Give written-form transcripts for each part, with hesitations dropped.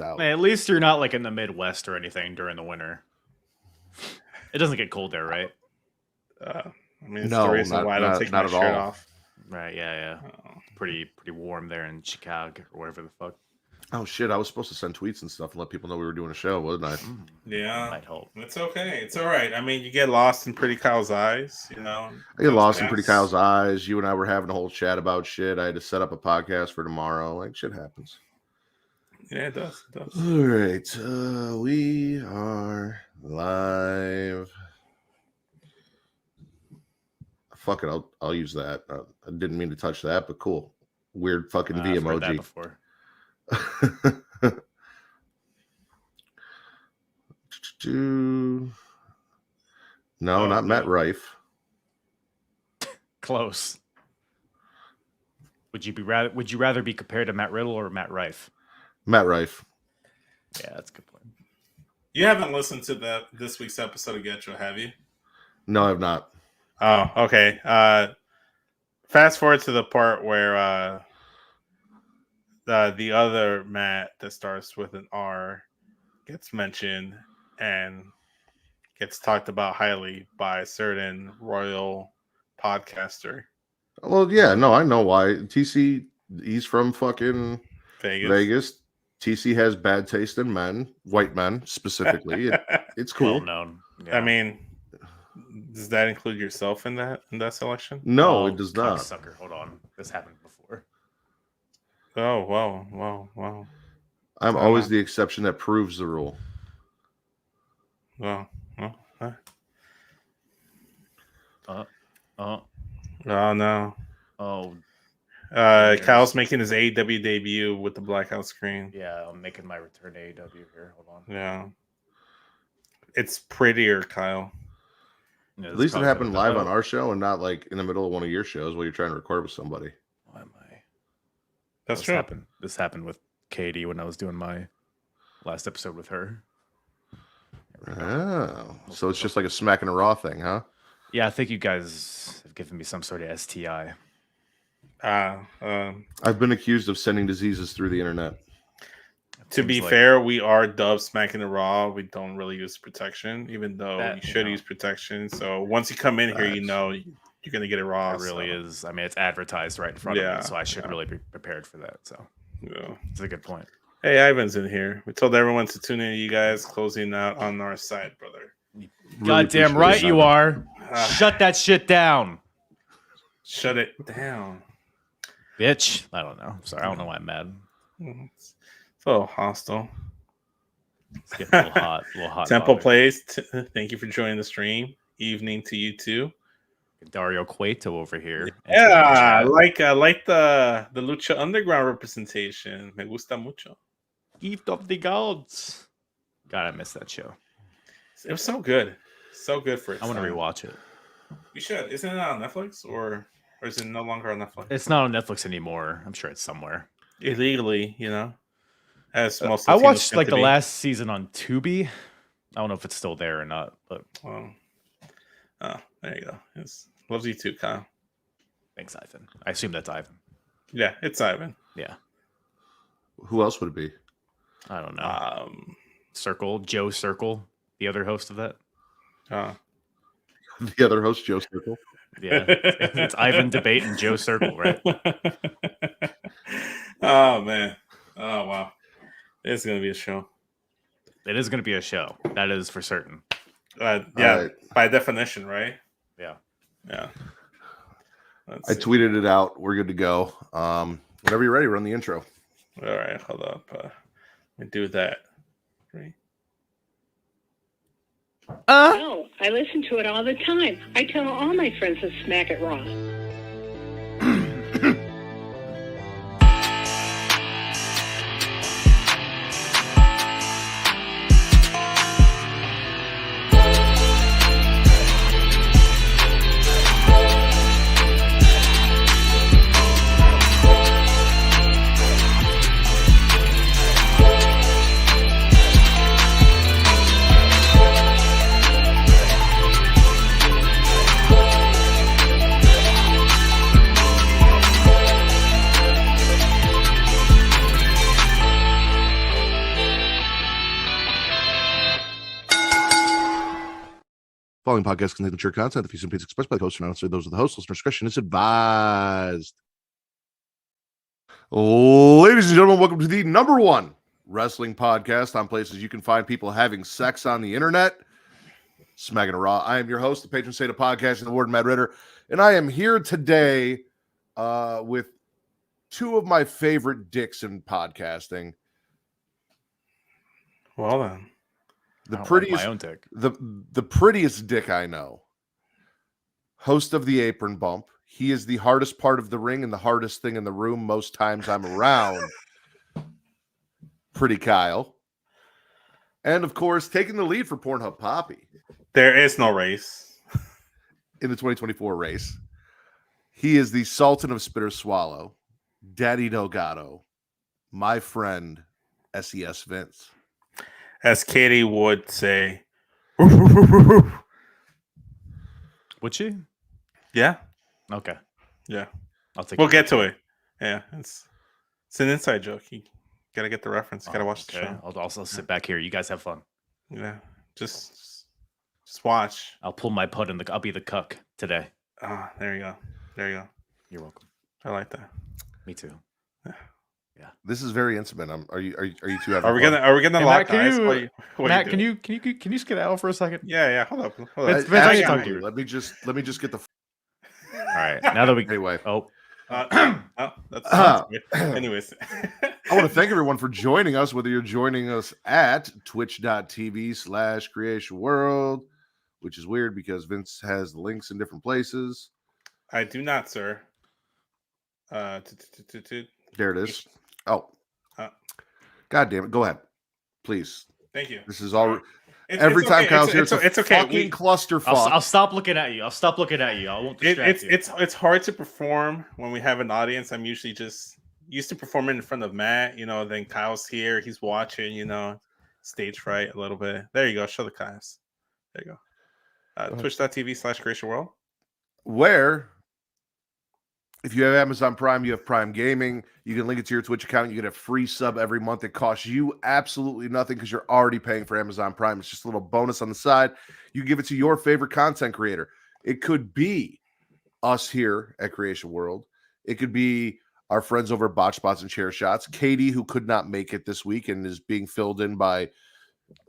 out. Man, at least you're not like in the Midwest or anything during the winter. It doesn't get cold there, right? I mean, it's the reason why I don't take my shirt off. Right? Yeah. Pretty warm there in Chicago or wherever the fuck. Oh shit! I was supposed to send tweets and stuff and let people know we were doing a show, wasn't I? Yeah, might help. It's okay. It's all right. I mean, you get lost in Pretty Kyle's eyes, you know. I get lost in Pretty Kyle's eyes. You and I were having a whole chat about shit. I had to set up a podcast for tomorrow. Like shit happens. Yeah, it does. It does. All right, we are live. Fuck it, I'll use that. I didn't mean to touch that, but cool. Weird fucking V I've heard that emoji. before. No, not Matt Rife. Close. Would you rather be compared to Matt Riddle or Matt Rife? Matt Rife. Yeah, that's a good point. You haven't listened to this week's episode of Get You, have you? No, I have not. Oh, okay. Fast forward to the part where the other Matt that starts with an R gets mentioned and gets talked about highly by a certain royal podcaster. Well, yeah, no, I know why. TC, he's from fucking Vegas. TC has bad taste in men, white men specifically. It's cool. Well known. Yeah. I mean, does that include yourself in that selection? No, it does not. Sucker, hold on. This happened before. Oh, wow. I'm always the exception that proves the rule. Well. Oh no. Oh. Kyle's making his AEW debut with the blackout screen. Yeah, I'm making my return to AEW here. Hold on. Yeah. It's prettier, Kyle. Yeah, at least it happened live on our show and not like in the middle of one of your shows while you're trying to record with somebody. Why am I? That's true. This happened with Katie when I was doing my last episode with her. Oh, so it's just like a Smackin It Raw thing, huh? Yeah, I think you guys have given me some sort of STI. I've been accused of sending diseases through the internet. To be fair, we are dubbed Smackin It Raw. We don't really use protection, even though you should use protection. So once you come in here, you know you're going to get it raw. It really is. I mean, it's advertised right in front of me, so I should really be prepared for that. So it's a good point. Hey, Ivan's in here. We told everyone to tune in to you guys, closing out on our side, brother. Goddamn right you are. Shut that shit down. Shut it down. Bitch. I don't know. Sorry, I don't know why I'm mad. It's a little hostile. It's getting a little hot. Temple Plays, thank you for joining the stream. Evening to you too. Dario Cueto over here. Yeah, I like the Lucha Underground representation. Me gusta mucho. Gift of the Gods. God, I missed that show. It was so good. So good for it. I want to rewatch it. You should. Isn't it on Netflix or is it no longer on Netflix? It's not on Netflix anymore. I'm sure it's somewhere. Illegally, you know. As most I watched like the last season on Tubi. I don't know if it's still there or not, but there you go. Loves you too, Kyle. Thanks, Ivan. I assume that's Ivan. Yeah, it's Ivan. Yeah. Who else would it be? I don't know. Joe Circle, the other host of that. The other host, Joe Circle. Yeah, it's Ivan Debate and Joe Circle, right? Oh man! Oh wow! It's gonna be a show. It is gonna be a show. That is for certain. Right. By definition, right? Yeah. I tweeted it out. We're good to go. Whenever you're ready, run the intro. All right, hold up. Let me do that. Right. No, I listen to it all the time. I tell all my friends to Smack It Raw. Following podcast contains mature content. The views and opinions expressed by the host are not necessarily those of the host. Listener discretion is advised. Ladies and gentlemen, welcome to the number one wrestling podcast on places you can find people having sex on the internet. Smackin It Raw. I am your host, the patron saint of podcasting, the Warden Matt Ritter, and I am here today with two of my favorite dicks in podcasting. Well then. The prettiest, like my own dick. The prettiest dick I know. Host of the Apron Bump. He is the hardest part of the ring and the hardest thing in the room most times I'm around. Pretty Kyle. And of course, taking the lead for Pornhub Poppy. There is no race. In the 2024 race. He is the Sultan of Spitter Swallow. Daddy Delgado. My friend, SES Vince. As Katie would say. Would she? Yeah. Okay. Yeah. We'll get to it. Yeah. It's an inside joke. You gotta get the reference. You gotta watch the show. I'll also sit back here. You guys have fun. Yeah. Just watch. I'll pull my put I'll be the cuck today. There you go. You're welcome. I like that. Me too. Yeah. This is very intimate. Are you two having Are we gonna Hey, lock Matt, eyes? Matt, can you skedaddle for a second? Yeah. Hold up. Vince, Actually, let me just get the. All right. Now that we Anyway. That's anyways. I want to thank everyone for joining us, whether you're joining us at twitch.tv/Creation World, which is weird because Vince has the links in different places. I do not, sir. There it is. Oh. God damn it. Go ahead. Please. Thank you. This is all. Every time Kyle's here, it's okay. Fucking clusterfuck. I'll stop looking at you. I won't distract you. It's hard to perform when we have an audience. I'm usually just used to performing in front of Matt, then Kyle's here. He's watching, stage fright a little bit. There you go. Show the Kyles. There you go. Twitch.tv/Creation World. Where, if you have Amazon Prime, you have Prime Gaming. You can link it to your Twitch account. You get a free sub every month. It costs you absolutely nothing because you're already paying for Amazon Prime. It's just a little bonus on the side. You give it to your favorite content creator. It could be us here at Creation World. It could be our friends over at Botch Spots and Chair Shots. Katie, who could not make it this week and is being filled in by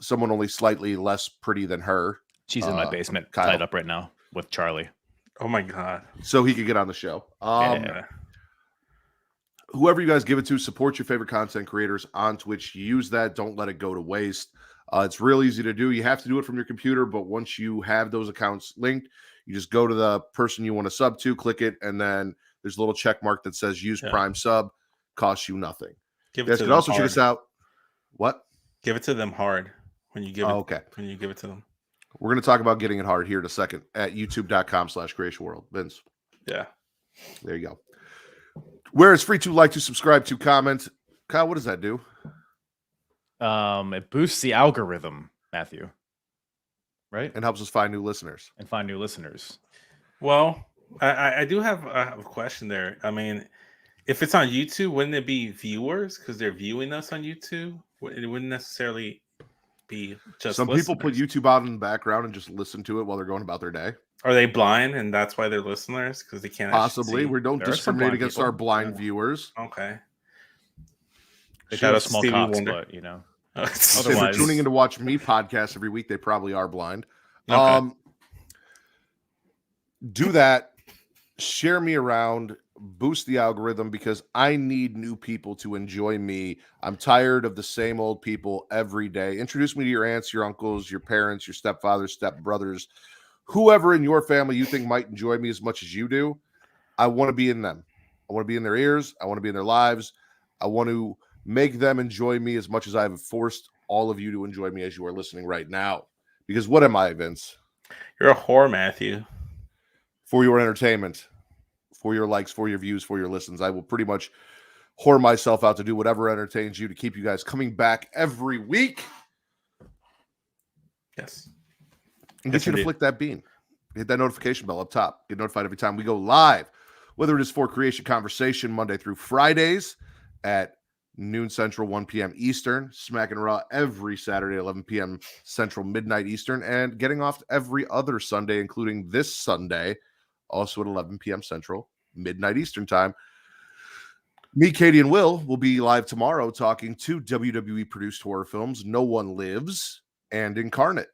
someone only slightly less pretty than her. She's in my basement, Kyle. tied up right now with Charlie. Oh my God. So he could get on the show. Yeah. Whoever you guys give it to, support your favorite content creators on Twitch. Use that. Don't let it go to waste. It's real easy to do. You have to do it from your computer, but once you have those accounts linked, you just go to the person you want to sub to, click it, and then there's a little check mark that says use Prime sub. Costs you nothing. Give you guys it to can them also hard. check us out. What? Give it to them hard when you give it. Okay. When you give it to them. We're going to talk about getting it hard here in a second at youtube.com/Creation World. Vince. Yeah. There you go. Where it's free to like, to subscribe, to comment. Kyle, what does that do? It boosts the algorithm, Matthew. Right? And helps us find new listeners. Well, I do have a question there. I mean, if it's on YouTube, wouldn't it be viewers because they're viewing us on YouTube? It wouldn't necessarily be just some listeners. people put YouTube out in the background and just listen to it while they're going about their day. Are they blind and that's why they're listeners because they can't possibly? See? We don't discriminate against our blind viewers. Okay. They got a small cocks, but If they're tuning in to watch me podcast every week, they probably are blind. Okay. Do that. Share me around. Boost the algorithm because I need new people to enjoy me. I'm tired of the same old people every day. Introduce me to your aunts, your uncles, your parents, your stepfathers, stepbrothers, whoever in your family you think might enjoy me as much as you do. I want to be in them. I want to be in their ears. I want to be in their lives. I want to make them enjoy me as much as I have forced all of you to enjoy me as you are listening right now. Because what am I, Vince? You're a whore, Matthew. For your entertainment, for your likes, for your views, for your listens. I will pretty much whore myself out to do whatever entertains you to keep you guys coming back every week. Yes. And get you to flick that bean. Hit that notification bell up top. Get notified every time we go live, whether it is for Creation Conversation Monday through Fridays at noon Central, 1 p.m. Eastern. Smackin' It Raw every Saturday, 11 p.m. Central, midnight Eastern. And getting off every other Sunday, including this Sunday, also at 11 p.m. Central, midnight Eastern time. Me, Katie, and Will be live tomorrow talking 2 WWE-produced horror films, No One Lives and Incarnate.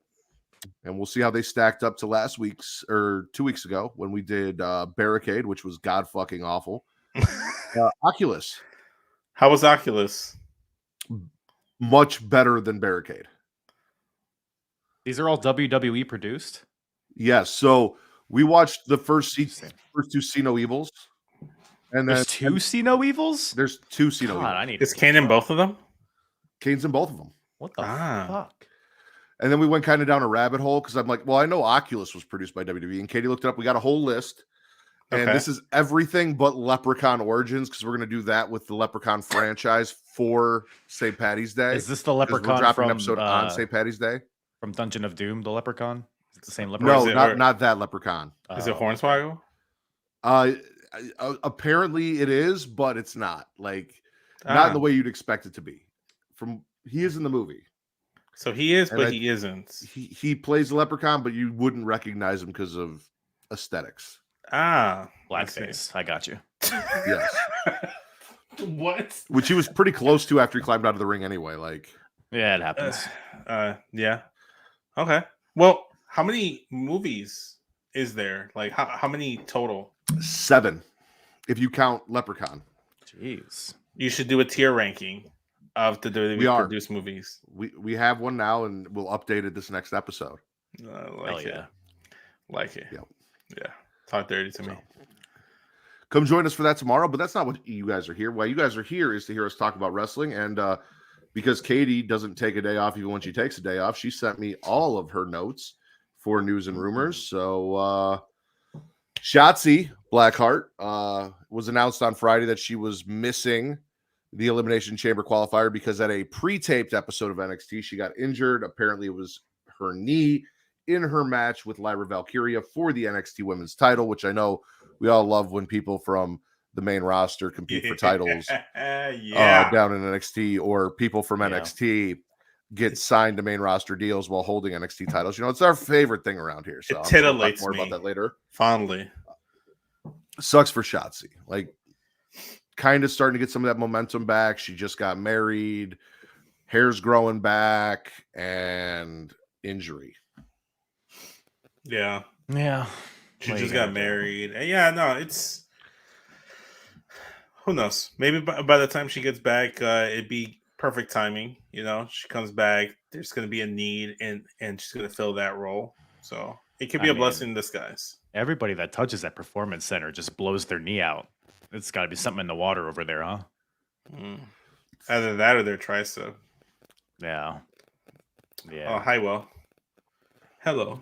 And we'll see how they stacked up to last week's or 2 weeks ago when we did Barricade, which was god-fucking awful. Oculus. How was Oculus? Much better than Barricade. These are all WWE produced? Yes. So we watched the first 2 See No Evils. And then there's 2 See No Evils? There's 2 See No Evils. I need Is Kane in both of them? Kane's in both of them. What the fuck? And then we went kind of down a rabbit hole because I'm like, well, I know Oculus was produced by WWE. And Katie looked it up. We got a whole list. And this is everything but Leprechaun Origins because we're going to do that with the Leprechaun franchise for St. Patty's Day. Is this the Leprechaun we're dropping from an episode on St. Patty's Day? From Dungeon of Doom, the Leprechaun? Is it the same Leprechaun? No, not that Leprechaun. Is it Hornswoggle? Apparently it is, but it's not. Like, not in the way you'd expect it to be. He is in the movie. So he is, but he isn't. He plays the Leprechaun, but you wouldn't recognize him because of aesthetics. Blackface. I got you. Yes. What? Which he was pretty close to after he climbed out of the ring anyway. Like, yeah, it happens. Yeah. Okay. Well, how many movies is there? Like, how many total? 7, if you count Leprechaun. Jeez. You should do a tier ranking of the WWE produced movies. We have one now, and we'll update it this next episode. Like it. Yep. Yeah. Talk dirty to me. Come join us for that tomorrow, but that's not what you guys are here. Why you guys are here is to hear us talk about wrestling. And because Katie doesn't take a day off even when she takes a day off, she sent me all of her notes for news and rumors. So Shotzi Blackheart was announced on Friday that she was missing the Elimination Chamber qualifier because at a pre-taped episode of NXT, she got injured. Apparently it was her knee in her match with Lyra Valkyria for the NXT Women's title, which I know we all love when people from the main roster compete for titles down in NXT, or people from NXT get signed to main roster deals while holding NXT titles. You know, it's our favorite thing around here. So it titillates more me about that later. Fondly. Sucks for Shotzi. Like, kind of starting to get some of that momentum back. She just got married, hair's growing back, and injury. Yeah. She just got married. And it's who knows? Maybe by the time she gets back, it'd be perfect timing. You know, she comes back, there's going to be a need, and she's going to fill that role. So it could be a blessing in disguise. Everybody that touches that performance center just blows their knee out. It's got to be something in the water over there, huh? Either that or their tricep. Yeah. Oh, hi, Will. Hello.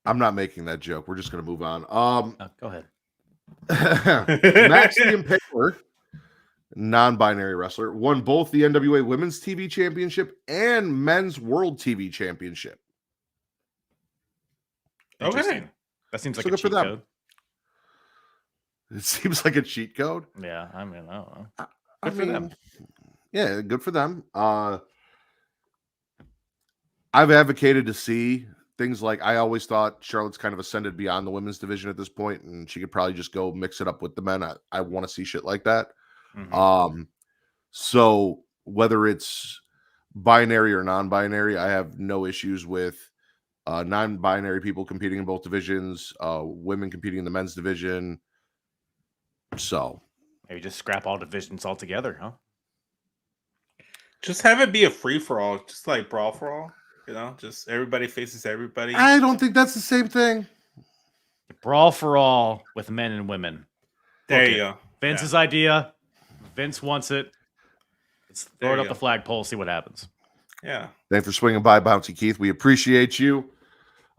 I'm not making that joke. We're just going to move on. Go ahead. Maxie Impaler, non-binary wrestler, won both the NWA Women's TV Championship and Men's World TV Championship. Okay. That seems like So a good for cheat them. code. It seems like a cheat code. Yeah, I mean, I don't know. Good for them. Yeah, good for them. I've advocated to see things like, I always thought Charlotte's kind of ascended beyond the women's division at this point, and she could probably just go mix it up with the men. I want to see shit like that. Mm-hmm. So whether it's binary or non-binary, I have no issues with non-binary people competing in both divisions, women competing in the men's division. So maybe just scrap all divisions altogether, huh? Just have it be a free-for-all, just like Brawl for All. You know, just everybody faces everybody. I don't think that's the same thing. Brawl for all with men and women. There you go. Vince's idea. Vince wants it. Let's throw it up go. the flagpole, see what happens. Yeah. Thanks for swinging by, Bouncy Keith. We appreciate you.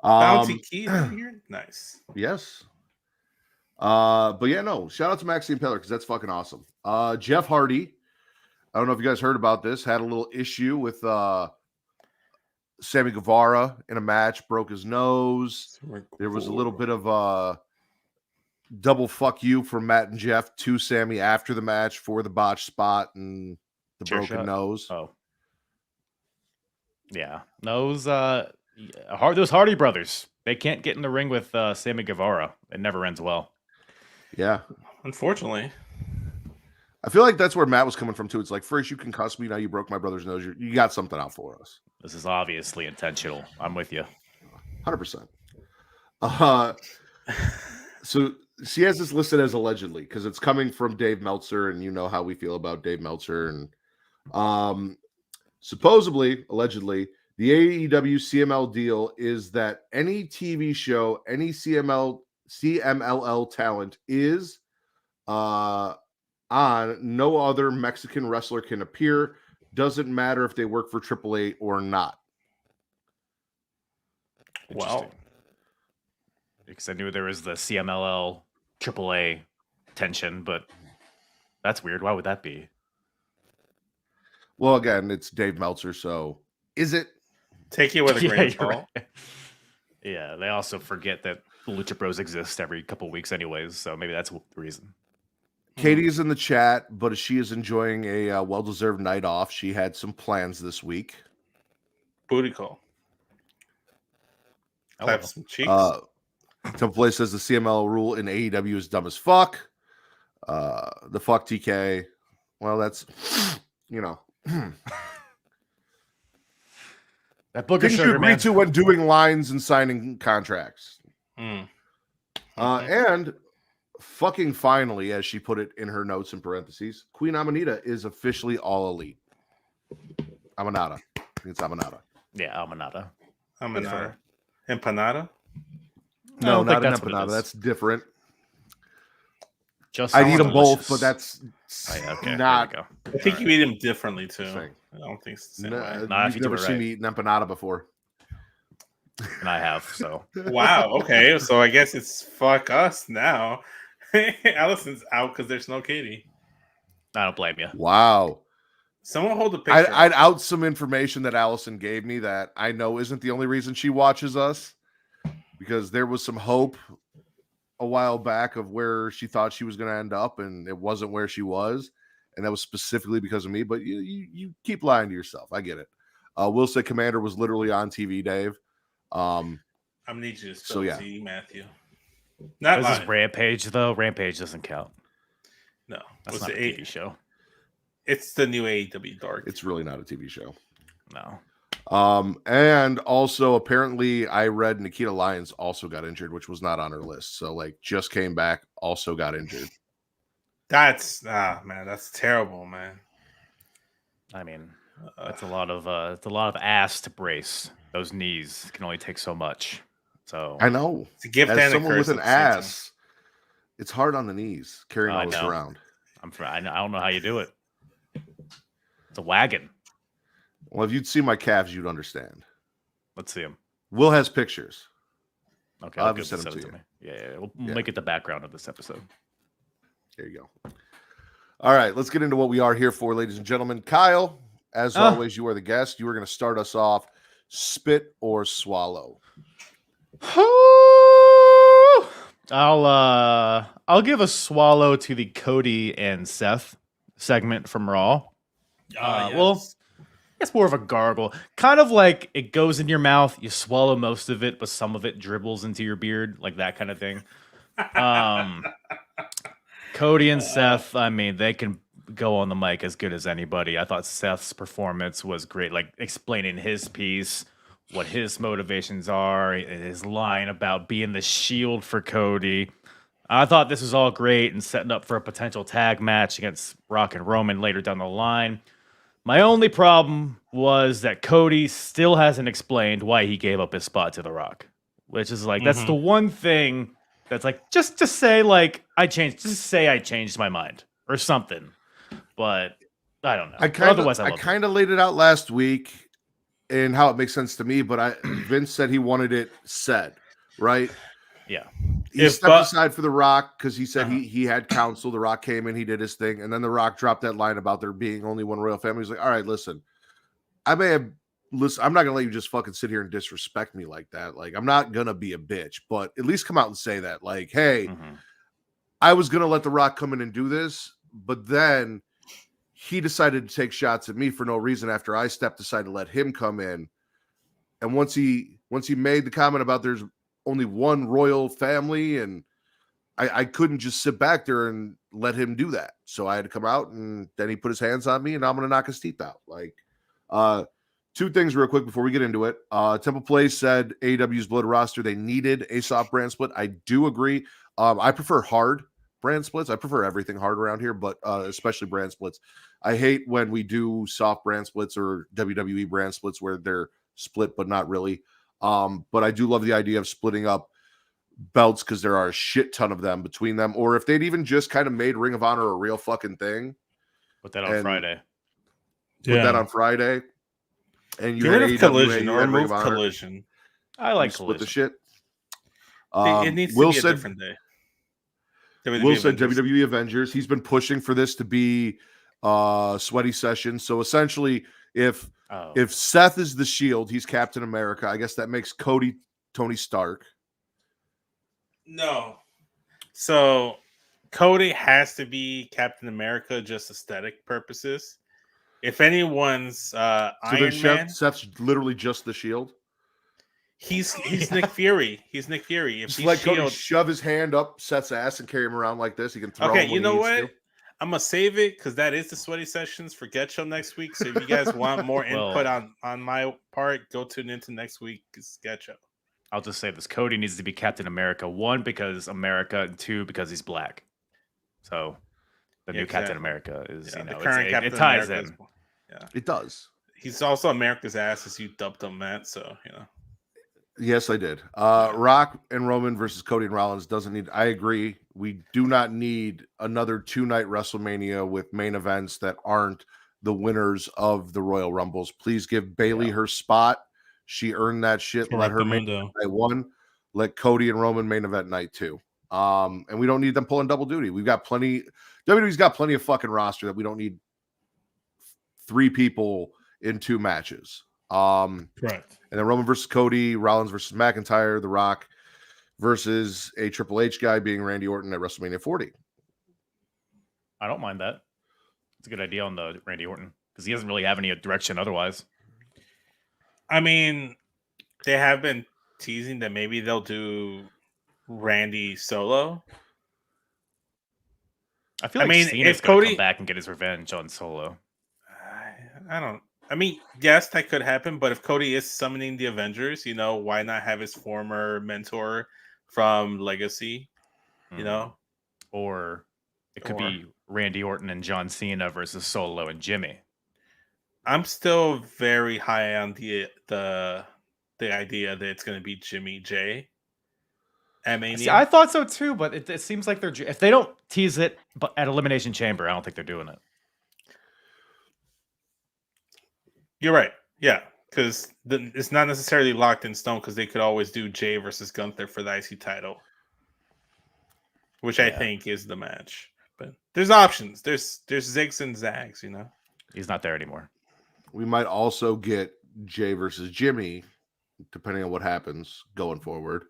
Bouncy Keith here? Nice. Yes. But yeah, no. Shout out to Maxine Peller because that's fucking awesome. Jeff Hardy, I don't know if you guys heard about this, had a little issue with Sammy Guevara in a match, broke his nose. There was a little bit of double fuck you from Matt and Jeff to Sammy after the match for the botched spot and the Chair broken shot? nose. Oh, yeah. Those Hardy brothers. They can't get in the ring with Sammy Guevara. It never ends well. Yeah. Unfortunately. I feel like that's where Matt was coming from too. It's like, first you can cuss me, now you broke my brother's nose. You got something out for us. This is obviously intentional. I'm with you. 100%. So she has this listed as allegedly because it's coming from Dave Meltzer, and you know how we feel about Dave Meltzer. And supposedly, allegedly, the AEW CML deal is that any TV show, any CMLL talent is on, no other Mexican wrestler can appear. Doesn't matter if they work for AAA or not. Wow. Because I knew there was the CMLL AAA tension, but that's weird. Why would that be? Well, again, it's Dave Meltzer, so is it? Take it with a grain of salt. Right. Yeah, they also forget that Lucha Bros exist every couple weeks anyways, so maybe that's the reason. Katie is in the chat, but she is enjoying a well-deserved night off. She had some plans this week. Booty call. Clap some cheeks. Temple Play says the CML rule in AEW is dumb as fuck. The fuck TK. Well, that's, you know. That booger Things you sugar, agree man. to when doing lines and signing contracts. And fucking finally, as she put it in her notes in parentheses, Queen Amanita is officially all elite. Amanada. I think it's Amanada. Yeah, Almanada. Empanada. Empanada? No, I don't not think an that's what it empanada. is. That's different. Just I'd sounds eat them both, delicious. but that's Okay, not. there we go. I think you eat them differently too. Thing. I don't think it's the same No, way. Nah, if you've you do never it seen right. me eat an empanada before. And I have, so Wow. Okay. So I guess it's fuck us now. Allison's out because there's no Katie. I don't blame you. Wow. Someone hold the picture. I'd out some information that Allison gave me that I know isn't the only reason she watches us, because there was some hope a while back of where she thought she was going to end up, and it wasn't where she was, and that was specifically because of me. But you keep lying to yourself. I get it. Will say Commander was literally on TV, Dave. I'm gonna need you to spell So, yeah. Z, Matthew. Not This is mine. Rampage, though. Rampage doesn't count. No, That's it's not a the TV show. It's the new AEW Dark. It's really not a TV show. No. And also apparently I read Nikita Lyons also got injured, which was not on her list. So like just came back, also got injured. That's man, that's terrible, man. I mean, it's a lot of ass to brace. Those knees can only take so much. So I know. It's a gift As and a someone curse with an at the same time. ass, it's hard on the knees carrying I all this know. around. I don't know how you do it. It's a wagon. Well, if you'd see my calves, you'd understand. Let's see them. Will has pictures. Okay, I'll I'll have to send send it them to to me. Yeah, we'll Yeah. make it the background of this episode. There you go. All right, let's get into what we are here for, ladies and gentlemen. Kyle, as always, you are the guest. You are going to start us off. Spit or swallow? I'll give a swallow to the Cody and Seth segment from Raw. Well, it's more of a gargle. Kind of like it goes in your mouth, you swallow most of it, but some of it dribbles into your beard, like that kind of thing. Cody and Seth, I mean, they can go on the mic as good as anybody. I thought Seth's performance was great, like explaining his piece, what his motivations are, his line about being the shield for Cody. I thought this was all great and setting up for a potential tag match against Rock and Roman later down the line. My only problem was that Cody still hasn't explained why he gave up his spot to The Rock, which is like, that's the one thing that's like, just say like, I changed my mind or something. But I don't know. I kind of laid it out last week and how it makes sense to me, but Vince said he wanted it said, right? Yeah. He stepped aside for The Rock because he said he had counsel. The Rock came in, he did his thing, and then The Rock dropped that line about there being only one royal family. He's like, all right, listen, I'm not gonna let you just fucking sit here and disrespect me like that. Like, I'm not gonna be a bitch, but at least come out and say that. Like, hey, I was going to let The Rock come in and do this, but then he decided to take shots at me for no reason after I stepped aside to let him come in. And once he made the comment about there's only one royal family, and I couldn't just sit back there and let him do that. So I had to come out, and then he put his hands on me, and I'm going to knock his teeth out. Like, two things real quick before we get into it. Temple Place said AEW's Blood roster, they needed a soft brand split. I do agree. I prefer hard brand splits. I prefer everything hard around here, but especially brand splits. I hate when we do soft brand splits or WWE brand splits where they're split, but not really. But I do love the idea of splitting up belts because there are a shit ton of them between them. Or if they'd even just kind of made Ring of Honor a real fucking thing. Put that on Friday. Put that on Friday. And you get rid of AEW, Collision you or had Ring remove of Honor. Collision. I like split Collision. the shit. It needs to be a different day. Will said WWE Avengers. He's been pushing for this to be sweaty session. So essentially, if Seth is the Shield, he's Captain America. I guess that makes Cody Tony Stark. No. So Cody has to be Captain America, just aesthetic purposes. If anyone's Iron Man, Seth's literally just the Shield. He's Nick Fury. He's Nick Fury. If Just he's like Shield, Cody shove his hand up Seth's ass and carry him around like this. He can throw okay, him you when know he what? needs to. I'm gonna save it because that is the sweaty sessions for Get Show next week. So if you guys want more input on my part, go tune into next week's Get Show. I'll just say this: Cody needs to be Captain America. 1, because America, and 2, because he's black. So the new Captain America is, the current Captain it ties America in. Yeah, it does. He's also America's ass, as you dubbed him, Matt. So Yes, I did. Rock and Roman versus Cody and Rollins doesn't need. I agree. We do not need another 2-night WrestleMania with main events that aren't the winners of the Royal Rumbles. Please give Bayley her spot. She earned that shit. Let her main event night 1. Let Cody and Roman main event night 2. And we don't need them pulling double duty. We've got plenty. WWE's got plenty of fucking roster that we don't need 3 people in 2 matches. Correct. And then Roman versus Cody, Rollins versus McIntyre, The Rock versus a Triple H guy being Randy Orton at WrestleMania 40. I don't mind that. It's a good idea on the Randy Orton because he doesn't really have any direction otherwise. I mean, they have been teasing that maybe they'll do Randy solo. I feel like Cena's going to come back and get his revenge on Solo. I don't. I mean, yes, that could happen, but if Cody is summoning the Avengers, why not have his former mentor from Legacy, Or it could be Randy Orton and John Cena versus Solo and Jimmy. I'm still very high on the idea that it's going to be Jimmy J. See, I thought so too, but it seems like if they don't tease it but at Elimination Chamber, I don't think they're doing it. You're right. Yeah, because it's not necessarily locked in stone because they could always do Jay versus Gunther for the IC title, which I think is the match. But there's options. There's zigs and zags, He's not there anymore. We might also get Jay versus Jimmy, depending on what happens going forward.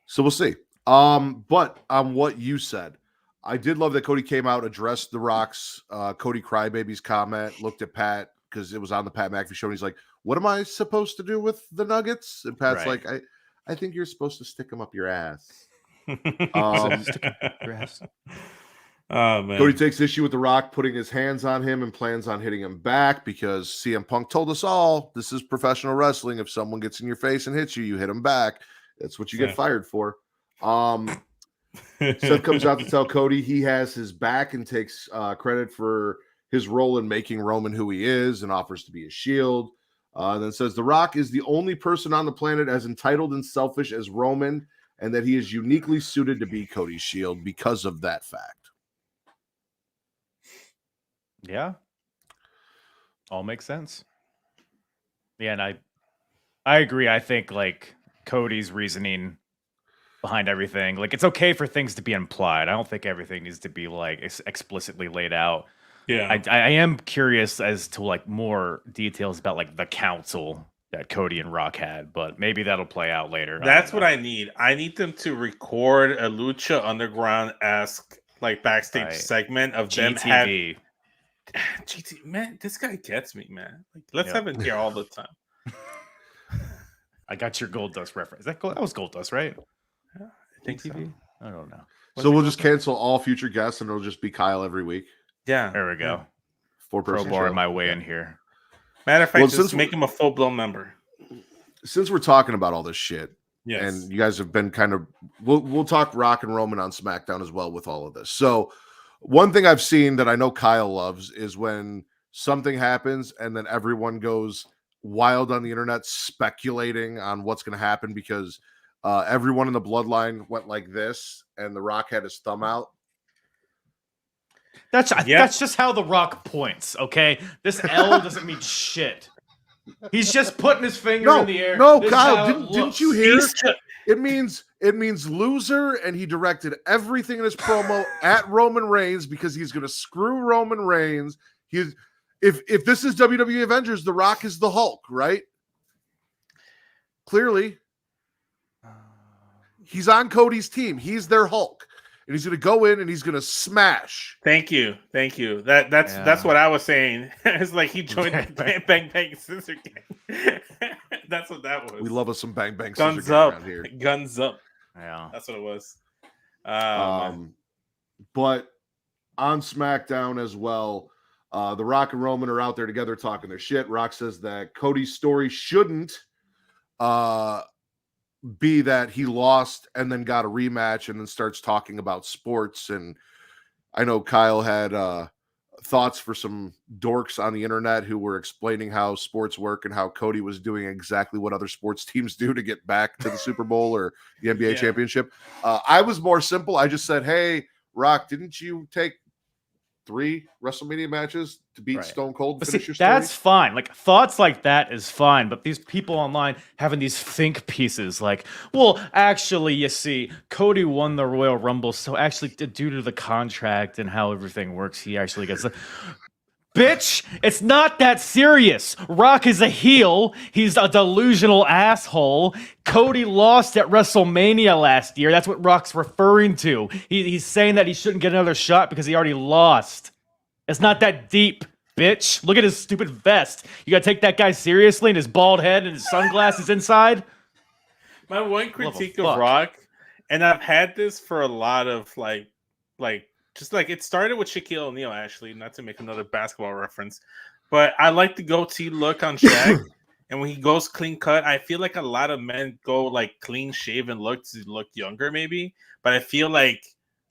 So we'll see. But on what you said, I did love that Cody came out, addressed The Rock's Cody Crybaby's comment, looked at Pat, because it was on the Pat McAfee show, and he's like, what am I supposed to do with the nuggets? And Pat's like, I think you're supposed to stick them up your ass. Oh, man. Cody takes issue with The Rock putting his hands on him and plans on hitting him back because CM Punk told us all this is professional wrestling. If someone gets in your face and hits you, you hit them back. That's what you get fired for. Seth comes out to tell Cody he has his back and takes credit for his role in making Roman who he is and offers to be his shield. And then says The Rock is the only person on the planet as entitled and selfish as Roman, and that he is uniquely suited to be Cody's shield because of that fact. Yeah. All makes sense. Yeah, and I agree. I think like Cody's reasoning behind everything, like it's okay for things to be implied. I don't think everything needs to be like explicitly laid out. Yeah. I am curious as to like more details about like the council that Cody and Rock had, but maybe that'll play out later. That's what I need. I need them to record a Lucha Underground-esque like backstage segment of them GTV. GT, man, this guy gets me, man. Like, let's have him here all the time. I got your Gold Dust reference. That was Gold Dust, right? Yeah, I think so. I don't know. So we'll just cancel all future guests, and it'll just be Kyle every week. Yeah, there we go. 4-person Pro bar show. my way in here. Matter of fact, just make him a full-blown member. Since we're talking about all this shit, yes, and you guys have been kind of, we'll talk Rock and Roman on SmackDown as well with all of this. So one thing I've seen that I know Kyle loves is when something happens and then everyone goes wild on the internet speculating on what's going to happen because everyone in the bloodline went like this and The Rock had his thumb out. That's just how The Rock points, okay? This L doesn't mean shit. He's just putting his finger in the air. No, Kyle, didn't you hear? It means loser, and he directed everything in his promo at Roman Reigns because he's going to screw Roman Reigns. If this is WWE Avengers, The Rock is the Hulk, right? Clearly, he's on Cody's team. He's their Hulk. And he's going to go in and he's going to smash. Thank you. That's what I was saying. It's like he joined the Bang Bang Scissor Gang. That's what that was. We love us some Bang Bang Scissor Guns Gang up around here. here. Guns up. Yeah, that's what it was. But on SmackDown as well, The Rock and Roman are out there together talking their shit. Rock says that Cody's story shouldn't be that he lost and then got a rematch and then starts talking about sports. And I know Kyle had thoughts for some dorks on the internet who were explaining how sports work and how Cody was doing exactly what other sports teams do to get back to the Super Bowl or the NBA championship. I was more simple. I just said, hey, Rock, didn't you take 3 WrestleMania matches to beat Stone Cold and finish your story? That's fine. Like, thoughts like that is fine, but these people online having these think pieces like, well, actually, you see, Cody won the Royal Rumble, so actually, due to the contract and how everything works, he actually gets the... Bitch, it's not that serious. Rock is a heel. He's a delusional asshole. Cody lost at WrestleMania last year. That's what Rock's referring to. He's saying that he shouldn't get another shot because he already lost. It's not that deep, bitch. Look at his stupid vest. You gotta take that guy seriously and his bald head and his sunglasses inside? My one critique of Rock, and I've had this for a lot of like just like it started with Shaquille O'Neal, actually, not to make another basketball reference, but I like the goatee look on Shaq. And when he goes clean cut, I feel like a lot of men go like clean shaven look to look younger, maybe. But I feel like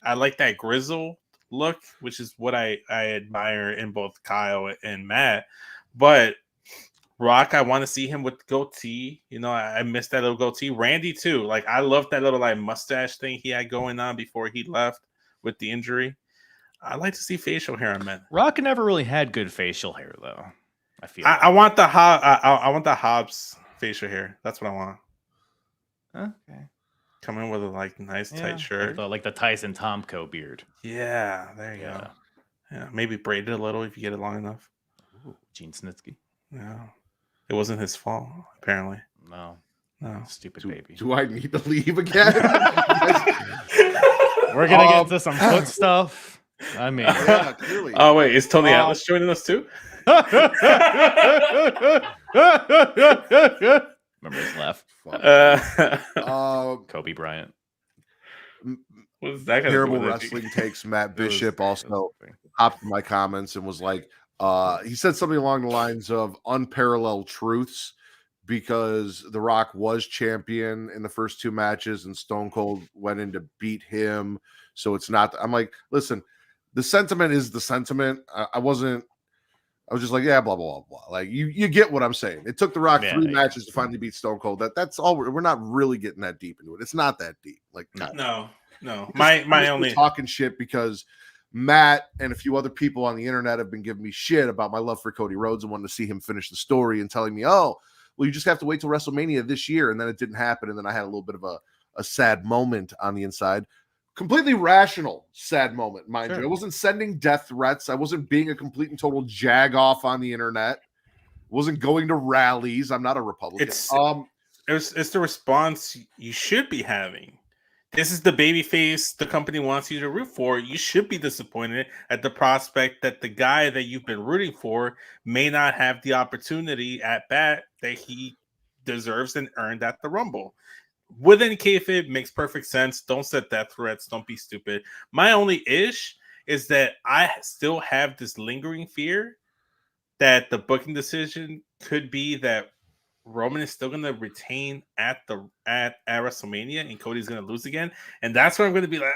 I like that grizzle look, which is what I admire in both Kyle and Matt. But Rock, I want to see him with goatee. You know, I missed that little goatee. Randy too. Like, I love that little like mustache thing he had going on before he left with the injury. I like to see facial hair on men. Rock never really had good facial hair, though. I feel. I want the I want the Hobbs facial hair. That's what I want. Okay. Come in with a like nice tight shirt, like the Tyson Tomko beard. Yeah, there you go. Yeah, maybe braid it a little if you get it long enough. Ooh, Gene Snitsky. No, it wasn't his fault. Apparently, no. Stupid baby. Do I need to leave again? We're gonna get into some foot stuff. I mean, yeah, clearly. Oh wait, is Tony Atlas joining us too? Remember his laugh? Kobe Bryant. What's that Terrible wrestling takes. Matt Bishop also hopped in my comments and was like, he said something along the lines of unparalleled truths because The Rock was champion in the first 2 matches and Stone Cold went in to beat him. So it's not, I'm like, listen, the sentiment is the sentiment. I was just like, yeah, blah, blah, blah, blah. Like, you get what I'm saying. It took The Rock 3 matches to finally beat Stone Cold. That's all. We're not really getting that deep into it. It's not that deep. Like, no. My only talking shit because Matt and a few other people on the internet have been giving me shit about my love for Cody Rhodes and wanting to see him finish the story and telling me, oh, well, you just have to wait till WrestleMania this year. And then it didn't happen. And then I had a little bit of a sad moment on the inside. Completely rational, sad moment, mind you. I wasn't sending death threats. I wasn't being a complete and total jag off on the internet. wasn't going to rallies. I'm not a Republican. It's the response you should be having. This is the babyface the company wants you to root for. You should be disappointed at the prospect that the guy that you've been rooting for may not have the opportunity at bat that he deserves and earned at the Rumble. Within kayfabe, makes perfect sense. Don't set death threats. Don't be stupid. My only ish is that I still have this lingering fear that the booking decision could be that Roman is still going to retain at WrestleMania and Cody's going to lose again, and that's where I'm going to be like,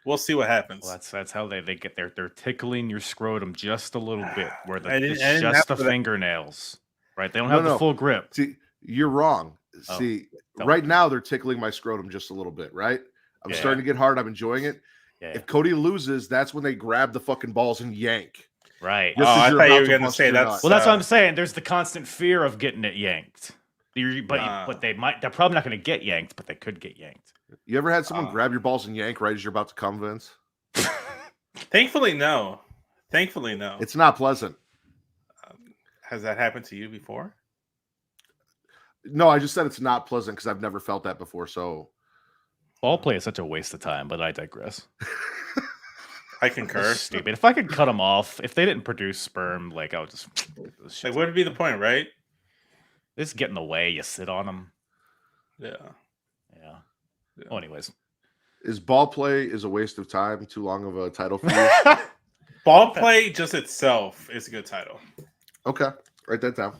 we'll see what happens. Well, that's how they get there. They're tickling your scrotum just a little bit, where it's I didn't just the have that. fingernails, right? They don't have the full grip. See, you're wrong. Oh, See, don't. right now they're tickling my scrotum just a little bit, right? I'm starting to get hard. I'm enjoying it. Yeah. If Cody loses, that's when they grab the fucking balls and yank. Right. Just as I you're thought you about were to going to bust say your that's. nut. Well, that's what I'm saying. There's the constant fear of getting it yanked. But they're probably not going to get yanked, but they could get yanked. You ever had someone grab your balls and yank right as you're about to come, Vince? Thankfully, no. No. It's not pleasant. Has that happened to you before? No, I just said it's not pleasant because I've never felt that before. So Ball play is such a waste of time, but I digress. I concur. Stupid. If I could cut them off, if they didn't produce sperm, like I would just. Like, what would be the point, right? Just get in the way. You sit on them. Yeah. Oh, anyways. is ball play is a waste of time? Too long of a title for you? Ball play just itself is a good title. Okay, write that down.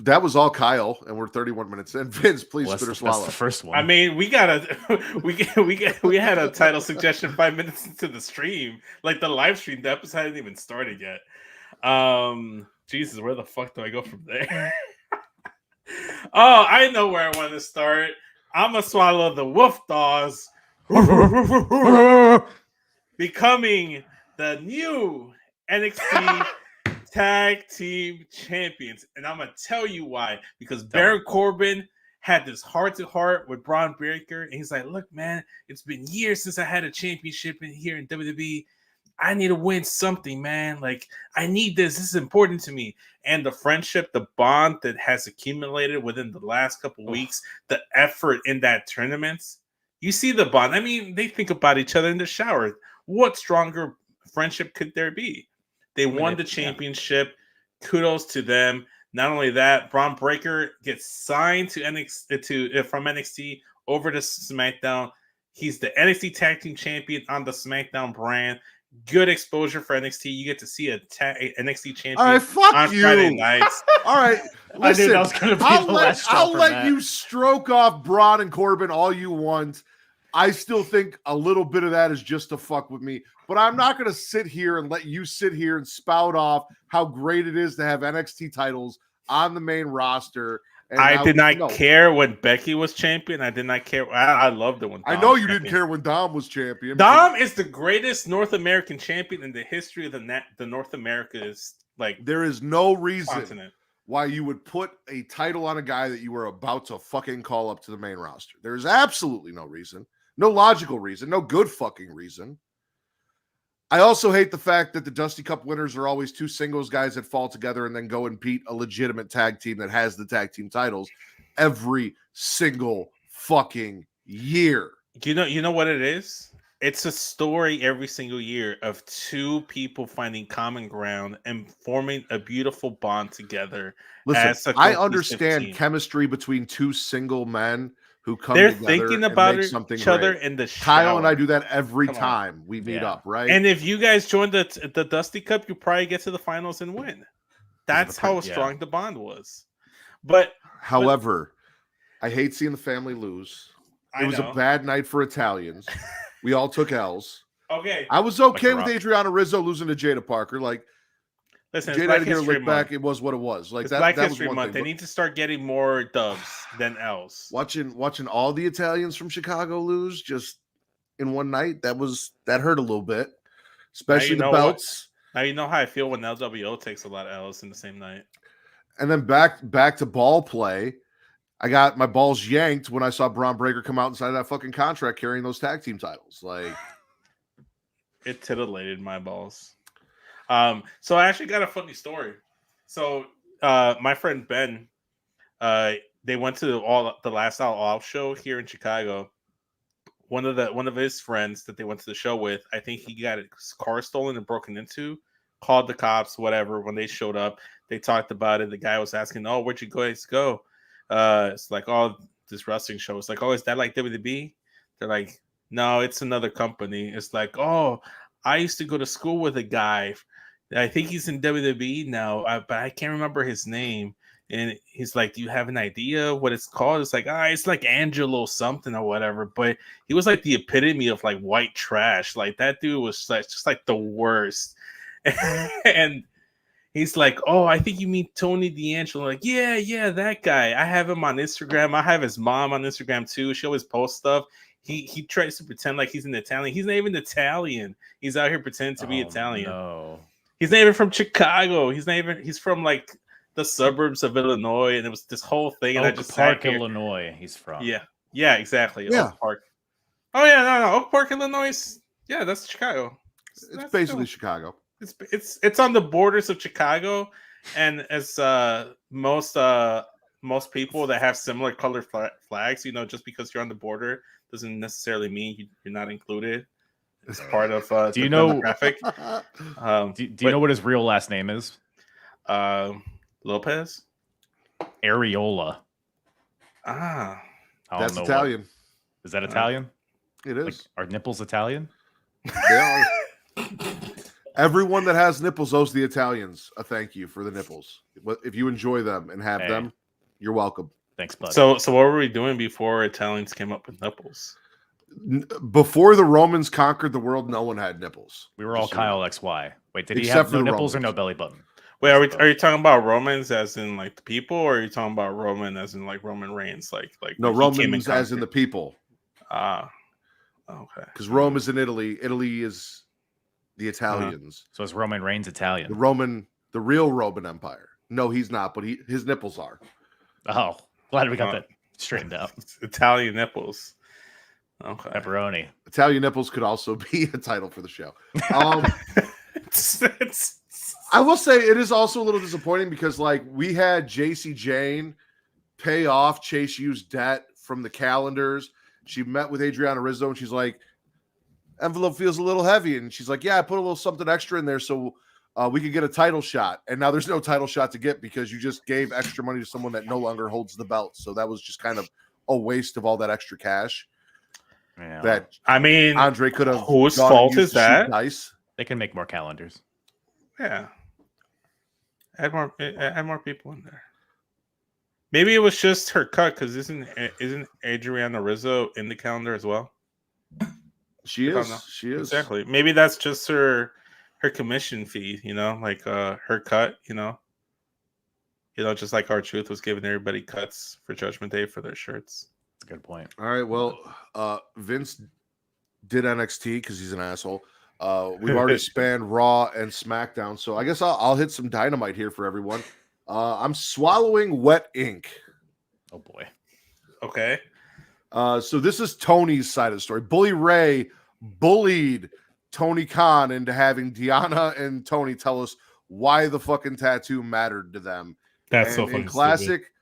That was all Kyle, and we're 31 minutes in. Vince, please spit or swallow. That's the first one. I mean, we had a title suggestion 5 minutes into the stream, like the live stream. The episode hadn't even started yet. Jesus, where the fuck do I go from there? Oh, I know where I want to start. I'm gonna swallow the Wolf Daws, becoming the new NXT Tag Team Champions, and I'm gonna tell you why. Because Baron Corbin had this heart-to-heart with Braun Breaker, and he's like, "Look, man, it's been years since I had a championship here in WWE. I need to win something, man. Like, I need this. This is important to me." And the friendship, the bond that has accumulated within the last couple weeks, the effort in that tournament, you see the bond. I mean, they think about each other in the shower. What stronger friendship could there be? They won the championship. Kudos to them. Not only that, Braun Breaker gets signed to from NXT over to SmackDown. He's the NXT Tag Team Champion on the SmackDown brand. Good exposure for NXT. You get to see a NXT champion on Friday nights. All right, listen, I knew that was going to be the last straw I'll for let Matt. you stroke off Braun and Corbin all you want. I still think a little bit of that is just to fuck with me, but I'm not going to sit here and let you sit here and spout off how great it is to have NXT titles on the main roster. And I did not care when Becky was champion. I did not care. I loved it when Dom I know you champion. didn't care when Dom was champion. Dom is the greatest North American champion in the history of the North America's there is no reason continent. why you would put a title on a guy that you were about to fucking call up to the main roster. There is absolutely no reason, no logical reason, no good fucking reason. I also hate the fact that the Dusty Cup winners are always two singles guys that fall together and then go and beat a legitimate tag team that has the tag team titles every single fucking year. You know what it is? It's a story every single year of two people finding common ground and forming a beautiful bond together. Listen, I understand chemistry between two single men who come together thinking about and make something each other great. in the shower. Kyle and I do that every time we meet up, right? And if you guys join the Dusty Cup, you probably get to the finals and win. That's how strong the bond was. But however, I hate seeing the family lose. It was a bad night for Italians. We all took L's. Okay. I was okay with Adriana Rizzo losing to Jada Parker. Like, listen, Jada had to get her lick back. It was what it was. Like, it's that Black was History one Month. thing. They need to start getting more dubs than L's. Watching all the Italians from Chicago lose just in one night, that hurt a little bit, especially the belts. Now you know how I feel when LWO takes a lot of L's in the same night. And then back to ball play. I got my balls yanked when I saw Braun Breaker come out inside of that fucking contract carrying those tag team titles. Like, it titillated my balls. So I actually got a funny story. So my friend Ben, they went to the last All show here in Chicago. One of his friends that they went to the show with, I think he got his car stolen and broken into. Called the cops, whatever. When they showed up, they talked about it. The guy was asking, "Oh, where'd you guys go?" It's like, "Oh, this wrestling show." It's like, "Oh, is that like WWE?" They're like, "No, it's another company." It's like, "Oh, I used to go to school with a guy. I think he's in WWE now, but I can't remember his name." And he's like, "Do you have an idea what it's called?" It's like, it's like Angelo something or whatever. But he was like the epitome of like white trash. Like that dude was like, just like the worst. And he's like, "Oh, I think you mean Tony D'Angelo." Like, yeah, that guy. I have him on Instagram. I have his mom on Instagram too. She always posts stuff. He tries to pretend like he's an Italian. He's not even Italian. He's out here pretending to be Italian. No. He's not even from Chicago. He's from like the suburbs of Illinois, and it was this whole thing. And I just Park, sat here. Illinois. He's from. Yeah, exactly. Yeah. Oak Park. Oh yeah, no, Oak Park, Illinois. Yeah, that's Chicago. It's basically Chicago. It's on the borders of Chicago, and as most people that have similar colored flags, just because you're on the border doesn't necessarily mean you're not included. It's part of Do you know demographic. Do you know what his real last name is? Lopez? Areola. Ah. That's Italian. Is that Italian? It is. Like, are nipples Italian? They are. Everyone that has nipples owes the Italians a thank you for the nipples. If you enjoy them and have them, you're welcome. Thanks, bud. So what were we doing before Italians came up with nipples? Before the Romans conquered the world, no one had nipples. We were all Kyle XY. Wait, did he Except have for no the nipples Romans. or no belly button? Wait, are you talking about Romans as in like the people, or are you talking about Roman as in like Roman Reigns? Like no, when he came Romans and as in the people. Okay. Because Rome is in Italy. Italy is the Italians. So is Roman Reigns Italian? The real Roman Empire. No, he's not, but his nipples are. Oh, glad we got that straightened out. Italian nipples. Okay. Pepperoni. Italian nipples could also be a title for the show. I will say it is also a little disappointing because like we had JC Jane pay off Chase U's debt from the calendars. She met with Adriana Rizzo and she's like, envelope feels a little heavy. And she's like, yeah, I put a little something extra in there so we could get a title shot. And now there's no title shot to get because you just gave extra money to someone that no longer holds the belt. So that was just kind of a waste of all that extra cash. Yeah. That Andre could have. Whose fault is that? Dice. They can make more calendars. Yeah. Add more people in there. Maybe it was just her cut because isn't Adriana Rizzo in the calendar as well? She is. She is. Exactly. Maybe that's just her commission fee, like her cut, just like R-Truth was giving everybody cuts for Judgment Day for their shirts. That's a good point. All right. Well, Vince did NXT because he's an asshole. We've already spanned Raw and SmackDown, so I guess I'll hit some dynamite here for everyone. I'm swallowing wet ink. Oh boy. Okay. So this is Tony's side of the story. Bully Ray bullied Tony Khan into having Deanna and Tony tell us why the fucking tattoo mattered to them. That's so in funny. classic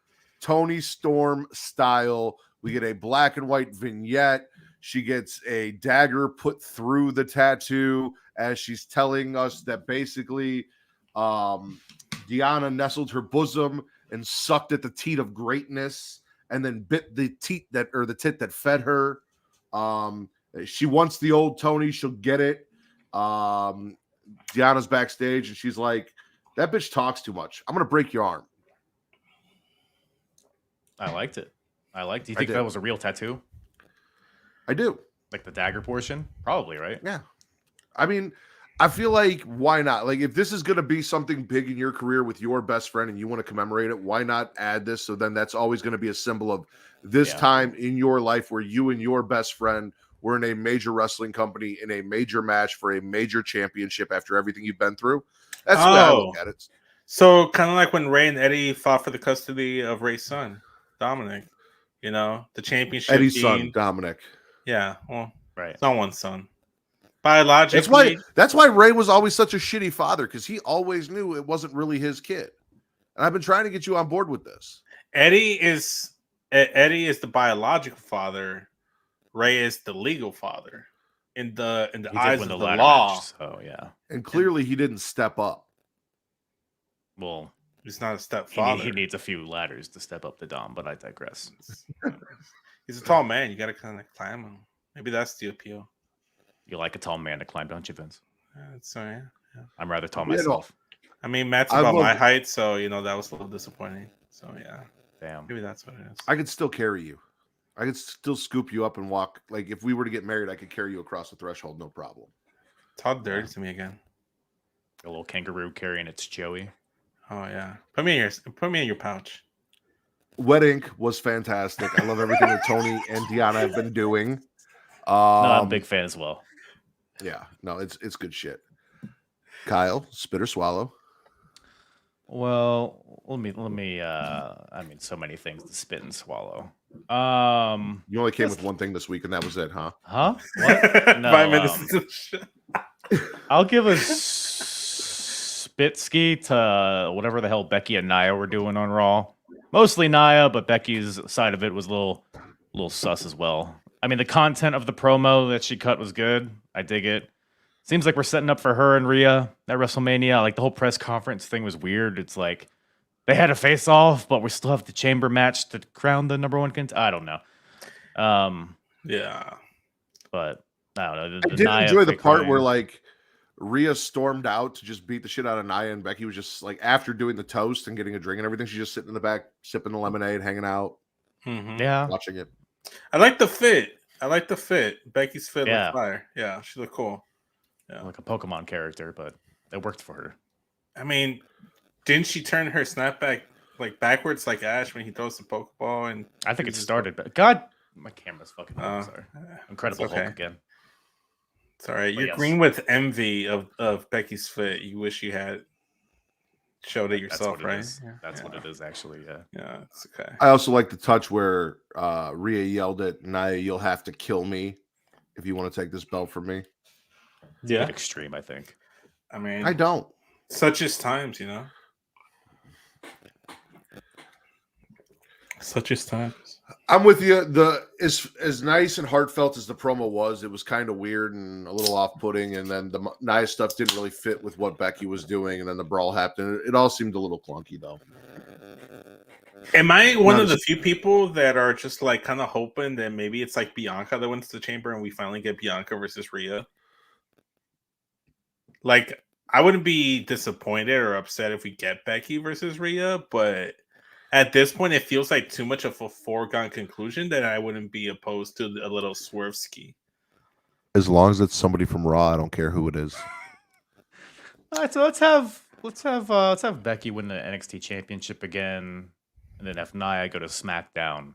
Tony Storm style, we get a black and white vignette. She gets a dagger put through the tattoo as she's telling us that basically Deanna nestled her bosom and sucked at the teat of greatness and then bit the tit that fed her. She wants the old Tony. She'll get it. Deanna's backstage and she's like, that bitch talks too much. I'm going to break your arm. I liked it. Do you think that was a real tattoo? I do. Like the dagger portion? Probably, right? Yeah. I mean, I feel like why not? Like if this is going to be something big in your career with your best friend and you want to commemorate it, why not add this? So then that's always going to be a symbol of this time in your life where you and your best friend were in a major wrestling company in a major match for a major championship after everything you've been through. That's the way I look at it. So kind of like when Ray and Eddie fought for the custody of Ray's son, Dominic, the championship. Eddie's son, Dominic. Yeah, well, right. It's not one son. Biologically, That's why Ray was always such a shitty father, because he always knew it wasn't really his kid. And I've been trying to get you on board with this. Eddie is the biological father. Ray is the legal father in the He eyes did win of the the ladder law. match, so yeah. And clearly he didn't step up. Well, He's not a stepfather. he needs a few ladders to step up the dom, but I digress. He's a tall man. You got to kind of climb him. Maybe that's the appeal. You like a tall man to climb, don't you, Vince? That's all right. Yeah. I'm rather tall Yeah, no. myself. I mean, Matt's I about love my it. height, so that was a little disappointing. So yeah, Damn. maybe that's what it is. I could still carry you. I could still scoop you up and walk. Like, if we were to get married, I could carry you across the threshold, no problem. Talk dirty to me again. A little kangaroo carrying its Joey. Oh yeah, put me in your pouch. Wet Ink was fantastic. I love everything that Toni and Deanna have been doing. No, I'm a big fan as well. Yeah, no, it's good shit. Kyle, spit or swallow? Well, let me I mean, so many things to spit and swallow. You only came with one thing this week, and that was it, huh? Huh? What? No, 5 minutes into the show. I'll give a spitski to whatever the hell Becky and Nia were doing on Raw. Mostly Nia, but Becky's side of it was a little sus as well. I mean, the content of the promo that she cut was good. I dig it. Seems like we're setting up for her and Rhea at WrestleMania. Like, the whole press conference thing was weird. It's like they had a face off, but we still have the chamber match to crown the number one contender. I don't know. Yeah, But I don't know. I did enjoy the part where, like, Rhea stormed out to just beat the shit out of Nia, and Becky was just, like, after doing the toast and getting a drink and everything, she's just sitting in the back, sipping the lemonade, hanging out, yeah, watching it. I like the fit. Becky's fit Yeah. looked fire. Yeah, she looked cool. Yeah, like a Pokemon character, but it worked for her. I mean, didn't she turn her snapback like backwards like Ash when he throws the Pokeball? And I think it uses started. But God, my camera's fucking. Oh, Sorry, Incredible it's okay. Hulk again. It's all right. But You're yes. green with envy of Becky's fit. You wish you had showed it yourself, That's what right? It is. That's what it is, actually. Yeah. Yeah, it's okay. I also like the touch where Rhea yelled at Nia, "You'll have to kill me if you want to take this belt from me." It's a bit extreme, I think. I mean, I don't. such as times, Such as times. I'm with you. As nice and heartfelt as the promo was, it was kind of weird and a little off-putting. And then the Nia stuff didn't really fit with what Becky was doing. And then the brawl happened. It all seemed a little clunky, though. Am I one of the few people that are just like kind of hoping that maybe it's like Bianca that wins the chamber and we finally get Bianca versus Rhea? Like, I wouldn't be disappointed or upset if we get Becky versus Rhea, but at this point, it feels like too much of a foregone conclusion that I wouldn't be opposed to a little swerve ski. As long as it's somebody from Raw, I don't care who it is. All right, so let's have Becky win the NXT Championship again, and then have Nia go to SmackDown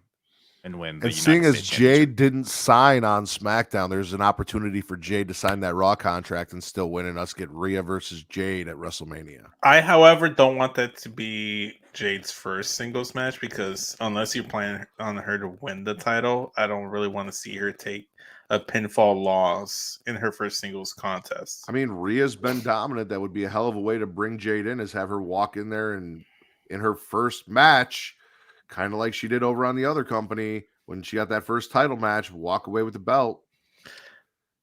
and win. The And seeing United as States Jade didn't sign on SmackDown, there's an opportunity for Jade to sign that Raw contract and still win, and us get Rhea versus Jade at WrestleMania. I, however, don't want that to be Jade's first singles match because unless you're planning on her to win the title, I don't really want to see her take a pinfall loss in her first singles contest. I mean, Rhea's been dominant. That would be a hell of a way to bring Jade in, is have her walk in there and in her first match, kind of like she did over on the other company when she got that first title match, walk away with the belt.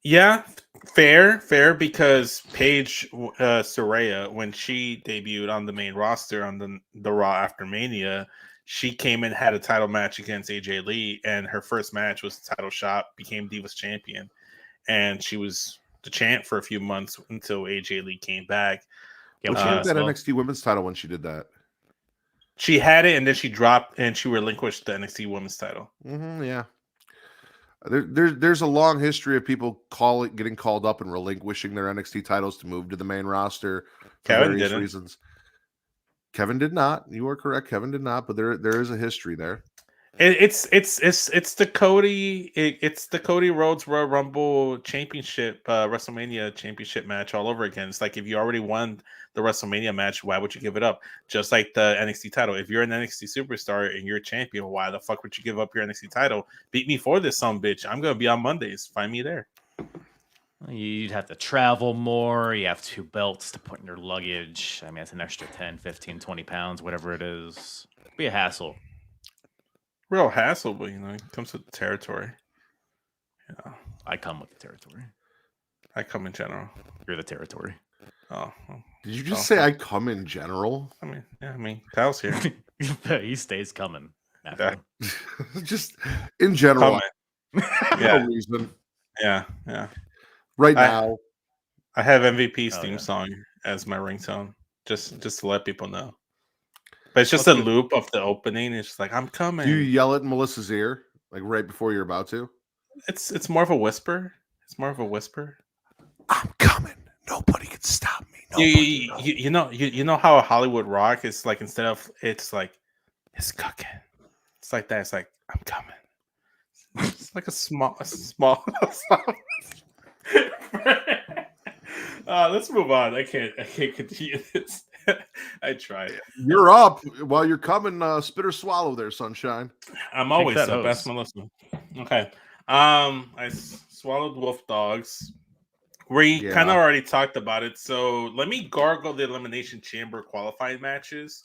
Yeah, fair, because Paige Saraya, when she debuted on the main roster on the Raw after Mania, she came in, had a title match against AJ Lee, and her first match was the title shot, became Divas Champion, and she was the champ for a few months until AJ Lee came back. Yeah, But she had that NXT Women's title when she did that. She had it, and then she dropped, and she relinquished the NXT Women's title. Yeah. There's a long history of people getting called up and relinquishing their NXT titles to move to the main roster for various reasons. Kevin did not. You are correct. Kevin did not, but there is a history there. It's the Cody Rhodes Royal Rumble Championship, WrestleMania Championship match all over again. It's like, if you already won the WrestleMania match, why would you give it up? Just like the NXT title. If you're an NXT superstar and you're a champion, why the fuck would you give up your NXT title? Beat me for this, son bitch. I'm gonna be on Mondays. Find me there. You'd have to travel more. You have 2 belts to put in your luggage. I mean, it's an extra 10, 15, 20 pounds, whatever it is. Be a hassle. Real hassle, but it comes with the territory. I come with the territory. I come in general. You're the territory. Oh, well, Did you just say I come in general? I mean, Kyle's here. He stays coming. Yeah. Just in general. Coming. No reason. Yeah. Right now. I have MVP's theme song as my ringtone, just to let people know. But it's just a loop of the opening. It's just like, I'm coming. Do you yell it in Melissa's ear, like right before you're about to? It's more of a whisper. I'm coming. Nobody can stop me. You know how a Hollywood rock is like, instead of it's like it's cooking. It's like that. It's like, I'm coming. It's like a small song. Let's move on. I can't continue this. I tried. You're up while you're coming. Spit or swallow there, sunshine. I'm always the best Melissa. Okay. I swallowed Wolf Dogs. We kind of already talked about it. So let me gargle the Elimination Chamber qualifying matches.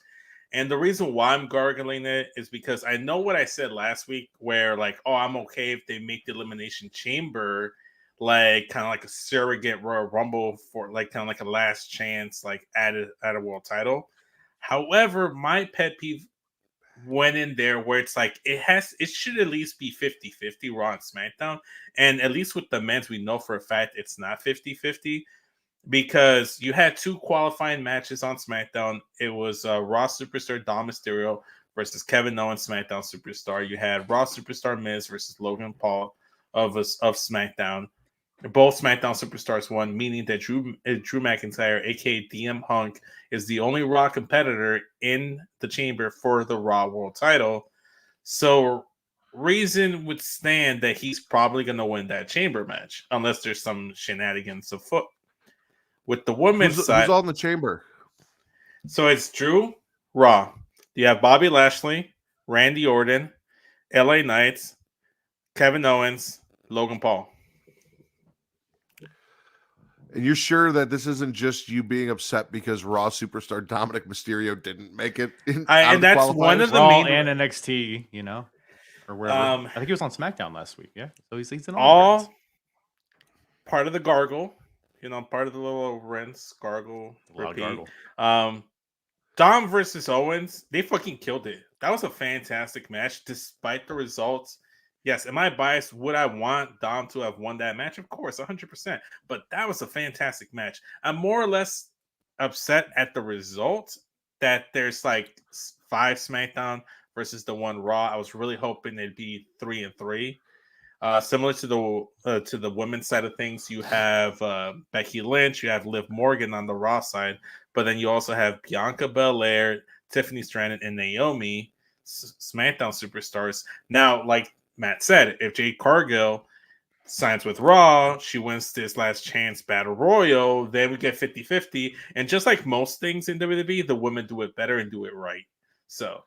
And the reason why I'm gargling it is because I know what I said last week, where like, oh, I'm okay if they make the Elimination Chamber like kind of like a surrogate Royal Rumble for like kind of like a last chance, like at a world title. However, my pet peeve went in there where it's like it should at least be 50-50 Raw and SmackDown. And at least with the men's, we know for a fact it's not 50-50 because you had 2 qualifying matches on SmackDown. It was Raw Superstar Dom Mysterio versus Kevin Owens, SmackDown Superstar. You had Raw Superstar Miz versus Logan Paul of SmackDown. Both SmackDown Superstars won, meaning that Drew McIntyre, aka DM Hunk, is the only Raw competitor in the chamber for the Raw World Title. So reason would stand that he's probably going to win that chamber match, unless there's some shenanigans afoot. With the women's side, who's all in the chamber? So it's Drew, Raw. You have Bobby Lashley, Randy Orton, LA Knights, Kevin Owens, Logan Paul. And you're sure that this isn't just you being upset because Raw superstar Dominic Mysterio didn't make it? And that's one of the Raw main and NXT, or wherever. I think he was on SmackDown last week. Yeah, so he's in all part of the gargle. Part of the little rinse, gargle, repeat. Gargle. Dom versus Owens, they fucking killed it. That was a fantastic match, despite the results. Yes, am I biased? Would I want Dom to have won that match? Of course, 100%. But that was a fantastic match. I'm more or less upset at the result that there's like 5 SmackDown versus the 1 Raw. I was really hoping it'd be 3-3. Similar to the women's side of things, you have Becky Lynch, you have Liv Morgan on the Raw side, but then you also have Bianca Belair, Tiffany Stratton, and Naomi, SmackDown superstars. Now, like Matt said, if Jade Cargill signs with Raw, she wins this last chance battle royal, then we get 50-50. And just like most things in WWE, the women do it better and do it right. So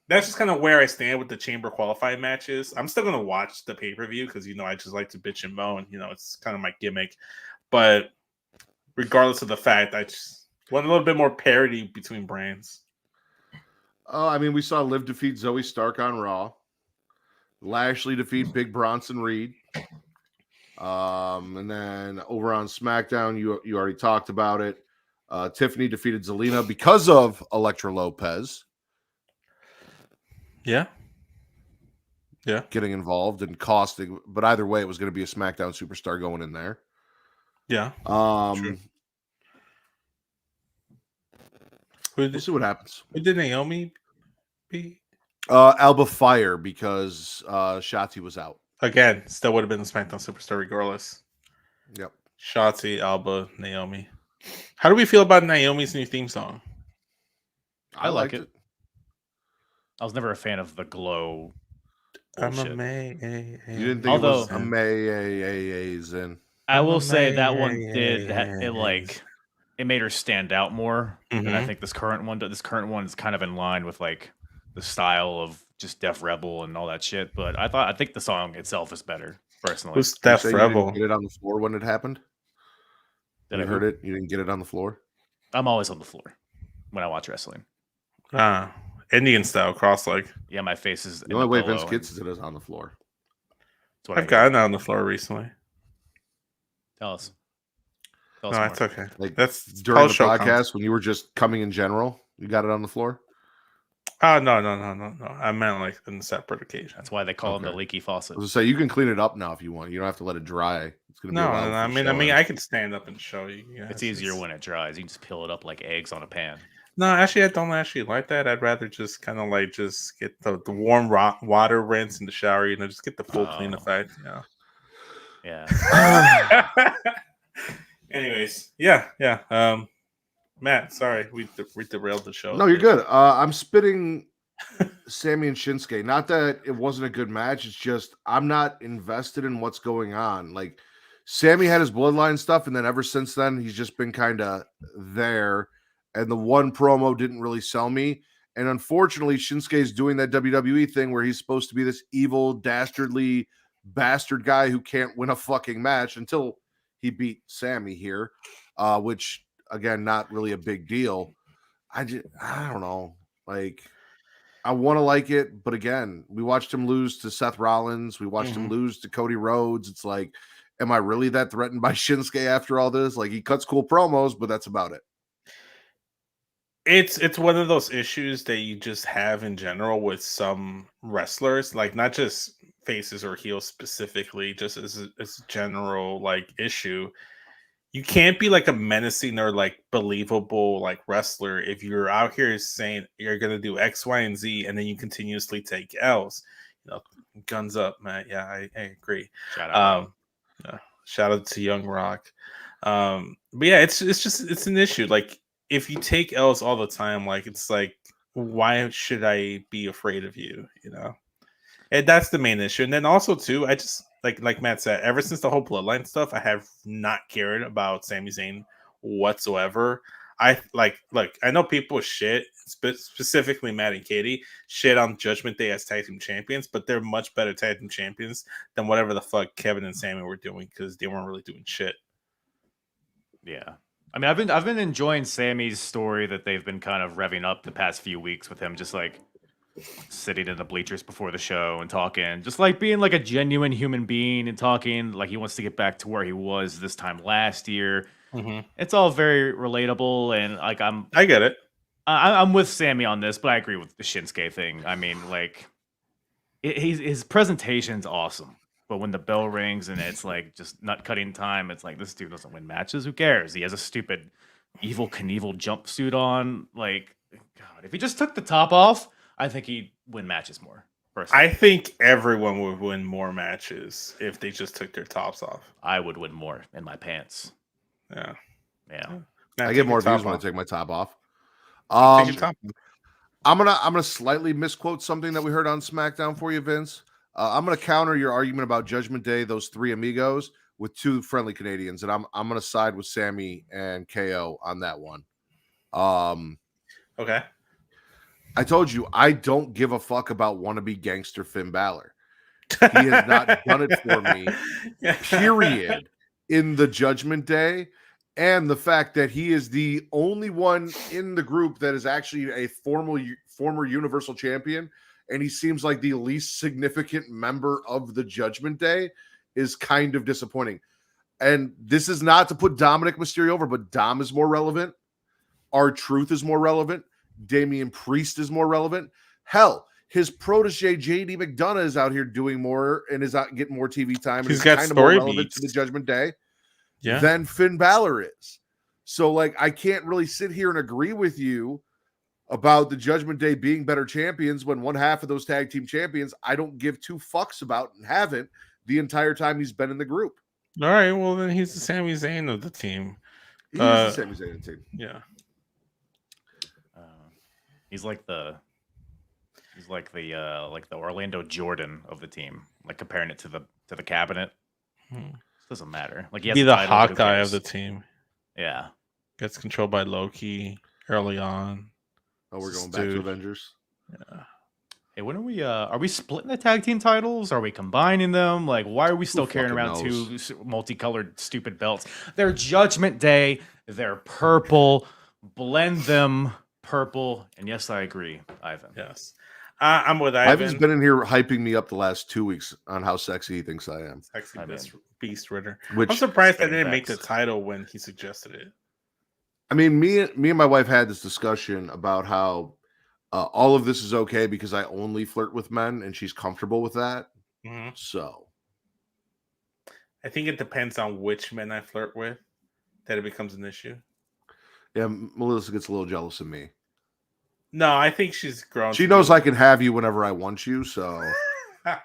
that's just kind of where I stand with the chamber qualifying matches. I'm still going to watch the pay-per-view because, I just like to bitch and moan. It's kind of my gimmick. But regardless of the fact, I just want a little bit more parity between brands. We saw Liv defeat Zoe Stark on Raw. Lashley defeat Big Bronson Reed. And then over on SmackDown, you already talked about it. Tiffany defeated Zelina because of Elektra Lopez. Yeah. Getting involved and costing, but either way, it was going to be a SmackDown superstar going in there. Yeah. True. We'll see what happens. Who did Naomi beat? Alba Fire because Shotzi was out. Again, still would have been the SmackDown superstar regardless. Yep. Shotzi, Alba, Naomi. How do we feel about Naomi's new theme song? I like it. I was never a fan of the glow. Bullshit. I'm amazing. You didn't think it was amazing. I will say that one did it made her stand out more than I think this current one. This current one is kind of in line with like the style of just Def Rebel and all that shit. But I think the song itself is better. personally. Who's You Death say you Rebel? didn't get it on the floor when it happened? Did You I heard it? You didn't get it on the floor? I'm always on the floor when I watch wrestling. Indian style cross leg. Yeah, my face is The in only the way pillow, Vince and gets it is on the floor. that's what I I've hear. gotten on the floor recently. Tell us. Tell No, us it's more. okay. Like That's during the post-show podcast content. when you were just coming in general, you got it on the floor? Oh no. I meant like on separate occasion. That's why they call him the Okay. leaky I faucet. was gonna say you can clean it up now if you want. You don't have to let it dry. It's gonna be a No, while. I before mean, show I ends. can stand up and show you. Yeah, It's easier when it dries. You can just peel it up like eggs on a pan. No, actually, I don't actually like that. I'd rather just kind of like just get the warm water rinse in the shower. Just get the full clean Oh. effect. Yeah. Anyways, yeah. Matt, sorry, we derailed the show. No, you're good. I'm spitting Sammy and Shinsuke. Not that it wasn't a good match. It's just I'm not invested in what's going on. Like Sammy had his bloodline stuff, and then ever since then, he's just been kind of there. And the one promo didn't really sell me. And unfortunately, Shinsuke is doing that WWE thing where he's supposed to be this evil, dastardly bastard guy who can't win a fucking match until he beat Sammy here, which again, not really a big deal. I don't know. Like, I want to like it, but again, we watched him lose to Seth Rollins. We watched him lose to Cody Rhodes. It's like, am I really that threatened by Shinsuke after all this? Like, he cuts cool promos, but that's about it. It's one of those issues that you just have in general with some wrestlers, like not just faces or heels specifically, just as a general like issue. You can't be like a menacing or like believable like wrestler if you're out here saying you're gonna do X, Y, and Z, and then you continuously take L's. Guns up, man. Yeah, I agree. Shout out. Shout out to Young Rock. But yeah, it's an issue. Like if you take L's all the time, like it's like, why should I be afraid of you? And that's the main issue. And then also too, I just like Matt said, ever since the whole bloodline stuff, I have not cared about Sami Zayn whatsoever. I know people shit, specifically Matt and Katie, shit on Judgment Day as tag team champions, but they're much better tag team champions than whatever the fuck Kevin and Sammy were doing because they weren't really doing shit. Yeah. I mean, I've been enjoying Sammy's story that they've been kind of revving up the past few weeks with him just like sitting in the bleachers before the show and talking, just like being like a genuine human being and talking like he wants to get back to where he was this time last year. It's all very relatable, and like I get it. I'm with Sammy on this, but I agree with the Shinsuke thing. I mean, like his presentation's awesome, but when the bell rings and it's like just nut cutting time, it's like this dude doesn't win matches. Who cares? He has a stupid Evil Knievel jumpsuit on. Like, God, if he just took the top off, I think he'd win matches more. Personally. I think everyone would win more matches if they just took their tops off. I would win more in my pants. Yeah. I get more views when I take my top off. Take your top off. I'm gonna slightly misquote something that we heard on SmackDown for you, Vince. I'm gonna counter your argument about Judgment Day, those three amigos, with two friendly Canadians, and I'm gonna side with Sammy and KO on that one. Okay. I told you I don't give a fuck about wannabe gangster Finn Balor. He has not done it for me. Period. In the Judgment Day. And the fact that he is the only one in the group that is actually a former Universal Champion, and he seems like the least significant member of the Judgment Day is kind of disappointing. And this is not to put Dominic Mysterio over, but Dom is more relevant. R-Truth is more relevant. Damian Priest is more relevant. Hell, his protege JD McDonough is out here doing more and is out getting more TV time. He's and got kind of story more relevant beats to the Judgment Day. Yeah. Than Finn Balor is. So, like, I can't really sit here and agree with you about the Judgment Day being better champions when one half of those tag team champions I don't give two fucks about and haven't the entire time he's been in the group. All right, well then he's the Sami Zayn of the team. He's the Sami Zayn of the team. Yeah. He's like the Orlando Jordan of the team, like comparing it to the cabinet. Doesn't matter. Like he has Be the title, who Hawkeye of cares? the team. Yeah. Gets controlled by Loki early on. Oh, we're going back to Avengers. Yeah. Hey, when are we splitting the tag team titles? Are we combining them? Like, why are we still carrying fucking around knows? two multicolored stupid belts? They're Judgment Day. They're purple. Blend them purple. And yes, I agree, Ivan. Yes. I'm with Ivan's Ivan. been in here hyping me up the last 2 weeks on how sexy he thinks I am. Sexy I mean, Beast Ritter. Which I'm surprised I spitting didn't make the facts. title when he suggested it. I mean, me and my wife had this discussion about how all of this is okay because I only flirt with men, and she's comfortable with that. Mhm. So I think it depends on which men I flirt with that it becomes an issue. yeah, Melissa gets a little jealous of me. No, I think she's grown. She knows I can have you whenever I want you. So I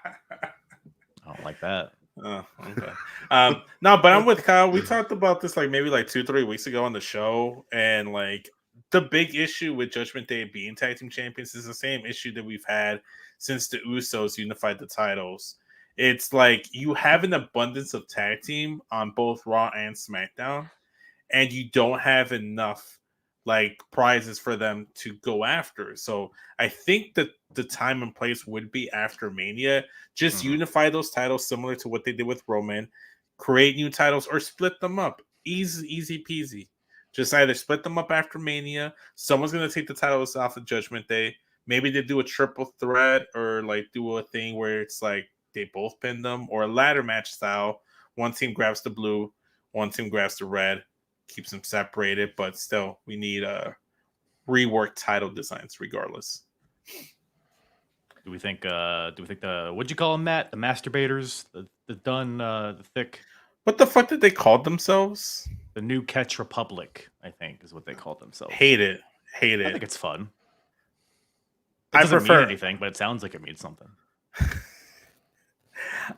don't like that. Oh, okay. No, but I'm with Kyle. We talked about this like maybe like 2-3 weeks ago on the show, and like the big issue with Judgment Day being tag team champions is the same issue that we've had since the Usos unified the titles. It's like you have an abundance of tag team on both Raw and SmackDown, and you don't have enough like prizes for them to go after. So I think that the time and place would be after Mania. Just unify those titles similar to what they did with Roman, create new titles or split them up. Easy peasy. Just either split them up after Mania. Someone's gonna take the titles off of Judgment Day. Maybe they do a triple threat or like do a thing where it's like they both pin them, or a ladder match style. One team grabs the blue, one team grabs the red, keeps them separated, but still we need reworked title designs regardless. Do we think the what'd you call them, Matt? The masturbators, the thick, What the fuck did they call themselves? the new Catch Republic, I think is what they called themselves. Hate it. I think it's fun. It I doesn't prefer mean anything, but it sounds like it means something.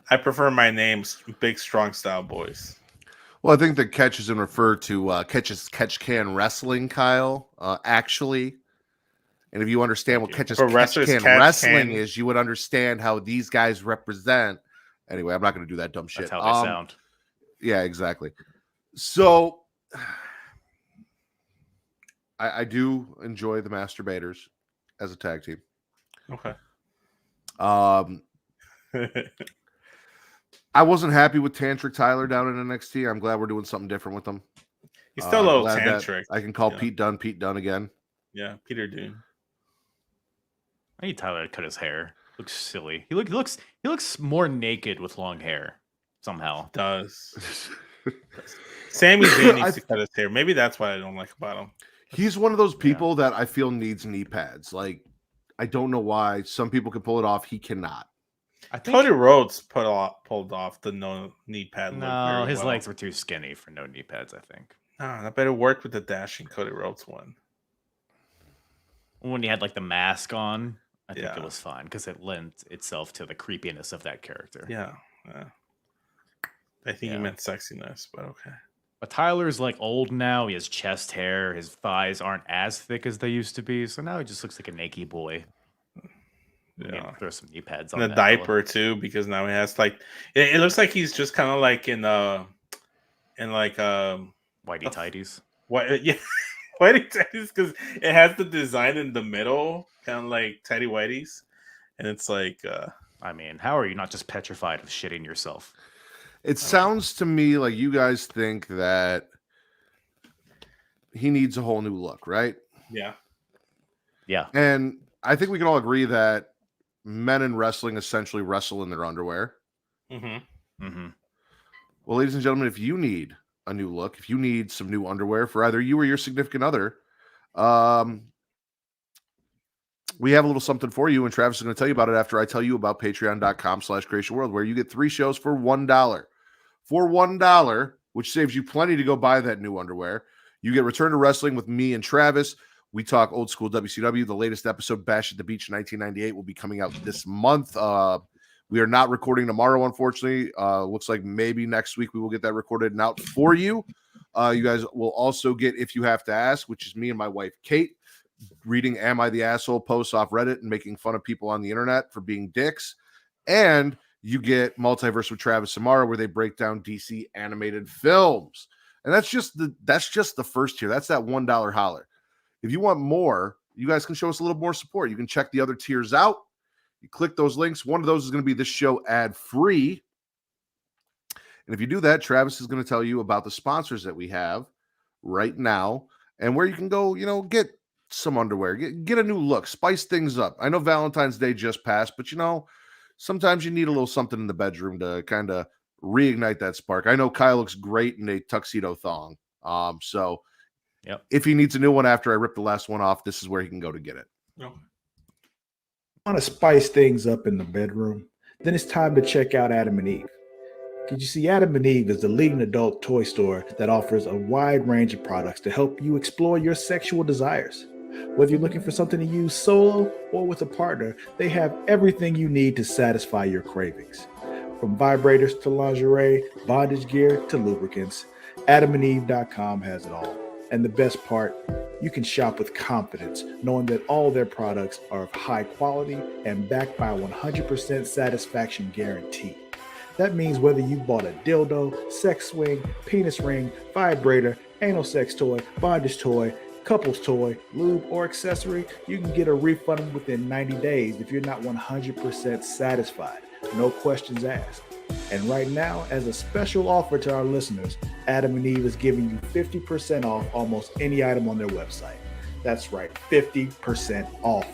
I prefer my names Big Strong Style Boys. well, I think the catch is in refer to catch can wrestling, Kyle. Actually, and if you understand what Thank catch For can wrestlers, catch wrestling can- is, you would understand how these guys represent. Anyway, I'm not going to do that dumb shit. That's how they sound. Yeah, exactly. So I do enjoy the masturbators as a tag team. Okay. I wasn't happy with Tantric Tyler down in NXT. I'm glad we're doing something different with them. He's still a little glad that tantric. I can call Yeah. Pete Dunne again. Yeah, Peter Dune. I need Tyler to cut his hair. Looks silly. He looks more naked with long hair somehow. Does. Sami Zayn needs to cut his hair. Maybe that's what I don't like about him. He's one of those people that I feel needs knee pads. Like, I don't know why. Some people can pull it off. He cannot. I think Cody Rhodes pulled off the no knee pad. look no, very his well. legs were too skinny for no knee pads. I think Nah, that better work with the dashing Cody Rhodes one. when he had like the mask on, I think Yeah. it was fine because it lent itself to the creepiness of that character. Yeah. I think Yeah. he meant sexiness, but okay. But Tyler's like old now. He has chest hair. His thighs aren't as thick as they used to be. So now he just looks like a naked boy. Yeah. Throw some knee pads on And a that fella. diaper too, because now he has like it looks like he's just kind of like in Whitey tighties. what yeah whitey tighties, because it has the design in the middle, kind of like tighty whities, and it's like I mean, how are you not just petrified of shitting yourself? It sounds to me like you guys think that he needs a whole new look, right? yeah. And I think we can all agree that men in wrestling essentially wrestle in their underwear. Mm-hmm. Mm-hmm. Well, ladies and gentlemen, if you need a new look, if you need some new underwear for either you or your significant other, we have a little something for you, and Travis is going to tell you about it after I tell you about patreon.com/creationworld, where you get 3 shows for $1. For $1, which saves you plenty to go buy that new underwear. You get Return to Wrestling with me and Travis. We talk old school WCW. The latest episode, Bash at the Beach 1998, will be coming out this month. We are not recording tomorrow, unfortunately. Looks like maybe next week we will get that recorded and out for you. You guys will also get If You Have to Ask, which is me and my wife, Kate, reading Am I the Asshole posts off Reddit and making fun of people on the internet for being dicks. And you get Multiverse with Travis Samara, where they break down DC animated films. And that's just the first tier. That's that $1 holler. If you want more, you guys can show us a little more support. You can check the other tiers out. You click those links. One of those is going to be this show ad-free. And if you do that, Travis is going to tell you about the sponsors that we have right now and where you can go, get some underwear, get a new look, spice things up. I know Valentine's Day just passed, but sometimes you need a little something in the bedroom to kind of reignite that spark. I know Kyle looks great in a tuxedo thong. So yep. If he needs a new one after I rip the last one off, this is where he can go to get it. No. Want to spice things up in the bedroom? Then it's time to check out Adam and Eve. Because you see, Adam and Eve is the leading adult toy store that offers a wide range of products to help you explore your sexual desires. Whether you're looking for something to use solo or with a partner, they have everything you need to satisfy your cravings. From vibrators to lingerie, bondage gear to lubricants, AdamandEve.com has it all. And the best part, you can shop with confidence, knowing that all their products are of high quality and backed by a 100% satisfaction guarantee. That means whether you bought a dildo, sex swing, penis ring, vibrator, anal sex toy, bondage toy, couples toy, lube, or accessory, you can get a refund within 90 days if you're not 100% satisfied. No questions asked. And right now, as a special offer to our listeners, Adam and Eve is giving you 50% off almost any item on their website. That's right, 50% off.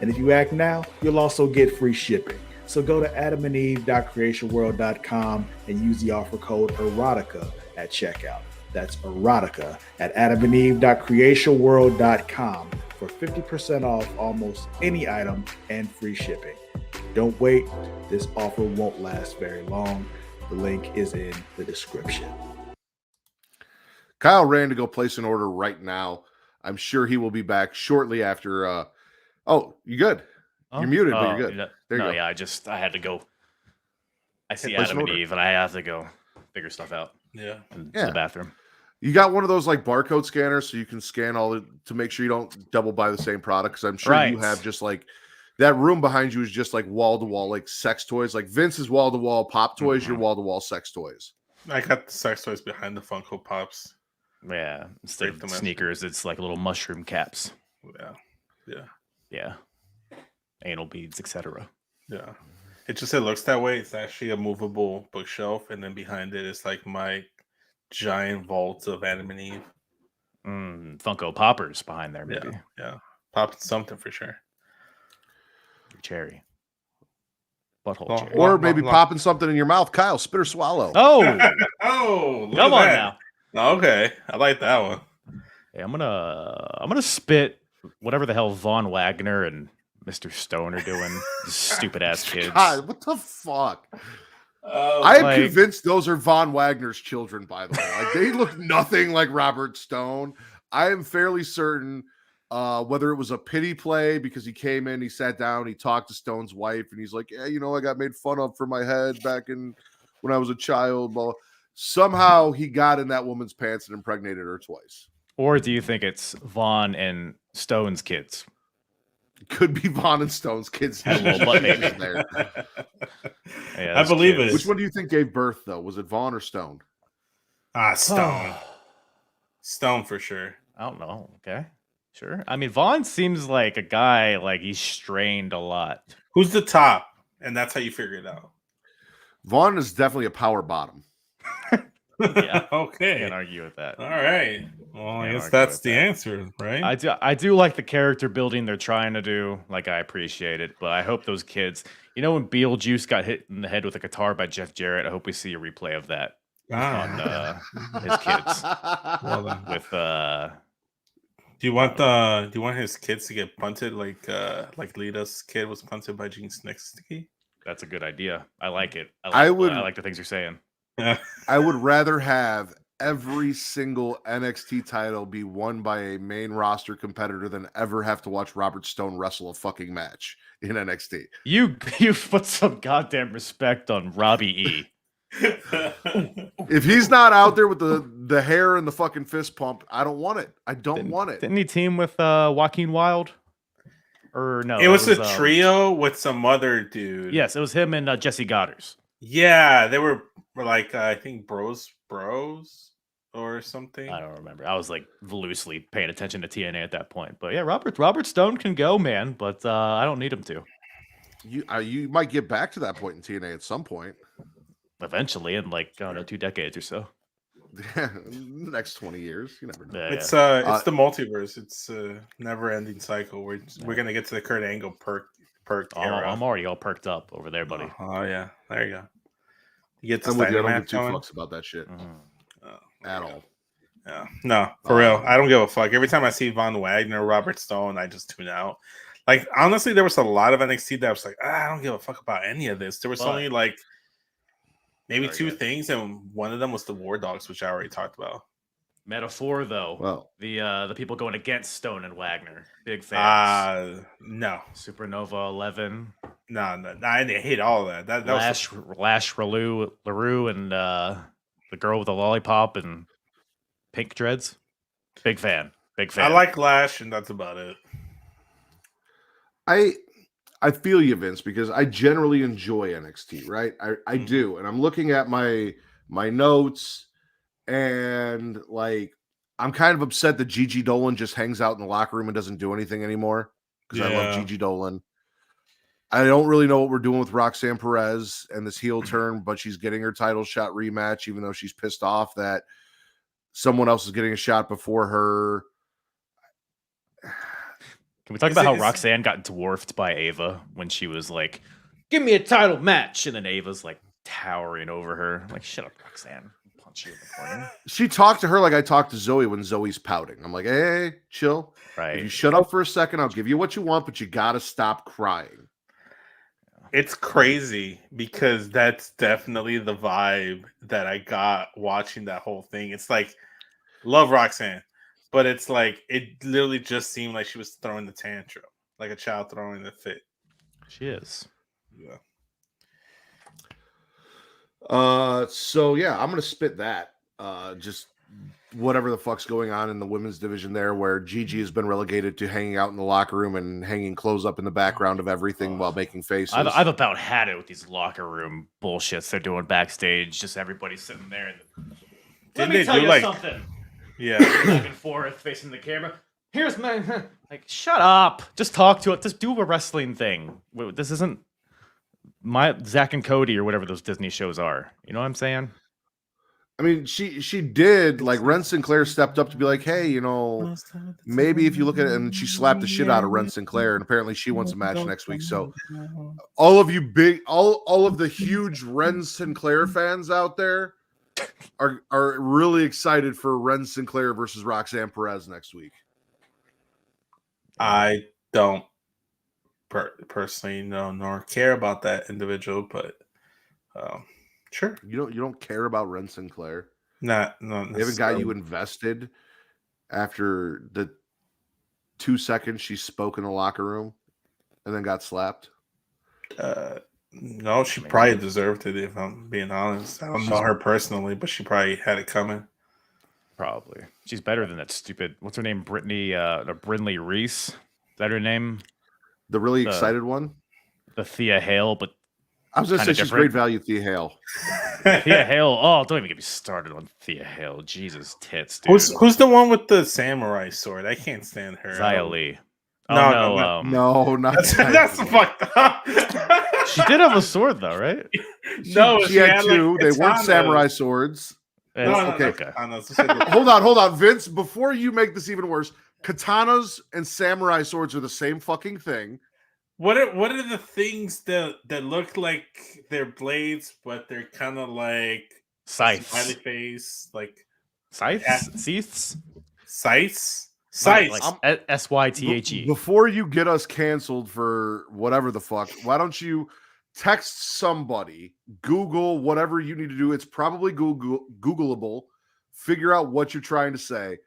And if you act now, you'll also get free shipping. So go to adamandeve.creationworld.com and use the offer code EROTICA at checkout. That's EROTICA at adamandeve.creationworld.com for 50% off almost any item and free shipping. Don't wait. This offer won't last very long. The link is in the description. Kyle ran to go place an order right now. I'm sure he will be back shortly after. You good? You're muted, but you're good. There you go. Yeah, I had to go. I see place Adam an and order. Eve, and I have to go figure stuff out. Yeah. In the bathroom. You got one of those like barcode scanners so you can scan to make sure you don't double buy the same product. Because I'm sure you have just like that room behind you is just like wall to wall, like sex toys. Like Vince's wall to wall pop toys, your wall to wall sex toys. I got the sex toys behind the Funko Pops. Yeah. Instead of sneakers, it's like little mushroom caps. Yeah. Anal beads, etc. Yeah. It looks that way. It's actually a movable bookshelf, and then behind it is like my giant vault of Adam and Eve. Funko Poppers behind there, maybe. Yeah. Popped something for sure. Cherry. Butthole cherry. Or maybe popping something in your mouth. Kyle, spit or swallow. Oh! Oh, come on now. Okay. I like that one. Hey, I'm gonna spit whatever the hell Von Wagner and Mr. Stone are doing. Stupid ass kids. God, what the fuck? I am convinced those are Von Wagner's children, by the way. Like they look nothing like Robert Stone. I am fairly certain whether it was a pity play because he came in, he sat down, he talked to Stone's wife, and he's like, yeah, I got made fun of for my head back in when I was a child. Blah. Somehow he got in that woman's pants and impregnated her twice. Or do you think it's Vaughn and Stone's kids? Could be Vaughn and Stone's kids. Had a little butt baby there. I believe it. Which one do you think gave birth, though? Was it Vaughn or Stone? Stone. Stone for sure. I don't know. Okay. Sure. I mean, Vaughn seems like a guy, like he's strained a lot. Who's the top? And that's how you figure it out. Vaughn is definitely a power bottom. Yeah. Okay. Can't argue with that. All right. Well, I guess that's the answer, right? I do like the character building they're trying to do. Like, I appreciate it, but I hope those kids, when Beetlejuice got hit in the head with a guitar by Jeff Jarrett, I hope we see a replay of that on his kids. Well done. With do you want his kids to get punted like Lita's kid was punted by Gene Snitsky? That's a good idea. I like it. I like the things you're saying. I would rather have every single NXT title be won by a main roster competitor than ever have to watch Robert Stone wrestle a fucking match in NXT. You put some goddamn respect on Robbie E. If he's not out there with the hair and the fucking fist pump, I don't want it. I don't want it. Didn't he team with Joaquin Wilde? Or no? It was a trio with some other dude. Yes, it was him and Jesse Goddard. Yeah, they were like I think bros or something. I don't remember. I was like loosely paying attention to TNA at that point. But yeah, Robert Stone can go, man, but I don't need him to. You might get back to that point in TNA at some point. Eventually, in like, I don't know, 2 decades or so. The next 20 years, you never know. Yeah, It's the multiverse. It's a never-ending cycle. We're gonna get to the Kurt Angle perk era. I'm already all perked up over there, buddy. Oh yeah, there you go. You get to I'm with you. I don't Steiner give two going. fucks about that shit at all. Yeah, no, for real. I don't give a fuck. Every time I see Von Wagner, Robert Stone, I just tune out. Like, honestly, there was a lot of NXT that I was like, I don't give a fuck about any of this. There was only like maybe two things, and one of them was the War Dogs, which I already talked about. Metaphor, though. Well, the people going against Stone and Wagner, big fans. No. Supernova 11. No, I hate all of that. Lash LaRue and the girl with the lollipop and pink dreads. Big fan. I like Lash, and that's about it. I feel you, Vince, because I generally enjoy NXT, right? I do, and I'm looking at my notes, and like I'm kind of upset that Gigi Dolan just hangs out in the locker room and doesn't do anything anymore because I love Gigi Dolan. I don't really know what we're doing with Roxanne Perez and this heel turn, but she's getting her title shot rematch, even though she's pissed off that someone else is getting a shot before her. Can we talk about how Roxanne got dwarfed by Ava when she was like, give me a title match? And then Ava's like towering over her. I'm like, shut up, Roxanne. I'll punch you in the corner. She talked to her like I talked to Zoe when Zoe's pouting. I'm like, hey, chill. Right. If you shut up for a second, I'll give you what you want, but you got to stop crying. It's crazy because that's definitely the vibe that I got watching that whole thing. It's like, love Roxanne. But it's like, it literally just seemed like she was throwing the tantrum, like a child throwing the fit. She is. Yeah. So yeah, I'm gonna spit that. Just whatever the fuck's going on in the women's division there, where Gigi has been relegated to hanging out in the locker room and hanging clothes up in the background of everything while making faces. I've about had it with these locker room bullshits they're doing backstage. Just everybody sitting there and let me tell you something. Yeah, back and forth, facing the camera. Here's my like, shut up. Just talk to it. Just do a wrestling thing. This isn't my Zach and Cody or whatever those Disney shows are. You know what I'm saying? I mean, she did, like, Ren Sinclair stepped up to be like, hey, you know, maybe if you look at it, and she slapped the shit out of Ren Sinclair, and apparently she wants a match next week. So all of you all of the huge Ren Sinclair fans out there are really excited for Ren Sinclair versus Roxanne Perez next week. I don't personally know nor care about that individual, but sure. You don't care about Ren Sinclair? No. They haven't got you invested after the 2 seconds she spoke in the locker room and then got slapped? No, she probably deserved it, if I'm being honest. I don't know her personally, but she probably had it coming. Probably. She's better than that stupid, what's her name? Brindley Reese? Is that her name? The really excited one? The Thea Hale, but I was going to say she's great value, Thea Hale. Thea Hale. Oh, don't even get me started on Thea Hale. Jesus tits, dude. Who's the one with the samurai sword? I can't stand her. Xia Li. No, not that's fucked up. She did have a sword, though, right? She had two. Like, they weren't samurai swords. Okay. Hold on, Vince. Before you make this even worse, katanas and samurai swords are the same fucking thing. What are the things that look like they're blades, but they're kind of like scythes? Smiley face, like scythes. Scythes. Like SYTHE. Before you get us canceled for whatever the fuck, why don't you text somebody, Google whatever you need to do? It's probably Googleable. Figure out what you're trying to say.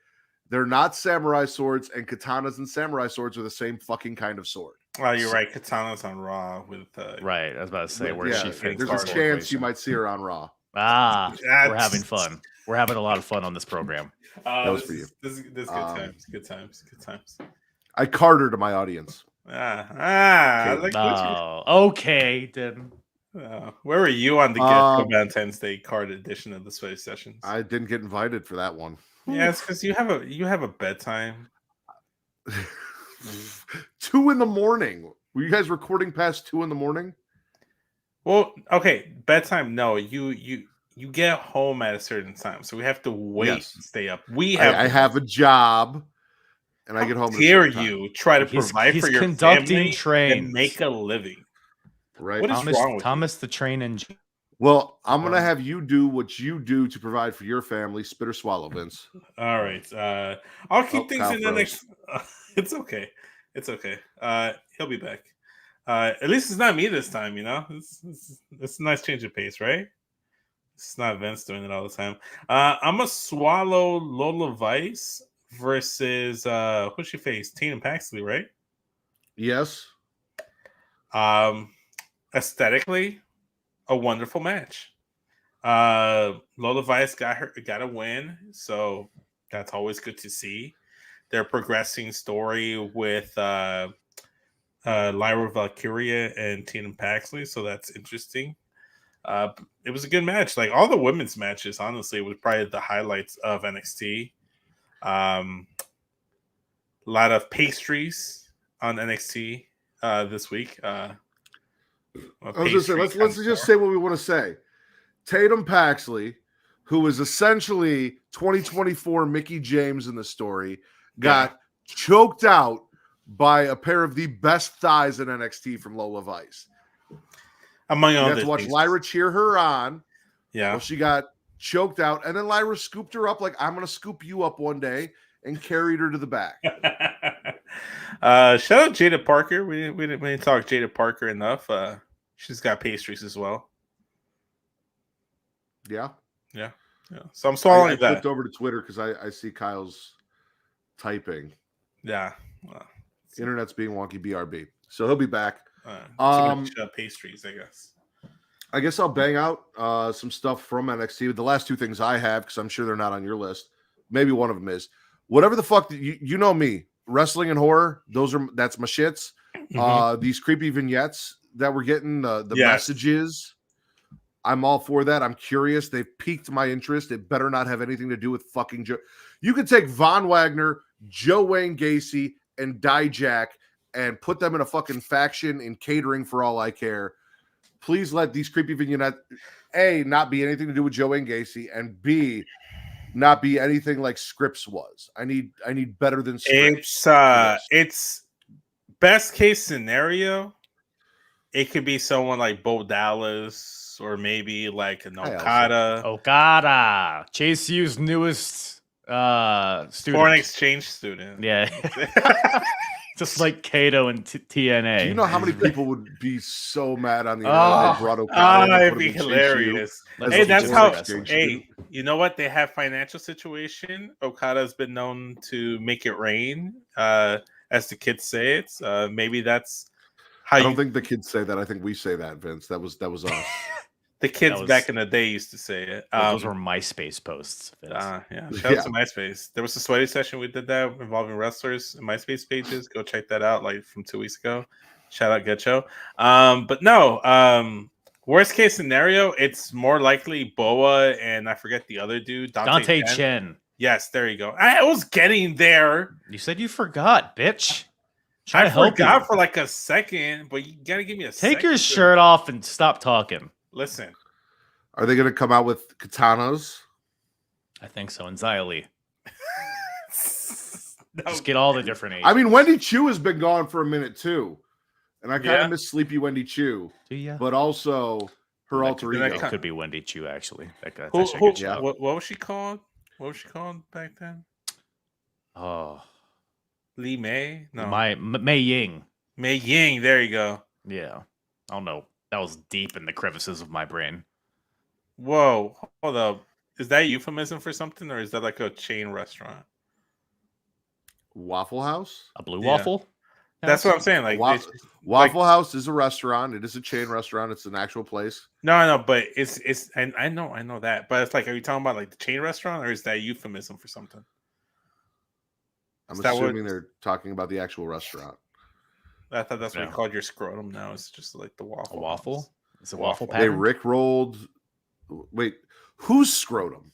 They're not samurai swords, and katanas and samurai swords are the same fucking kind of sword. Oh, you're right. Katana's on Raw with right. I was about to say where she fits. There's a chance you might see her on Raw. We're having fun. We're having a lot of fun on this program. That was for you. This is good times. Good times. I card her to my audience. Okay, then. Where were you on the Get Valentine's Day card edition of the Sway Sessions? I didn't get invited for that one. Yeah, it's because you have a bedtime. 2 a.m. Were you guys recording past 2 a.m? Well, okay, bedtime. No, you get home at a certain time, so we have to wait Yes. and stay up. I I have a job, and I get home. At a dare certain time. you try to provide for your conducting family trains and make a living? Right. What is wrong with Thomas the Train Engine? Well, I'm gonna have you do what you do to provide for your family. Spit or swallow, Vince. All right. I'll keep things Kyle in the next. It's okay. It's okay. He'll be back. At least it's not me this time. You know, it's a nice change of pace, right? It's not Vince doing it all the time. I'm gonna swallow Lola Vice versus who's she face? Tina Paxley, right? Yes. Aesthetically, a wonderful match. Lola Vice got a win, so that's always good to see. They're progressing story with Lyra Valkyria and Tina Paxley, so that's interesting. It was a good match. Like all the women's matches, honestly, was probably the highlights of NXT. A lot of pastries on NXT this week. I was just saying, let's just say what we want to say. Tatum Paxley, who is essentially 2024 Mickey James in the story, got choked out by a pair of the best thighs in NXT from Lola Vice. Among You other have to watch things. Lyra cheer her on. Yeah. Well, she got choked out, and then Lyra scooped her up like, I'm going to scoop you up one day, and carried her to the back. Shout out Jada Parker. We didn't talk Jada Parker enough. She's got pastries as well. Yeah. So I'm swallowing I that. flipped over to Twitter because I see Kyle's typing. Yeah. Well, Internet's being wonky, BRB. So he'll be back. too much pastries, I guess. I guess I'll bang out some stuff from NXT. The last two things I have, because I'm sure they're not on your list. Maybe one of them is. Whatever the fuck, you know me. Wrestling and horror, that's my shits. These creepy vignettes that we're getting, the messages, I'm all for that. I'm curious. They've piqued my interest. It better not have anything to do with fucking Joe. You could take Von Wagner, Joe Wayne Gacy, and Dijak and put them in a fucking faction in catering for all I care. Please let these creepy vignettes, A, not be anything to do with Joe Wayne Gacy, and B, not be anything like Scripps was. I need better than Scripps. It's best case scenario. It could be someone like Bo Dallas or maybe like an Okada. Okada, Chase U's newest student. Foreign exchange student. Yeah. Just like Kato and TNA. Do you know how many people would be so mad on the internet they brought Okada? It'd be hilarious. Hey, that's how. Hey, you know what? They have financial situation. Okada's been known to make it rain, as the kids say it. Maybe that's how. I don't think the kids say that. I think we say that, Vince. That was us. The kids back in the day used to say it. Those were MySpace posts. Shout out to MySpace. There was a sweaty session we did that involving wrestlers and MySpace pages. Go check that out, like from 2 weeks ago. Shout out Good Show. But no, worst case scenario, it's more likely Boa and I forget the other dude, Dante Chen. Yes, there you go. I was getting there. You said you forgot, bitch. I forgot for like a second, but you gotta give me a second. Take your shirt off and stop talking. Listen. Are they going to come out with katanas? I think so. And Xia Li. Just get all the different ages. I mean, Wendy Chu has been gone for a minute too. And I kind of miss Sleepy Wendy Chu. Do you? But also her alter ego. That could be Wendy Chu, actually. What was she called? What was she called back then? Oh. Lee May? No. Mei Ying. Mei Ying. There you go. Yeah. I don't know. That was deep in the crevices of my brain. Whoa. Hold up. Is that a euphemism for something, or is that like a chain restaurant? Waffle House? A blue waffle? That's what I'm saying. Like Waffle House is a restaurant. It is a chain restaurant. It's an actual place. No, but it's and I know that. But it's like, are you talking about like the chain restaurant, or is that a euphemism for something? I'm assuming they're talking about the actual restaurant. I thought that's what you called your scrotum. Now it's just like the waffle. A waffle? House. It's a waffle They pattern? rickrolled. Wait, whose scrotum?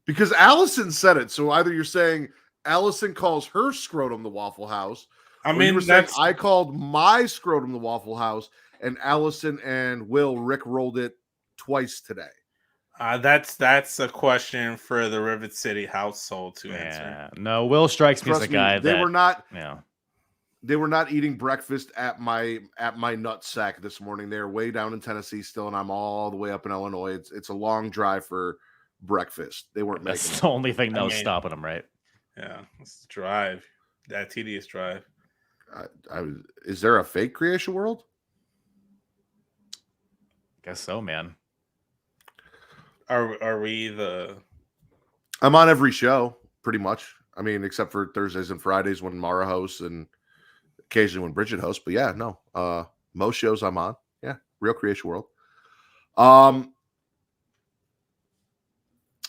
Because Allison said it. So either you're saying Allison calls her scrotum the Waffle House, I Or you mean, were saying that's I called my scrotum the Waffle House, and Allison and Will Rick rolled it twice today. that's a question for the Rivet City household to answer. Yeah. No, Will strikes me as Trust a me, guy they that were not. Yeah. They were not eating breakfast at my nutsack this morning. They're way down in Tennessee still, and I'm all the way up in Illinois. It's a long drive for breakfast. They weren't making That's it. the only thing that I was mean- stopping him, right? Yeah, it's the drive. That tedious drive. Is there a fake creation world? Guess so, man. Are we the? I'm on every show, pretty much. I mean, except for Thursdays and Fridays when Mara hosts and occasionally when Bridget hosts. But yeah, no. Most shows I'm on. Yeah, Real Creation World.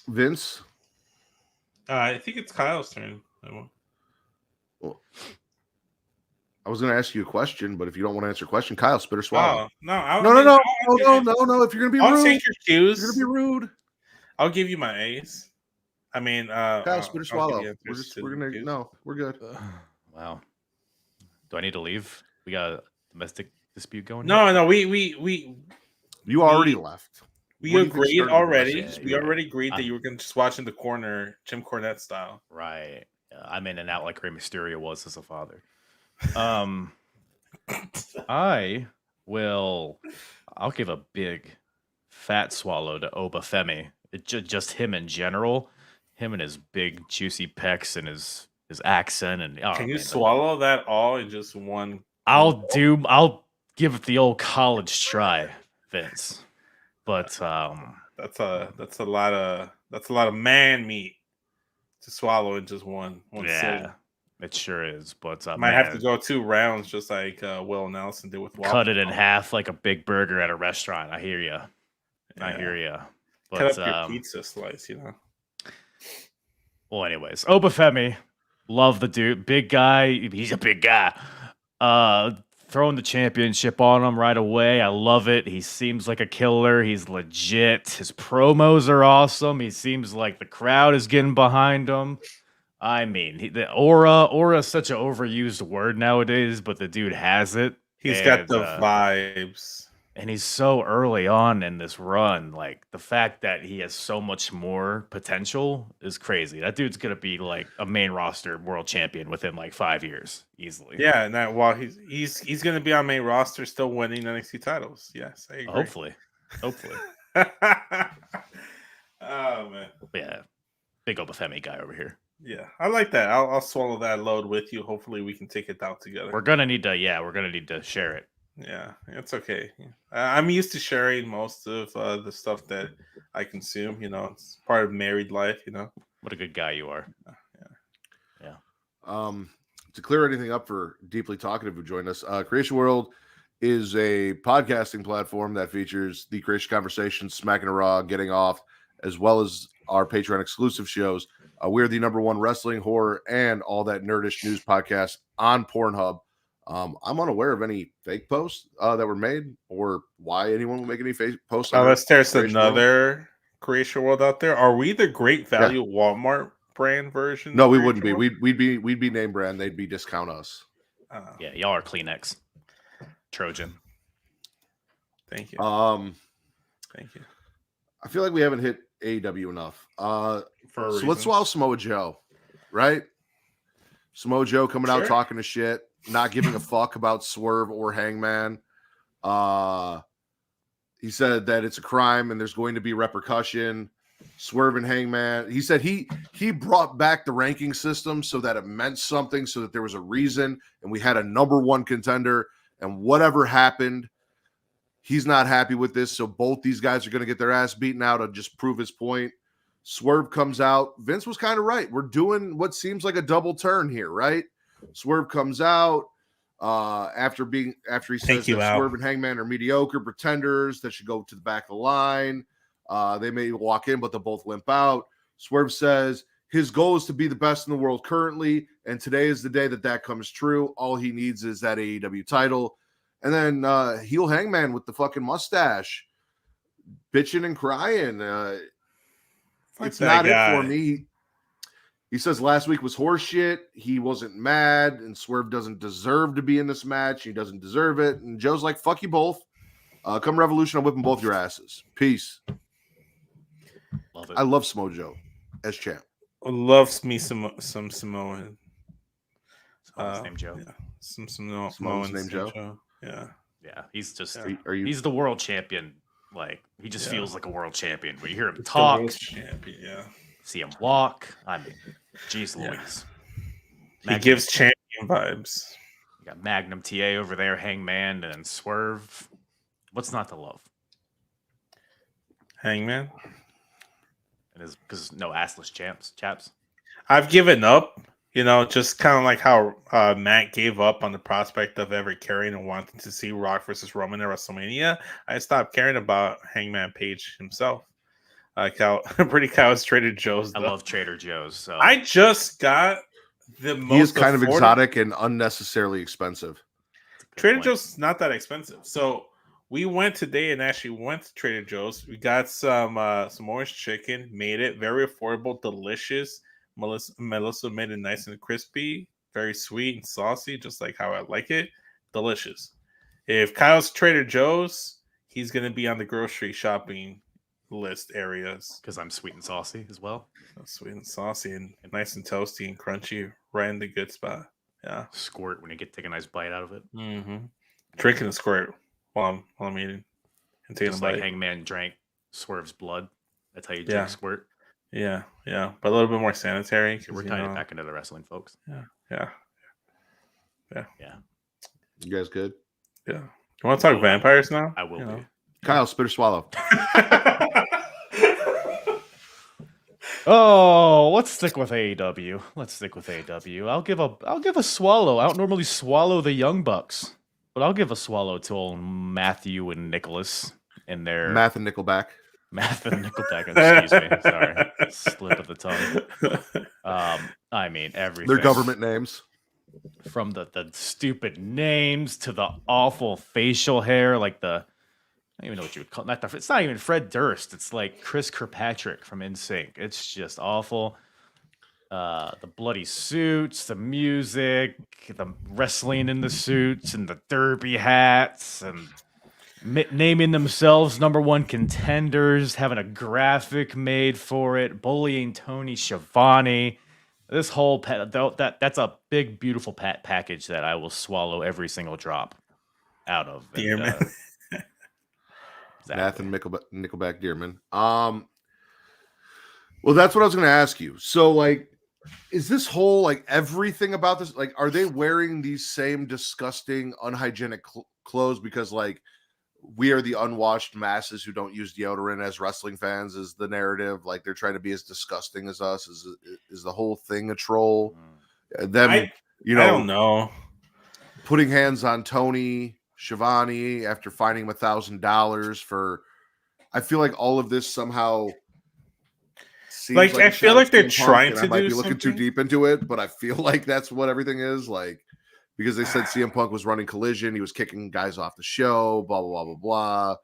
Vince. I think it's Kyle's turn. Well, I was going to ask you a question, but if you don't want to answer a question, Kyle, spit or swallow. Oh no! No. If you're going to be I'll rude, take your cues. you're going to be rude. I'll give you my A's. I mean, Kyle, spit or I'll swallow. give you answers to We're the going to cues. no, we're good. Wow. Do I need to leave? We got a domestic dispute going. No, we You already left. we What do you think agreed started the already. rest? Yeah, We you're already agreed that I'm- you were going to just watch in the corner, Jim Cornette style. Right. I'm in and out like Rey Mysterio was as a father. I'll give a big fat swallow to Obafemi. Just him in general, him and his big juicy pecs and his accent and Can you swallow that all in just one? I'll give it the old college try, Vince. But That's a lot of man meat to swallow in just one yeah, sitting. it sure is. But Might have to man, go 2 rounds, just like Will and Allison did with Waffle cut it in House. half like a big burger at a restaurant. I hear you. I Yeah. hear you. Cut But up your pizza slice, well, anyways, Obafemi, love the dude, big guy. He's a big guy. Throwing the championship on him right away. I love it. He seems like a killer. He's legit. His promos are awesome. He seems like the crowd is getting behind him. I mean, the aura is such an overused word nowadays, but the dude has it. He's got And, the vibes. and he's so early on in this run. Like the fact that he has so much more potential is crazy. That dude's gonna be like a main roster world champion within like 5 years, easily. Yeah, and that while he's going to be on main roster, still winning NXT titles. Yes, I agree. Hopefully. Oh man, But yeah, big Obafemi guy over here. yeah, I like that. I'll swallow that load with you. Hopefully, we can take it out together. We're gonna need to share it. Yeah, it's okay. I'm used to sharing most of the stuff that I consume. It's part of married life. What a good guy you are. To clear anything up for Deeply Talkative who joined us, Creation World is a podcasting platform that features the Creation Conversation, Smackin It Raw, Getting Off, as well as our Patreon exclusive shows. We're the #1 wrestling, horror, and all that nerdish news podcast on Pornhub. I'm unaware of any fake posts that were made or why anyone would make any fake posts. Unless there's Creation World. another Creation World out there. Are we the Great Value Walmart brand version? No, of we Creation wouldn't be. World? We'd be name brand. They'd be discount us. Yeah, y'all are Kleenex. Trojan. Thank you. Thank you. I feel like we haven't hit AEW enough. For a So reason. let's swallow Samoa Joe, right? Samoa Joe coming out Sure. talking to shit, not giving a fuck about Swerve or Hangman. He said that it's a crime and there's going to be repercussion. Swerve and Hangman. He said he brought back the ranking system so that it meant something, so that there was a reason, and we had a #1 contender. And whatever happened, he's not happy with this. So both these guys are going to get their ass beaten out to just prove his point. Swerve comes out. Vince was kind of right. We're doing what seems like a double turn here, right? Swerve comes out after he says that Swerve and Hangman are mediocre pretenders that should go to the back of the line. They may walk in, but they'll both limp out. Swerve says his goal is to be the best in the world currently, and today is the day that comes true. All he needs is that AEW title. And then heel Hangman with the fucking mustache, bitching and crying. It's not it for me. He says last week was horseshit. He wasn't mad, and Swerve doesn't deserve to be in this match. He doesn't deserve it. And Joe's like, fuck you both. Come Revolution, I'm whipping both your asses. Peace. Love it. I love Samoa Joe as champ. Loves me some Samoan. His name Joe. Yeah. Some Samoans Samoan's named name Joe? Yeah. Yeah, he's just Are you? he's the world champion. Like he just Yeah. feels like a world champion. When you hear him The talk, world champion, yeah. see him walk. I mean, geez Yeah. Louise. He gives champion vibes. You got Magnum TA over there, Hangman, and Swerve. What's not to love? Hangman. It is because no assless chaps. I've given up, just kind of like how Matt gave up on the prospect of ever caring and wanting to see Rock versus Roman at WrestleMania. I stopped caring about Hangman Page himself. Like how pretty cows Trader Joe's. I love Trader Joe's. So I just got the most. He is kind of affordable- exotic and unnecessarily expensive. Good Trader point. Joe's is not that expensive. So we went today and actually went to Trader Joe's. We got some orange chicken, made it very affordable, delicious. Melissa made it nice and crispy, very sweet and saucy, just like how I like it. Delicious. If Kyle's Trader Joe's, he's gonna be on the grocery shopping list areas. Because I'm sweet and saucy as well. Sweet and saucy and nice and toasty and crunchy, right in the good spot. Yeah. Squirt when you take a nice bite out of it. Mm-hmm. Drinking a squirt while I'm eating and taking Just a like bite. Hangman drank Swerve's blood. That's how you Yeah. drink squirt. Yeah, but a little bit more sanitary. Okay, we're tying it back into the wrestling, folks. Yeah. You guys good? Yeah. You want to talk vampires now? I will be. Kyle, spit or swallow. Oh, let's stick with AEW. I'll give a swallow. I don't normally swallow the Young Bucks, but I'll give a swallow to old Matthew and Nicholas and their Math and Nickelback. Math and Nickelback. Excuse me. Sorry, slip of the tongue. I mean everything. Their government names. From the stupid names to the awful facial hair, like I don't even know what you would call it. It's not even Fred Durst. It's like Chris Kirkpatrick from NSYNC. It's just awful. The bloody suits, the music, the wrestling in the suits, and the derby hats, and naming themselves #1 contenders, having a graphic made for it, bullying Tony Schiavone. This whole that's a big, beautiful package that I will swallow every single drop out of. Dear man. Math Exactly. and Nickelback Dearman. Well, that's what I was going to ask you. So, like, is this whole, like, everything about this, like, are they wearing these same disgusting, unhygienic clothes because, like, we are the unwashed masses who don't use deodorant as wrestling fans is the narrative? Like, they're trying to be as disgusting as us. Is the whole thing a troll? Them, I don't know. putting hands on Tony Schiavone after finding him $1,000 for. I feel like all of this somehow seems Like, I a feel shot like at they're CM Punk, trying and to I might do be looking too something. deep into it, but I feel like that's what everything is. Like, because they said CM Punk was running Collision, he was kicking guys off the show, blah blah blah blah blah,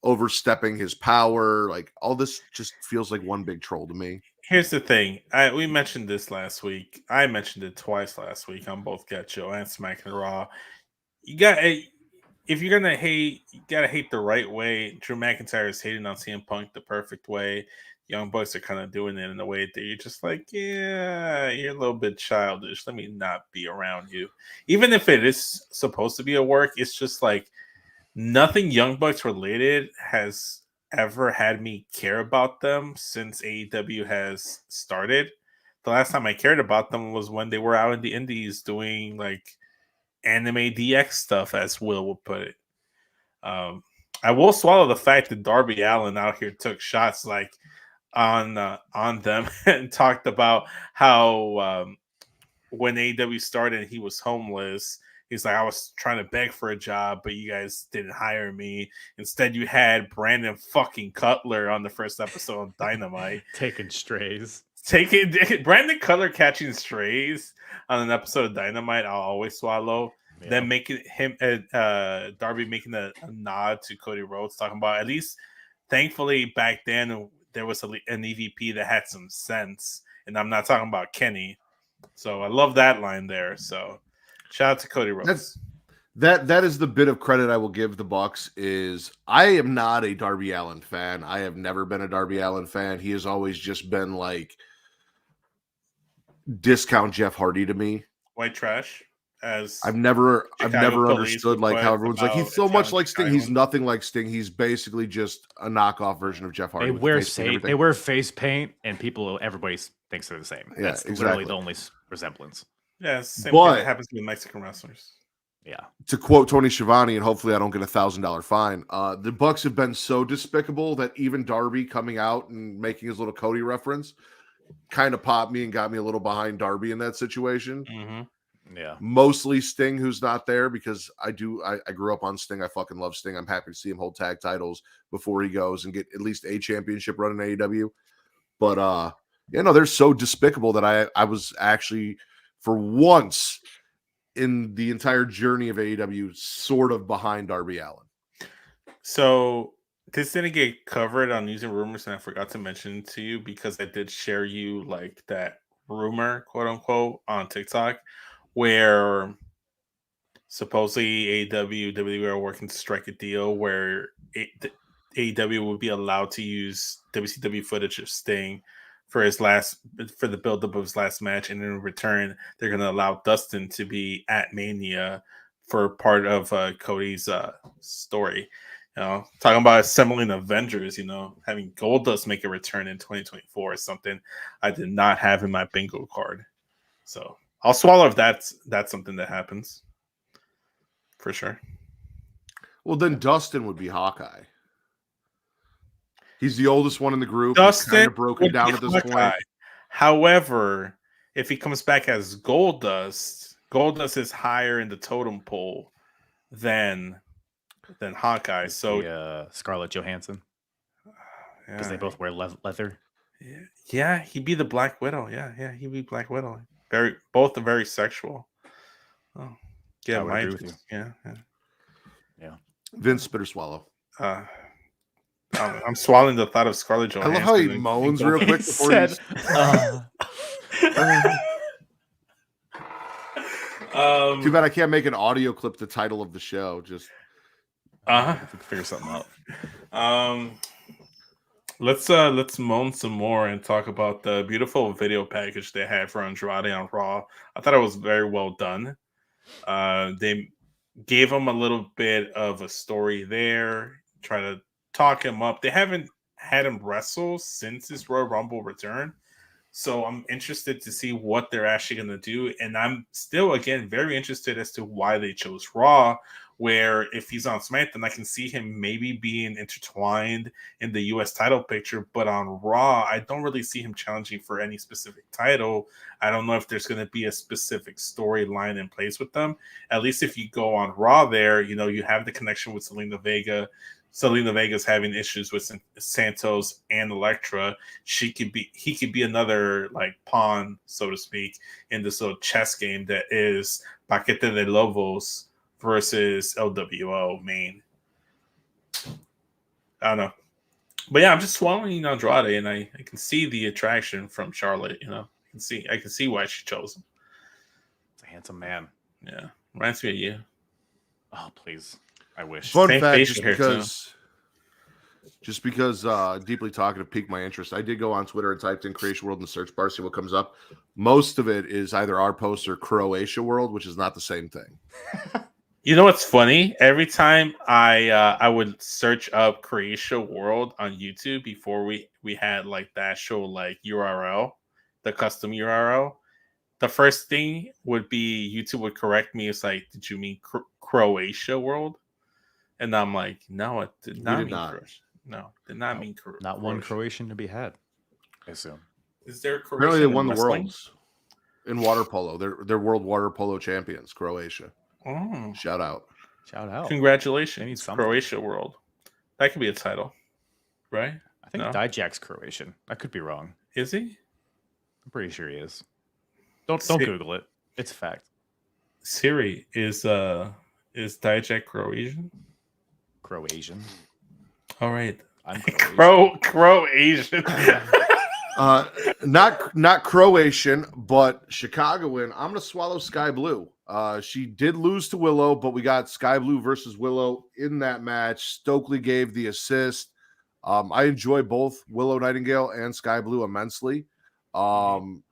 overstepping his power. Like, all this just feels like one big troll to me. Here's the thing. We mentioned this last week. I mentioned it twice last week on both Get Show and Smackin It Raw. If you're gonna hate, you gotta hate the right way. Drew McIntyre is hating on CM Punk the perfect way. Young Bucks are kind of doing it in a way that you're just like, yeah, you're a little bit childish. Let me not be around you. Even if it is supposed to be a work, it's just like nothing Young Bucks related has ever had me care about them since AEW has started. The last time I cared about them was when they were out in the indies doing like anime DX stuff, as Will would put it. I will swallow the fact that Darby Allin out here took shots like on them and talked about how when AEW started he was homeless. He's like, I was trying to beg for a job, but you guys didn't hire me. Instead, you had Brandon fucking Cutler on the first episode of Dynamite. Taking strays. Brandon Cutler catching strays on an episode of Dynamite, I'll always swallow. Yeah. Then making him, Darby making a nod to Cody Rhodes, talking about at least, thankfully, back then, there was an EVP that had some sense and I'm not talking about Kenny. So I love that line there. So shout out to Cody Rhodes. That is the bit of credit I will give the Bucks. Is I am not a Darby Allin fan. I have never been a Darby Allin fan. He has always just been like discount Jeff Hardy to me. White trash. As I've never Police understood would like put how everyone's like he's so about much like Sting. Italian. He's nothing like Sting. He's basically just a knockoff version of Jeff Hardy. They with wear face paint and they everything. wear face paint, and everybody thinks they're the same. Yeah, That's exactly. literally the only resemblance. Yeah, it's the same But- thing that happens with Mexican wrestlers. Yeah, To quote Tony Schiavone, and hopefully I don't get $1,000 fine. The Bucks have been so despicable that even Darby coming out and making his little Cody reference kind of popped me and got me a little behind Darby in that situation. Mm-hmm. yeah. Mostly Sting, who's not there, because I grew up on Sting. I fucking love Sting. I'm happy to see him hold tag titles before he goes and get at least a championship run in AEW. But they're so despicable that I was actually for once in the entire journey of AEW sort of behind Darby Allin. So this didn't get covered on News and Rumors, and I forgot to mention to you because I did share you like that rumor, quote unquote, on TikTok, where supposedly AEW, WWE are working to strike a deal where AEW would be allowed to use WCW footage of Sting for the build-up of his last match, and in return, they're going to allow Dustin to be at Mania for part of Cody's story. You know, talking about assembling Avengers, having Goldust make a return in 2024 is something I did not have in my bingo card. So I'll swallow if that's something that happens. For sure. Well, then Dustin would be Hawkeye. He's the oldest one in the group. Dustin He's kind of broken would down be at this Hawkeye. point. However, if he comes back as Goldust is higher in the totem pole than Hawkeye. So The, Scarlett Johansson, because they both wear leather. Yeah, he'd be the Black Widow. Yeah, he'd be Black Widow. Both are very sexual. Oh, yeah, I would agree with you. Yeah. Vince Spitter Swallow. I'm swallowing the thought of Scarlett I Johansson. love how he moans real quick before he Too bad I can't make an audio clip the title of the show. Just figure something out. Let's moan some more and talk about the beautiful video package they had for Andrade on Raw. I thought it was very well done. They gave him a little bit of a story there, try to talk him up. They haven't had him wrestle since his Royal Rumble return. So I'm interested to see what they're actually going to do. And I'm still, again, very interested as to why they chose Raw, where if he's on SmackDown, I can see him maybe being intertwined in the U.S. title picture. But on Raw, I don't really see him challenging for any specific title. I don't know if there's going to be a specific storyline in place with them. At least if you go on Raw there, you have the connection with Selena Vega. Selena Vega's having issues with Santos and Elektra. He could be another like pawn, so to speak, in this little chess game that is Paquete de Lobos versus LWO main. I don't know. But yeah, I'm just swallowing Andrade, and I can see the attraction from Charlotte, I can see why she chose him. It's a handsome man. Yeah. Reminds me of you. Oh, please. I wish. fun Same fact, facial hair, just because Deeply Talkative piqued my interest. I did go on Twitter and typed in Croatia World in the search bar, see what comes up. Most of it is either our post or Croatia World, which is not the same thing. You know what's funny? Every time I would search up Croatia World on YouTube before we had like the actual like URL, the custom URL, the first thing would be YouTube would correct me. It's like, did you mean Croatia World? And I'm like, no, it did not mean Croatia. No, did not mean Croatia. Not one Croatian to be had, I assume. Is there a Croatian? Apparently, they won the wrestling? worlds in water polo. They're world water polo champions. Croatia. Oh, Shout out. Shout out. congratulations, something. Croatia World. That could be a title, right? I think No? Dijak's Croatian. I could be wrong. Is he? I'm pretty sure he is. Don't See- Google it. It's a fact. Siri, is Dijak Croatian? Croatian. All right. I'm Croatian. Croatian. Not Croatian, but Chicagoan. I'm gonna swallow Sky Blue. She did lose to Willow, but we got Sky Blue versus Willow in that match. Stokely gave the assist. I enjoy both Willow Nightingale and Sky Blue immensely. I'm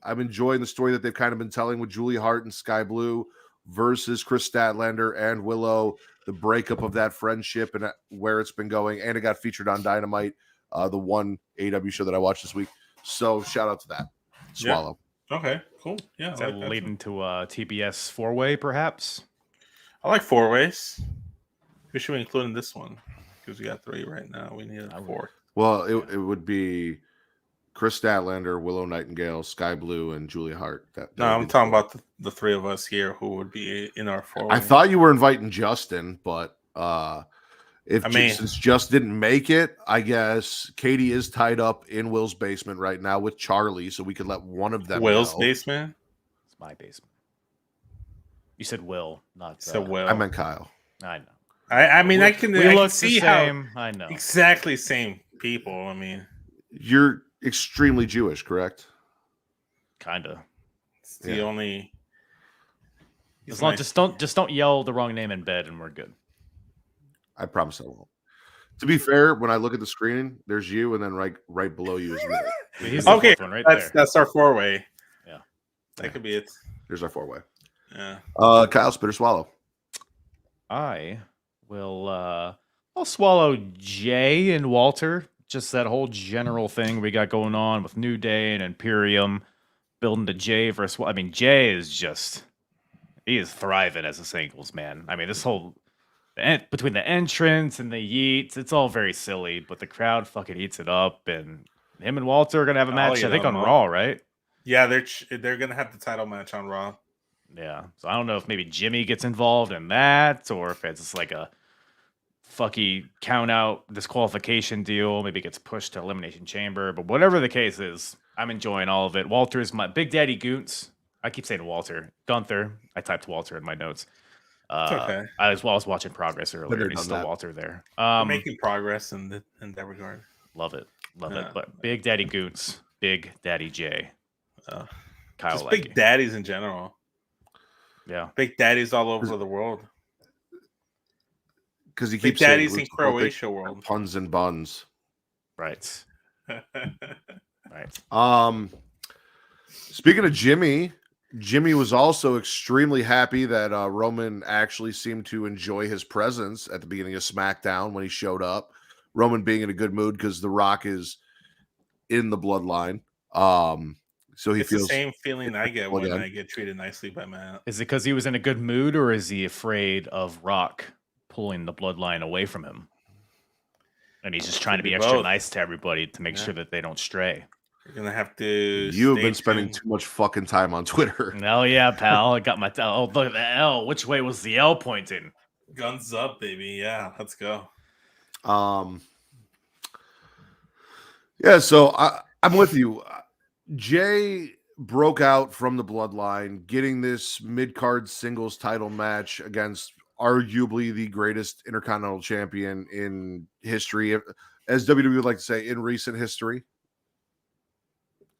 enjoying the story that they've kind of been telling with Julia Hart and Sky Blue versus Chris Statlander and Willow, the breakup of that friendship and where it's been going. And it got featured on Dynamite, the one AEW show that I watched this week. So shout out to that. Swallow. Yeah. Okay, cool. Yeah. Is that leading to TBS 4-way, perhaps? I like 4-ways. We should include in this one because we got 3 right now. We need a 4th. Well, it would be Chris Statlander, Willow Nightingale, Sky Blue, and Julia Hart. No, I'm talking about the 3 of us here who would be in our 4-way. I thought you were inviting Justin, but since Just didn't make it, I guess Katie is tied up in Will's basement right now with Charlie, so we could let one of them Will's go. basement? It's my basement. You said Will, not Will. I meant Kyle. I know. I mean, I can see the same. I know. Exactly same people. I mean, You're extremely Jewish, correct? Kinda. it's the only. As long just don't yell the wrong name in bed, and we're good. I promise I won't. To be fair, when I look at the screen, there's you, and then right below you is Will. I mean, he's the Okay, fourth one right there. that's our 4-way. Yeah. That could be it. There's our 4-way. Yeah. Kyle, spit or swallow? I will. I'll swallow Jay and Walter. Just that whole general thing we got going on with New Day and Imperium, building to Jay versus. I mean, Jay is he is thriving as a singles man. I mean, this whole between the entrance and the yeets, it's all very silly, but the crowd fucking eats it up. And him and Walter are gonna have a match, I think, on Raw, right? Yeah, they're gonna have the title match on Raw. Yeah, so I don't know if maybe Jimmy gets involved in that, or if it's like a fucky count out disqualification deal. Maybe it gets pushed to Elimination Chamber, but whatever the case is, I'm enjoying all of it. Walter's my Big Daddy Goons. I keep saying Walter. Gunther. I typed Walter in my notes. Okay. I was watching Progress earlier. And he's still Walter there. We're making progress in that regard. Love it. But Big Daddy Goons, Big Daddy J. Kyle, just like Big it. Daddies in general. Yeah, Big Daddies all over the world. Because he Big keeps Daddies saying in Croatia world. Puns and buns. right. Right. Speaking of Jimmy was also extremely happy that Roman actually seemed to enjoy his presence at the beginning of SmackDown when he showed up. Roman being in a good mood because The Rock is in the bloodline. So he feels the same feeling I get when I get treated nicely by Matt. Is it because he was in a good mood, or is he afraid of Rock pulling the bloodline away from him? And he's just trying to be extra nice to everybody to make sure that they don't stray. You're gonna have to. You have been spending too much fucking time on Twitter. Oh yeah, pal. I got my. Oh, look at the L. Which way was the L pointing? Guns up, baby. Yeah, let's go. Yeah, so I'm with you. Jay broke out from the bloodline, getting this mid-card singles title match against arguably the greatest intercontinental champion in history, as WWE would like to say, in recent history.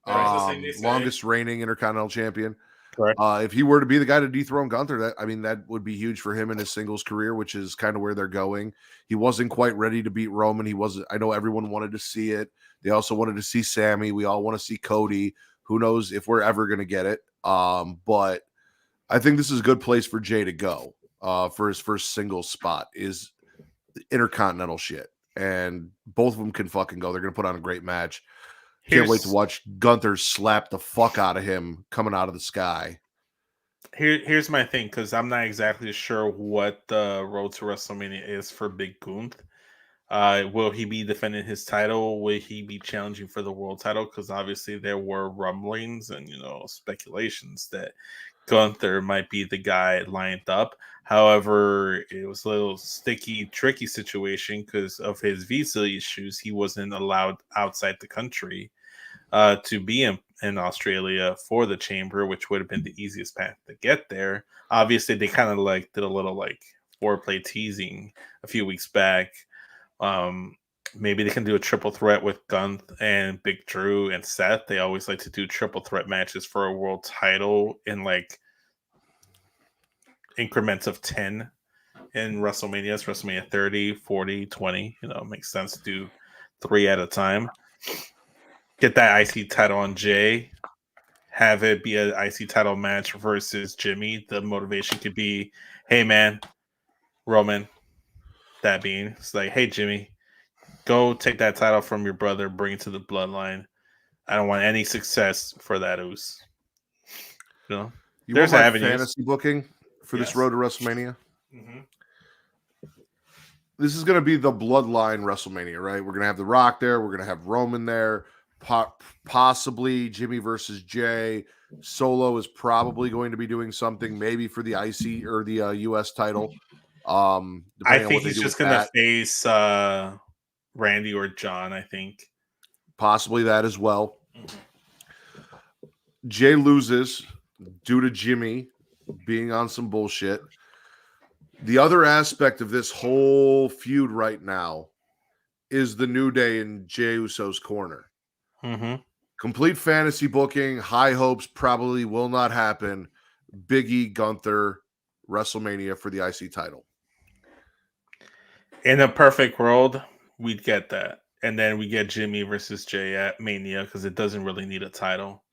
Longest reigning intercontinental champion. Correct. If he were to be the guy to dethrone Gunther, that would be huge for him in his singles career, which is kind of where they're going. He wasn't quite ready to beat Roman. I know everyone wanted to see it. They also wanted to see Sammy. We all want to see Cody. Who knows if we're ever going to get it. But I think this is a good place for Jay to go for his first singles spot is intercontinental shit. And both of them can fucking go. They're going to put on a great match. Can't wait to watch Gunther slap the fuck out of him coming out of the sky. Here's my thing, because I'm not exactly sure what the road to WrestleMania is for Big Gunther. Will he be defending his title? Will he be challenging for the world title? Because obviously there were rumblings and speculations that Gunther might be the guy lined up. However, it was a little sticky, tricky situation because of his visa issues. He wasn't allowed outside the country to be in Australia for the chamber, which would have been the easiest path to get there. Obviously, they kind of did a little foreplay teasing a few weeks back. Maybe they can do a triple threat with Gunther and Big Drew and Seth. They always like to do triple threat matches for a world title in like increments of 10 in WrestleMania. It's WrestleMania 30, 40, 20. It makes sense to do 3 at a time. Get that IC title on Jay. Have it be an IC title match versus Jimmy. The motivation could be, hey man, Roman, that being, it's like, hey Jimmy, go take that title from your brother, bring it to the bloodline. I don't want any success for that ooze. You There's want my avenues. fantasy booking for this road to WrestleMania? Mm-hmm. This is going to be the bloodline WrestleMania, right? We're going to have The Rock there. We're going to have Roman there. Possibly Jimmy versus Jay. Solo is probably going to be doing something, maybe for the IC or the US title. I think he's just going to face Randy or John, I think. Possibly that as well. Jay loses due to Jimmy being on some bullshit. The other aspect of this whole feud right now is the New Day in Jey Uso's corner. Mm-hmm. Complete fantasy booking, high hopes, probably will not happen. Big E, Gunther, WrestleMania for the IC title. In a perfect world, we'd get that. And then we get Jimmy versus Jay at Mania because it doesn't really need a title.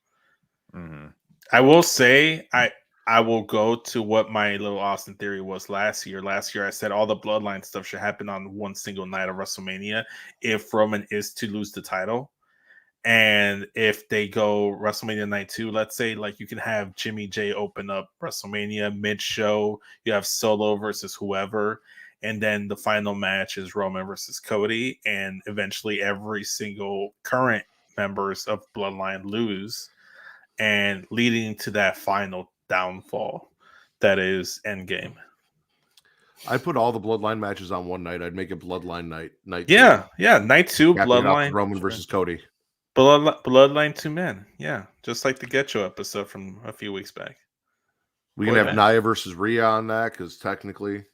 Mm-hmm. I will say, I will go to what my little Austin theory was last year. Last year, I said all the bloodline stuff should happen on one single night of WrestleMania if Roman is to lose the title. And if they go WrestleMania night 2, let's say, like, you can have Jimmy Jay open up WrestleMania mid-show. You have Solo versus whoever. And then the final match is Roman versus Cody. And eventually every single current members of Bloodline lose. And leading to that final downfall that is Endgame. I'd put all the bloodline matches on one night. I'd make it bloodline night. Yeah, night 2, bloodline. Roman versus Cody. Bloodline 2 men. Yeah, just like the Get You episode from a few weeks back. We can have Nia versus Rhea on that because technically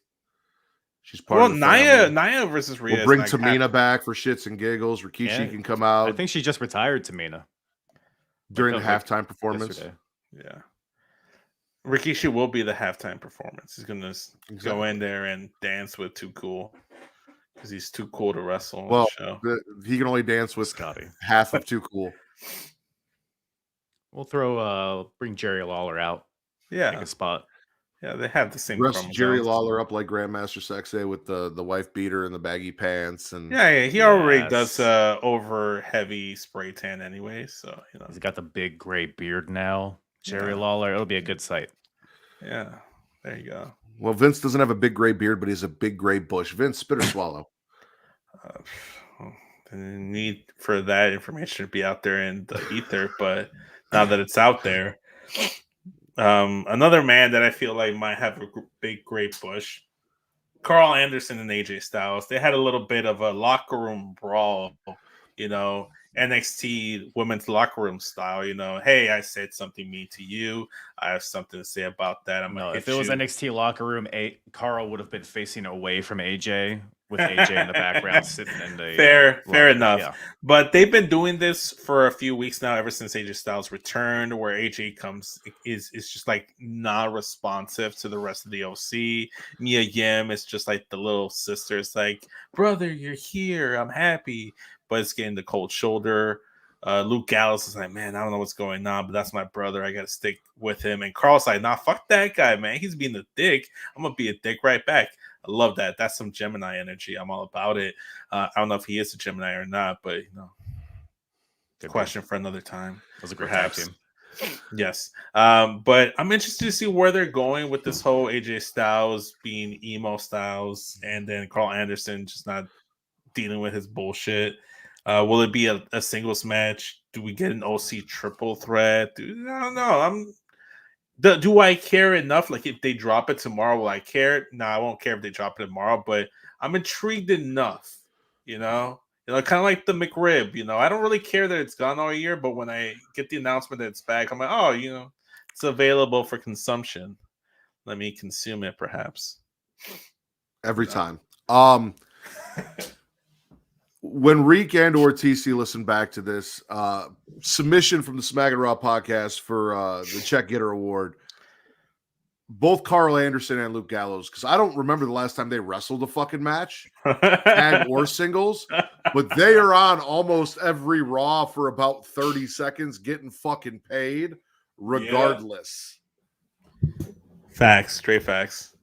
she's part of the family. Nia versus Rhea. We'll bring Tamina back for shits and giggles. Rikishi can come out. I think she just retired Tamina during the halftime performance. Yesterday. Yeah. Rikishi will be the halftime performance. He's going to go in there and dance with Too Cool because he's too cool to wrestle on the show. He can only dance with Scotty. Half of Too Cool. We'll bring Jerry Lawler out. Yeah. Take a spot. Yeah, they have the same. Dress Jerry Lawler up like Grandmaster Sexay with the wife beater and the baggy pants, and he already does over heavy spray tan anyway. So he's got the big gray beard now. Jerry Lawler, it'll be a good sight. Yeah, there you go. Well, Vince doesn't have a big gray beard, but he's a big gray bush. Vince, spit or swallow. The need for that information to be out there in the ether, but now that it's out there. Another man that I feel like might have a big great bush, Carl Anderson and AJ Styles. They had a little bit of a locker room brawl, NXT women's locker room style. Hey, I said something mean to you. I have something to say about that. If it was NXT locker room, Carl would have been facing away from AJ with AJ in the background sitting in the fair enough. Yeah. But they've been doing this for a few weeks now, ever since AJ Styles returned, where AJ is just like not responsive to the rest of the OC. Mia Yim is just like the little sister. It's like, brother, you're here. I'm happy. But it's getting the cold shoulder. Luke Gallows is like, man, I don't know what's going on, but that's my brother. I got to stick with him. And Carl's like, nah, fuck that guy, man. He's being a dick. I'm going to be a dick right back. I love that. That's some Gemini energy. I'm all about it. I don't know if he is a Gemini or not, but question for another time. That was a great tag team. Yes. But I'm interested to see where they're going with this whole AJ Styles being emo Styles and then Carl Anderson just not dealing with his bullshit. Will it be a singles match? Do we get an OC triple threat? I don't know. Do I care enough? Like, if they drop it tomorrow, will I care? No, I won't care if they drop it tomorrow, but I'm intrigued enough, kind of like the McRib, I don't really care that it's gone all year, but when I get the announcement that it's back, I'm like, oh, it's available for consumption. Let me consume it, perhaps. Every time. when Reek and or TC listen back to this submission from the Smackin It Raw podcast for the Check Getter Award, both Carl Anderson and Luke Gallows, because I don't remember the last time they wrestled a fucking match, tag or singles, but they are on almost every Raw for about 30 seconds getting fucking paid regardless. Facts, straight facts.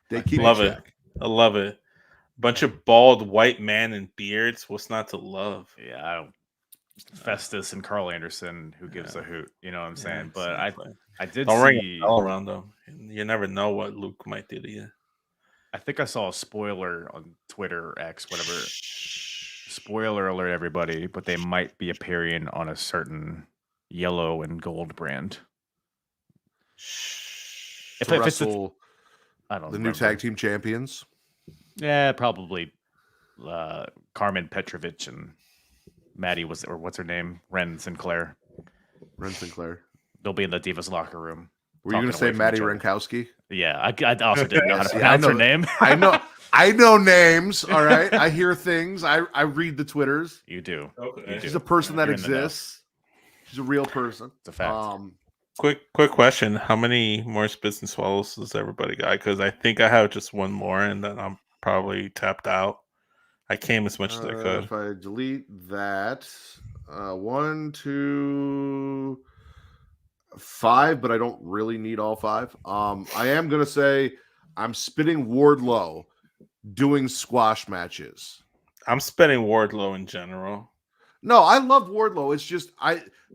They keep Love in it. check. I love it. Bunch of bald white men and beards. What's not to love? Yeah, I don't. Festus and Carl Anderson, who gives a hoot? You know what I'm saying? But I did Don't ring see. a bell around them. You never know what Luke might do to you. I think I saw a spoiler on Twitter, X, whatever. Spoiler alert, everybody! But they might be appearing on a certain yellow and gold brand. To wrestle I don't the remember. new tag team champions. Yeah, probably Carmen Petrovich and Maddie or what's her name? Ren Sinclair. Ren Sinclair. They'll be in the Divas locker room. Were you going to say Maddie Renkowski? Yeah, I also didn't know how to See, pronounce her name. I know names. All right, I hear things. I read the Twitters. You do. Okay. You do. She's a person that You're in the know. exists. She's a real person. It's a fact. Quick question. How many more spits and swallows does everybody got? Because I think I have just one more, and then I'm probably tapped out. I came as much as I could. If I delete that, 1, 2, 5, but I don't really need all 5. I am gonna say I'm spitting Wardlow doing squash matches. I'm spending Wardlow in general. No, I love Wardlow. It's just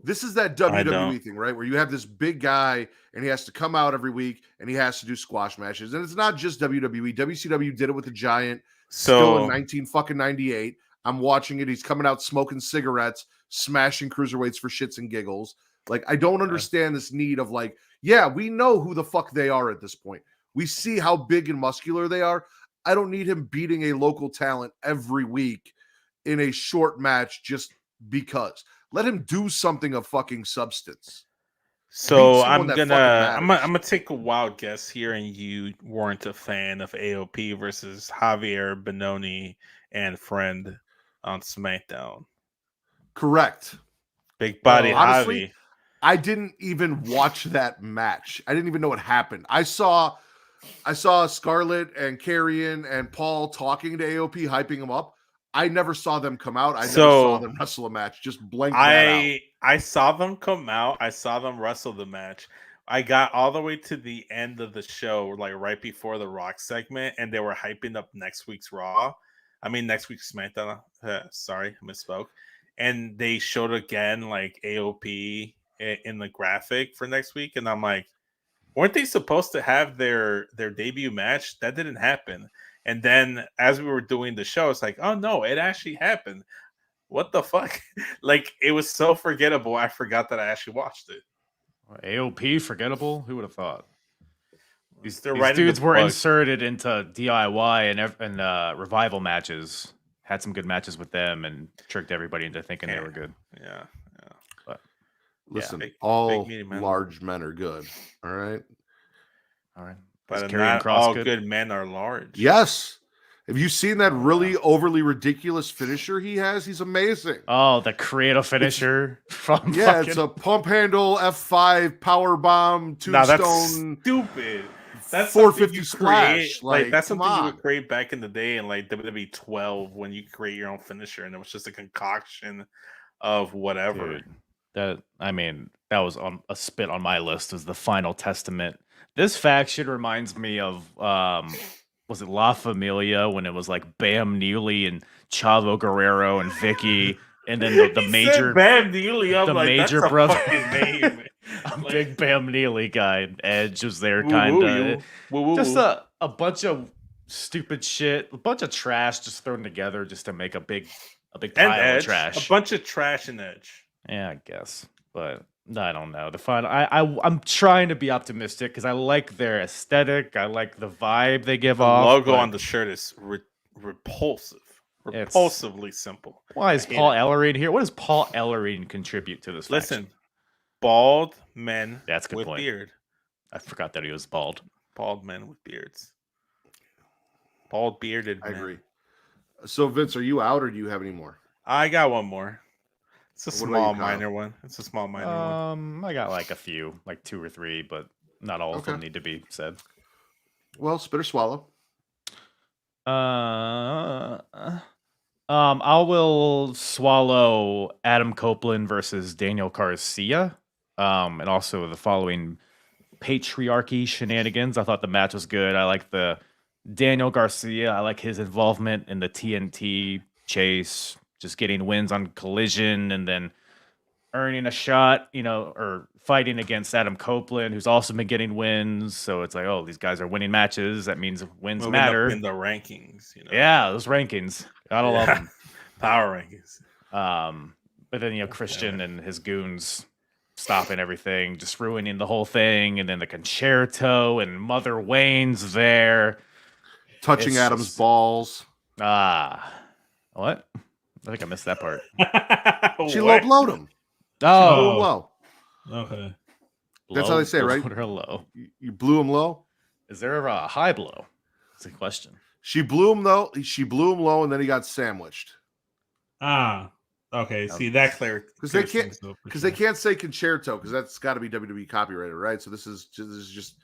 this is that I WWE don't. thing, right? Where you have this big guy and he has to come out every week and he has to do squash matches. And it's not just WWE. WCW did it with the Giant still in 1998. I'm watching it. He's coming out smoking cigarettes, smashing cruiserweights for shits and giggles. Like, I don't understand this need of like, yeah, we know who the fuck they are at this point. We see how big and muscular they are. I don't need him beating a local talent every week in a short match just because. Let him do something of fucking substance. So someone I'm that gonna take a wild guess here, and you weren't a fan of AOP versus Javier Benoni and Friend on SmackDown. Correct. Big body honestly, Javi. I didn't even watch that match. I didn't even know what happened. I saw Scarlett and Karrion and Paul talking to AOP, hyping him up. I never saw them come out. I never saw them wrestle a match. Just blank that out. I saw them come out. I saw them wrestle the match. I got all the way to the end of the show, like right before the Rock segment, and they were hyping up next week's Raw. I mean, next week's SmackDown. Sorry, I misspoke. And they showed again like AOP in the graphic for next week, and I'm like, weren't they supposed to have their debut match? That didn't happen. And then as we were doing the show, it's like, oh no, it actually happened. What the fuck? Like, it was so forgettable. I forgot that I actually watched it. AOP, forgettable? Who would have thought? These right in dudes the were plug. inserted into DIY and revival matches. Had some good matches with them and tricked everybody into thinking they were good. Yeah. But Listen, Big all meaty men. large men are good. All right. But Is not Cross all good men are large. Yes. Have you seen that really overly ridiculous finisher he has? He's amazing. Oh, the creative finisher from It's a pump handle F5 power bomb Nah, that's tombstone. stupid. That's 450 you splash. create. Like that's come something you on. would create back in the day in like WWE 12 when you create your own finisher, and it was just a concoction of whatever. Dude, that was on a spit on my list as the Final Testament. This faction reminds me of was it La Familia when it was like Bam Neely and Chavo Guerrero and Vicky, and then the major Bam Neely. I'm the like, major that's a brother fucking name. a big Bam Neely guy. Edge was there, kind of just a bunch of stupid shit, a bunch of trash just thrown together just to make a big pile Edge, of trash. a bunch of trash and Edge. Yeah, I guess, but I don't know. The fun. I'm trying to be optimistic because I like their aesthetic. I like the vibe they give off. The logo on the shirt is repulsive, repulsively simple. Why is Paul Ellering here? What does Paul Ellering contribute to this? Listen, faction? bald men. That's a good with point. Beard. I forgot that he was bald. Bald men with beards. Bald bearded. I men. agree. So Vince, are you out or do you have any more? I got one more. It's a What about you, small Kyle? minor one. It's a small minor one. I got like a few, like 2 or 3, but not all of them need to be said. Well, spit or swallow. I will swallow Adam Copeland versus Daniel Garcia, and also the following patriarchy shenanigans. I thought the match was good. I like the Daniel Garcia. I like his involvement in the TNT chase, just getting wins on Collision and then earning a shot, or fighting against Adam Copeland, who's also been getting wins. So it's like, oh, these guys are winning matches. That means wins Moving matter. up in the rankings, Yeah, those rankings. Gotta love them. Power rankings. But then Christian and his goons stopping everything, just ruining the whole thing, and then the concerto and Mother Wayne's there. Touching Adam's balls. What? I think I missed that part. She low blowed him. Oh, blew him low. Okay. That's how they say it, right? Her low. You blew him low. Is there a high blow? That's a question. She blew him though. She blew him low, and then he got sandwiched. Okay. See that clear Because they can't say concerto because that's got to be WWE copyrighted, right? So this is just.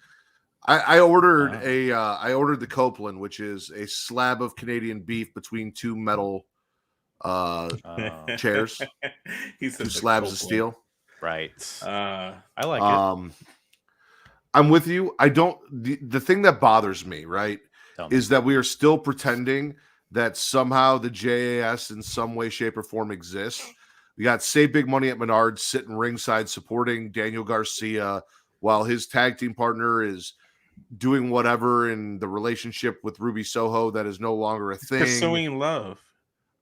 I ordered I ordered the Copeland, which is a slab of Canadian beef between two metal chairs, He said two the slabs of Copeland. steel. Right. Uh, I like it. I'm with you. I don't. The thing that bothers me, right, Tell me. is that we are still pretending that somehow the JAS in some way, shape, or form exists. We got Save Big Money at Menards sitting ringside supporting Daniel Garcia while his tag team partner is doing whatever in the relationship with Ruby Soho that is no longer a thing. pursuing love.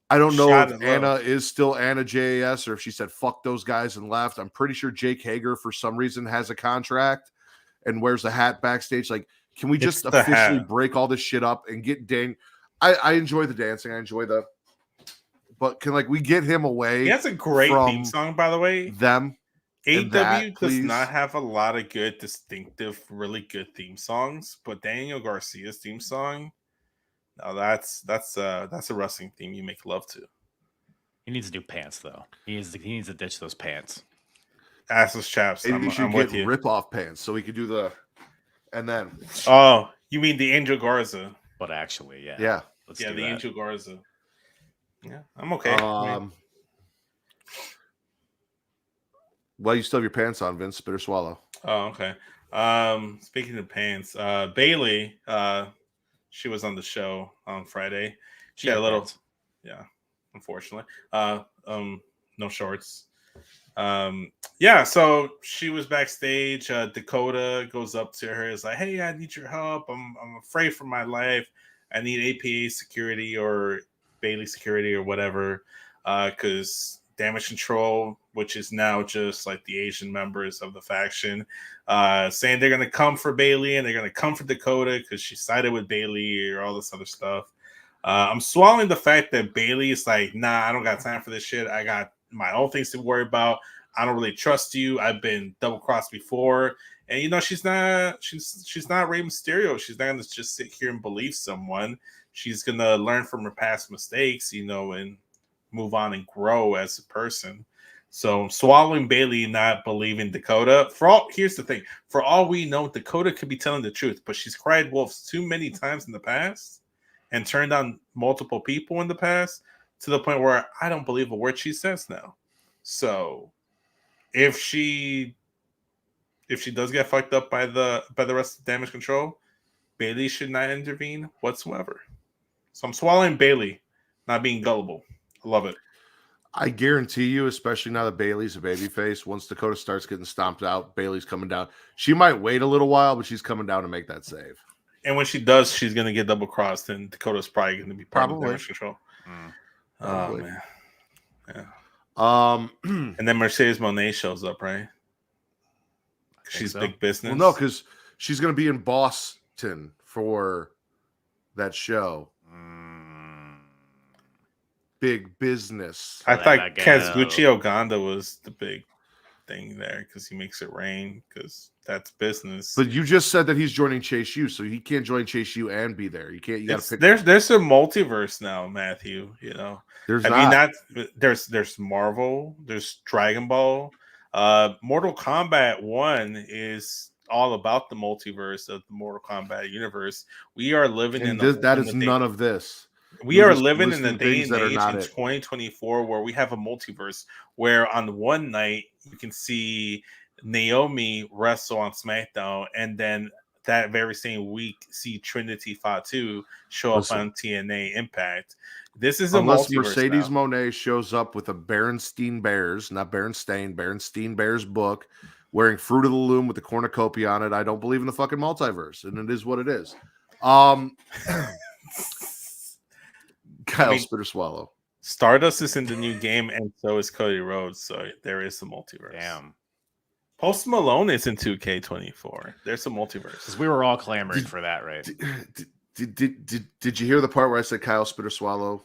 I don't know Shot if at Anna love. is still Anna JAS or if she said fuck those guys and left. I'm pretty sure Jake Hager for some reason has a contract and wears the hat backstage. Like, can we just It's the officially hat. break all this shit up and get Dan? I enjoy the dancing. I enjoy but can we get him away? He has a great from theme song, by the way. them. and AEW that, does please. not have a lot of good, distinctive, really good theme songs, but Daniel Garcia's theme song, now that's a wrestling theme you make love to. He needs new pants, though. He needs to ditch those pants. Assless chaps. Maybe we should I'm get with you. rip-off pants so we could do the, and then Oh, you mean the Angel Garza? But actually, yeah. yeah. Let's Yeah, do the that. Angel Garza. Yeah, I'm okay. I mean, Well, you still have your pants on, Vince. Spit or swallow. oh, okay. Speaking of pants, Bailey, she was on the show on Friday. She had a little, pants. yeah, unfortunately. No shorts. Yeah, so she was backstage. Dakota goes up to her, is like, "Hey, I need your help. I'm afraid for my life. I need APA security or Bailey security or whatever, because Damage Control, which is now just like the Asian members of the faction, saying they're gonna come for Bailey and they're gonna come for Dakota because she sided with Bailey or all this other stuff. I'm swallowing the fact that Bailey is like, nah, I don't got time for this shit. I got my own things to worry about. I don't really trust you. I've been double crossed before, and she's not Rey Mysterio. She's not gonna just sit here and believe someone. She's gonna learn from her past mistakes, and move on and grow as a person. So I'm swallowing Bailey, not believing Dakota. Here's the thing: for all we know, Dakota could be telling the truth, but she's cried wolves too many times in the past and turned on multiple people in the past to the point where I don't believe a word she says now. So if she does get fucked up by the rest of Damage Control, Bailey should not intervene whatsoever. So I'm swallowing Bailey, not being gullible. I love it. I guarantee you, especially now that Bailey's a babyface, once Dakota starts getting stomped out, Bailey's coming down. She might wait a little while, but she's coming down to make that save. And when she does, she's going to get double crossed, and Dakota's probably going to be part of Damage Control. Probably. Oh, man. Yeah. And And then Mercedes Moné shows up, right? She's so. big business. well, no, because she's going to be in Boston for that show. Big business. I Let thought her go. Kazuchi Oganda was the big. thing there because he makes it rain because that's business. But you just said that he's joining Chase U, so he can't join Chase U and be there. You can't. You got to pick. There's a multiverse now, Matthew. You know, There's have not. you not? There's Marvel. There's Dragon Ball. Mortal Kombat 1 is all about the multiverse of the Mortal Kombat universe. We are living And in that is none of this. We You're are just living in a listing day things and that are age not in it. 2024 where we have a multiverse where on one night you can see Naomi wrestle on SmackDown, and then that very same week see Trinity Fatu show Listen. up on TNA Impact. This is Unless a multiverse Mercedes now. Moné shows up with a Berenstain Bears, not Berenstain, Berenstain Bears book, wearing Fruit of the Loom with the cornucopia on it, I don't believe in the fucking multiverse, and it is what it is. Kyle Spitter Swallow. Stardust is in the new game, and so is Cody Rhodes. So there is a multiverse. Damn. Post Malone is in 2K24. There's a multiverse. Because we were all clamoring for that, right? Did you hear the part where I said Kyle Spitter Swallow?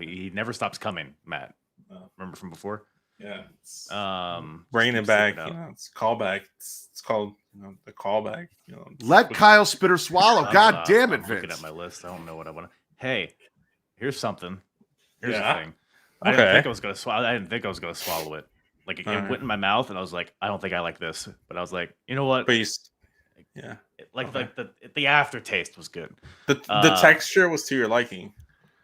He never stops coming, Matt. Remember from before? Yeah. Bringing it back. You know, it's callback. It's called the callback. You know, Let Kyle Spitter swallow. God damn it, I'm Vince. looking at my list. I don't know what I want to. Hey, here's something. Here's Yeah. the thing. I didn't think I was gonna swallow. I didn't think I was gonna swallow it. Like it Alright. went in my mouth, and I was like, I don't think I like this. But I was like, you know what? But yeah. Like the aftertaste was good. The texture was to your liking.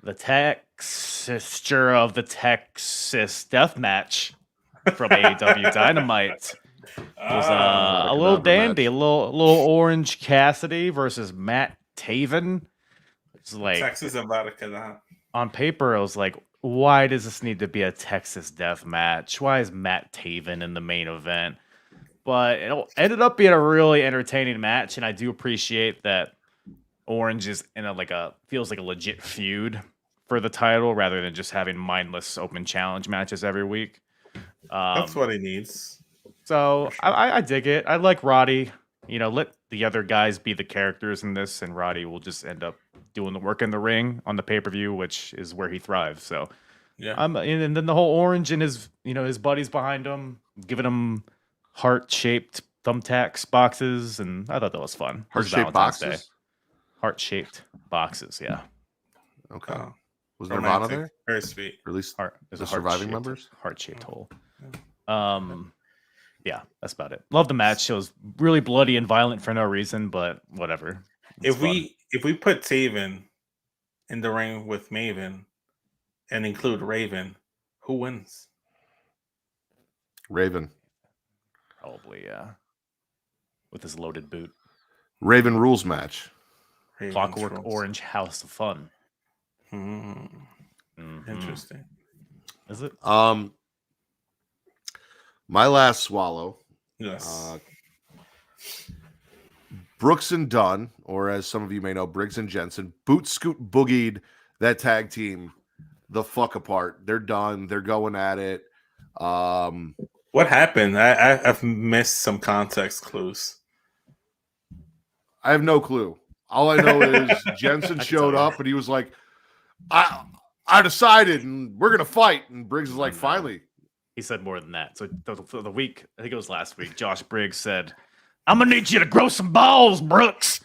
The texture of the Texas Death Match from AEW Dynamite was a little dandy, a little Orange Cassidy versus Matt Taven. It's like Texas Erotica. On paper, I was like, why does this need to be a Texas Death Match? Why is Matt Taven in the main event? But it ended up being a really entertaining match, and I do appreciate that Orange is in feels like a legit feud for the title rather than just having mindless open challenge matches every week. That's what he needs. So For sure. I dig it. I like Roddy. You know, let the other guys be the characters in this, and Roddy will just end up doing the work in the ring on the pay-per-view, which is where he thrives. So Yeah. and then the whole Orange and his buddies behind him, giving him heart-shaped thumbtacks boxes, and I thought that was fun. It was Heart-shaped Valentine's Day. boxes? Heart-shaped boxes, yeah. Okay. Oh, Was Nirvana romantic. there? Very sweet. Or at least There's the a surviving heart-shaped- members? Heart-shaped hole. Yeah, that's about it. Love the match. It was really bloody and violent for no reason, but whatever. It's If we put Taven in the ring with Maven and include Raven, who wins? Raven. probably with his loaded boot. Raven rules match. Raven's Clockwork rules. Orange House of Fun. Mhm. Mhm. Interesting. Is it? My last swallow. Yes. Brooks and Dunn, or as some of you may know, Briggs and Jensen, boot scoot boogied that tag team the fuck apart. They're done. They're going at it. What happened? I've missed some context clues. I have no clue. All I know is Jensen I can showed tell you. up and he was like, I decided and we're going to fight. And Briggs is like, No. finally. He said more than that. So the week, I think it was last week, Josh Briggs said, I'm going to need you to grow some balls, Brooks.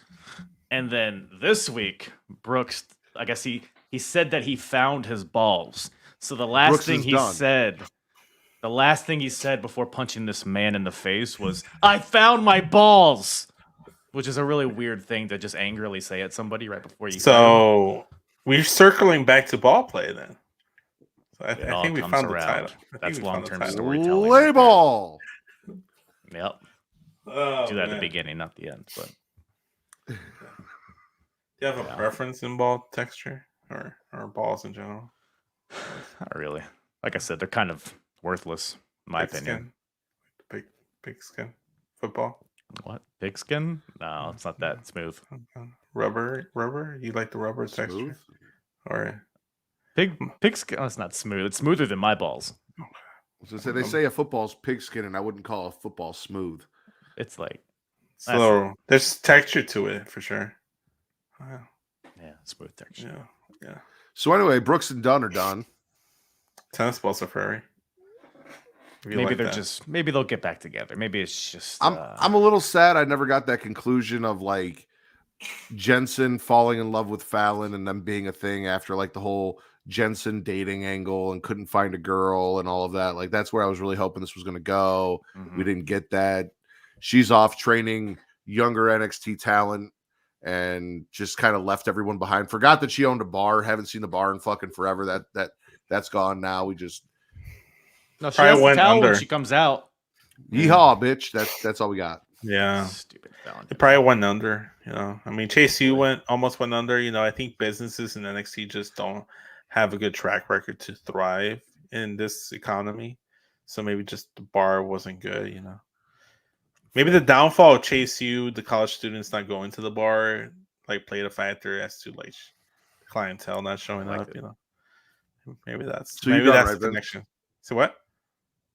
And then this week, Brooks, I guess he said that he found his balls. So the last Brooks thing is he done. said, before punching this man in the face was, I found my balls, which is a really weird thing to just angrily say at somebody right before you. So we're circling back to ball play then. So It I all think we comes found the around. title. That's long-term story. storytelling. Play ball. Yep. Oh, Do that at the man. beginning, not the end. But Do you have a Yeah. preference in ball texture or balls in general? not really. Like I said, they're kind of worthless, in my Pig opinion. skin? Big skin football. What? Pigskin? No, it's not that smooth. Rubber. You like the rubber Smooth. texture, or Pigskin. Oh, it's not smooth. It's smoother than my balls. So they say a football's pigskin, and I wouldn't call a football smooth. It's like, so there's texture to it for sure. Wow. yeah, smooth texture. Yeah. So anyway, Brooks and Dunn are done. Tennis balls are furry. Maybe maybe they'll get back together. Maybe it's just. I'm a little sad. I never got that conclusion of like Jensen falling in love with Fallon and them being a thing after like the whole Jensen dating angle and couldn't find a girl and all of that. Like that's where I was really hoping this was going to go. Mhm. We didn't get that. She's off training younger NXT talent and just kind of left everyone behind. Forgot that she owned a bar. Haven't seen the bar in fucking forever. That's gone now. We just No, she has to tell when she comes out. yeehaw, bitch. That's all we got. Yeah. Stupid Fallon. It probably went under, I mean, Chase U almost went under. I think businesses in NXT just don't have a good track record to thrive in this economy. So maybe just the bar wasn't good, Maybe the downfall of Chase U, the college students not going to the bar, like played a factor as to like clientele not showing up, Maybe that's So maybe that's the connection. So what?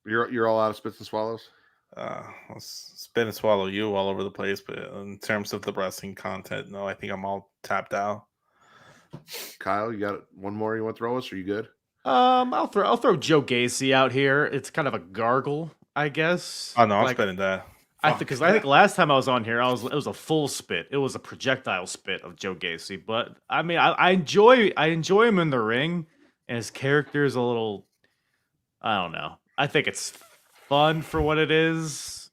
You're all out of spits and swallows? I'll spit and swallow you all over the place, but in terms of the wrestling content, no, I think I'm all tapped out. Kyle, you got one more you want to throw us? Or are you good? I'll throw Joe Gacy out here. It's kind of a gargle, I guess. Oh no, I'm spitting that. I think last time I was on here, it was a full spit. It was a projectile spit of Joe Gacy. But I mean, I enjoy him in the ring, and his character is a little, I don't know. I think it's fun for what it is.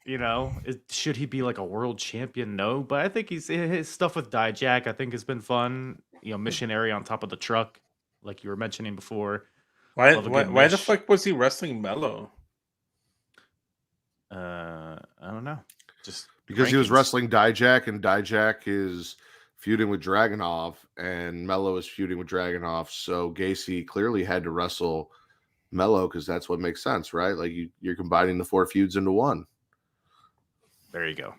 Should he be like a world champion? No, but I think his stuff with Dijak, I think, has been fun. Missionary on top of the truck, like you were mentioning before. Why the fuck was he wrestling Mello? I don't know. Just because he was wrestling Dijak, and Dijak is feuding with Dragunov, and Mello is feuding with Dragunov. So Gacy clearly had to wrestle Mello because that's what makes sense, right? Like you're combining the 4 feuds into one. There you go.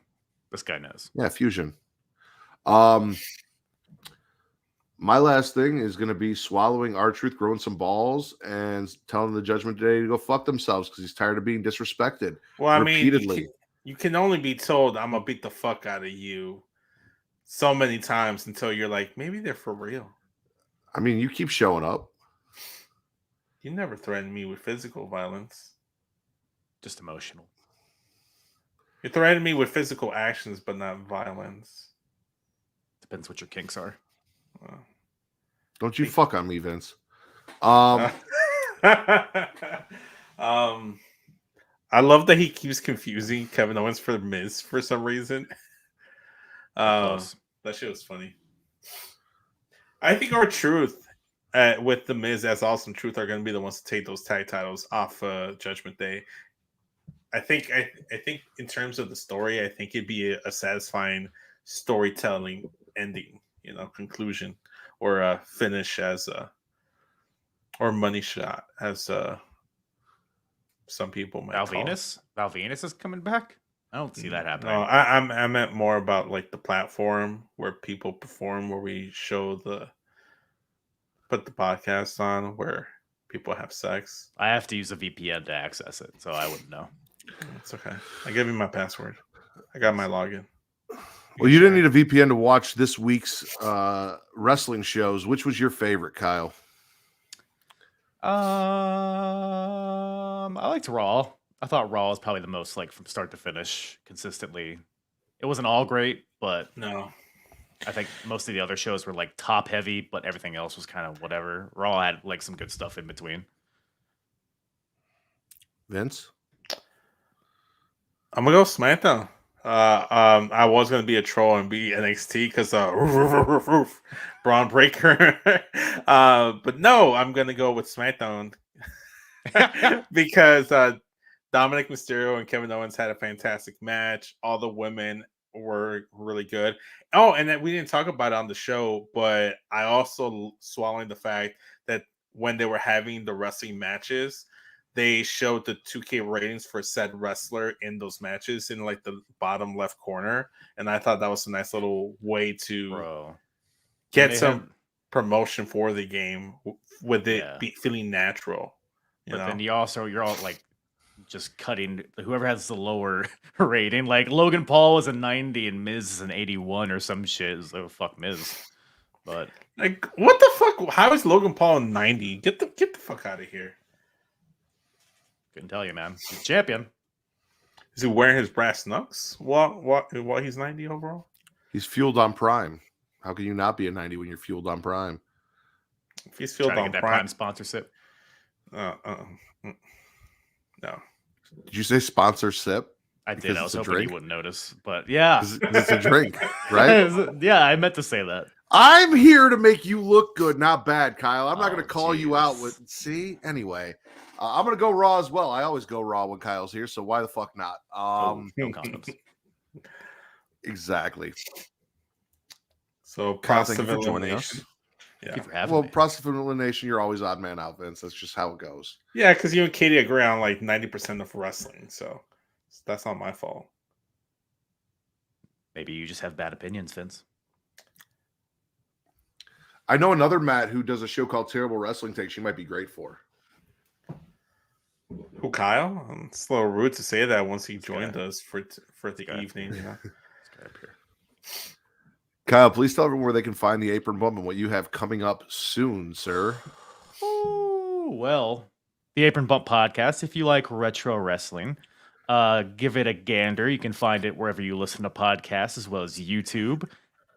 This guy knows. Yeah, fusion. My last thing is going to be swallowing R-Truth, growing some balls, and telling the Judgment Day to go fuck themselves because he's tired of being disrespected. Well, repeatedly. I mean, you can only be told, I'm going to beat the fuck out of you so many times until you're like, maybe they're for real. I mean, you keep showing up. You never threatened me with physical violence. Just emotional. You threatened me with physical actions, but not violence. Depends what your kinks are. Don't you fuck on me, Vince. I love that he keeps confusing Kevin Owens for Miz for some reason. That shit was funny. I think R-Truth with the Miz as Awesome Truth are going to be the ones to take those tag titles off Judgment Day. I think in terms of the story, I think it'd be a satisfying storytelling ending, conclusion or a finish or money shot as some people might call it. Val Venus is coming back. I don't see that happening. No, I meant more about like the platform where people perform, where we put the podcast on, where people have sex. I have to use a VPN to access it, so I wouldn't know. It's okay. I gave you my password. I got my login. Well, you didn't need a VPN to watch this week's wrestling shows. Which was your favorite, Kyle? I liked Raw. I thought Raw was probably the most, like, from start to finish, consistently. It wasn't all great, but no, I think most of the other shows were like top heavy, but everything else was kind of whatever. Raw had like some good stuff in between. Vince, I'm gonna go SmackDown. I was gonna be a troll and be NXT because Braun Breaker, but no, I'm gonna go with SmackDown because Dominic Mysterio and Kevin Owens had a fantastic match. All the women were really good. Oh, and then we didn't talk about it on the show, but I also swallowed the fact that when they were having the wrestling matches, they showed the 2K ratings for said wrestler in those matches in like the bottom left corner. And I thought that was a nice little way to get some promotion for the game with it feeling natural. But then you're all like just cutting whoever has the lower rating. Like Logan Paul was a 90 and Miz is an 81 or some shit. So fuck Miz. But like, what the fuck? How is Logan Paul a 90? Get the fuck out of here. Couldn't tell you, man. He's champion. Is he wearing his brass knucks while he's 90 overall? He's fueled on Prime. How can you not be a 90 when you're fueled on Prime? If he's fueled Trying to on get that Prime sponsorship. no. Did you say sponsor sip? I did. Because I it's was a hoping drink? you wouldn't notice, but yeah, It's a drink, right? Yeah, I meant to say that. I'm here to make you look good, not bad, Kyle. I'm not going to call you jeez. out with. See, anyway, I'm going to go raw as well. I always go raw when Kyle's here, so why the fuck not? No condoms. Exactly. So Kyle, thank you process of for joining elimination. us. Thank Yeah. you for having Well, me. process of elimination, you're always odd man out, Vince. That's just how it goes. Yeah, because you and Katie agree on like 90% of wrestling, so that's not my fault. Maybe you just have bad opinions, Vince. I know another Matt who does a show called Terrible Wrestling Takes. You might be great for. Who, Kyle? It's a little rude to say that once he This joined guy. us for the guy. evening. You know? This guy up here. Kyle, please tell everyone where they can find the Apron Bump and what you have coming up soon, sir. Ooh, well, the Apron Bump Podcast, if you like retro wrestling, give it a gander. You can find it wherever you listen to podcasts, as well as YouTube,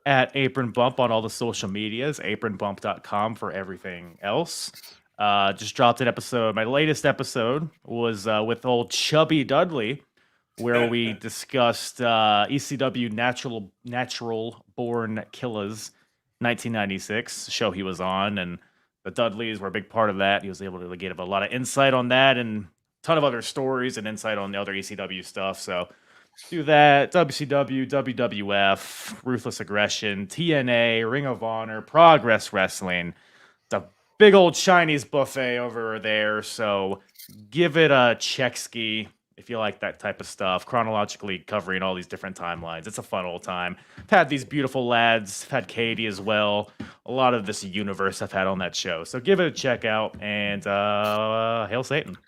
at Apron Bump on all the social medias, apronbump.com for everything else. Just dropped an episode. My latest episode was with old Chubby Dudley, where we discussed ECW Natural Born Killers 1996 show he was on, and the Dudleys were a big part of that. He was able to give a lot of insight on that and a ton of other stories and insight on the other ECW stuff. So do that. WCW, WWF, Ruthless Aggression, TNA, Ring of Honor, Progress Wrestling. It's a big old Chinese buffet over there. So give it a check ski if you like that type of stuff, chronologically covering all these different timelines. It's a fun old time. I've had these beautiful lads. I've had Katie as well. A lot of this universe I've had on that show. So give it a check out, and hail Satan.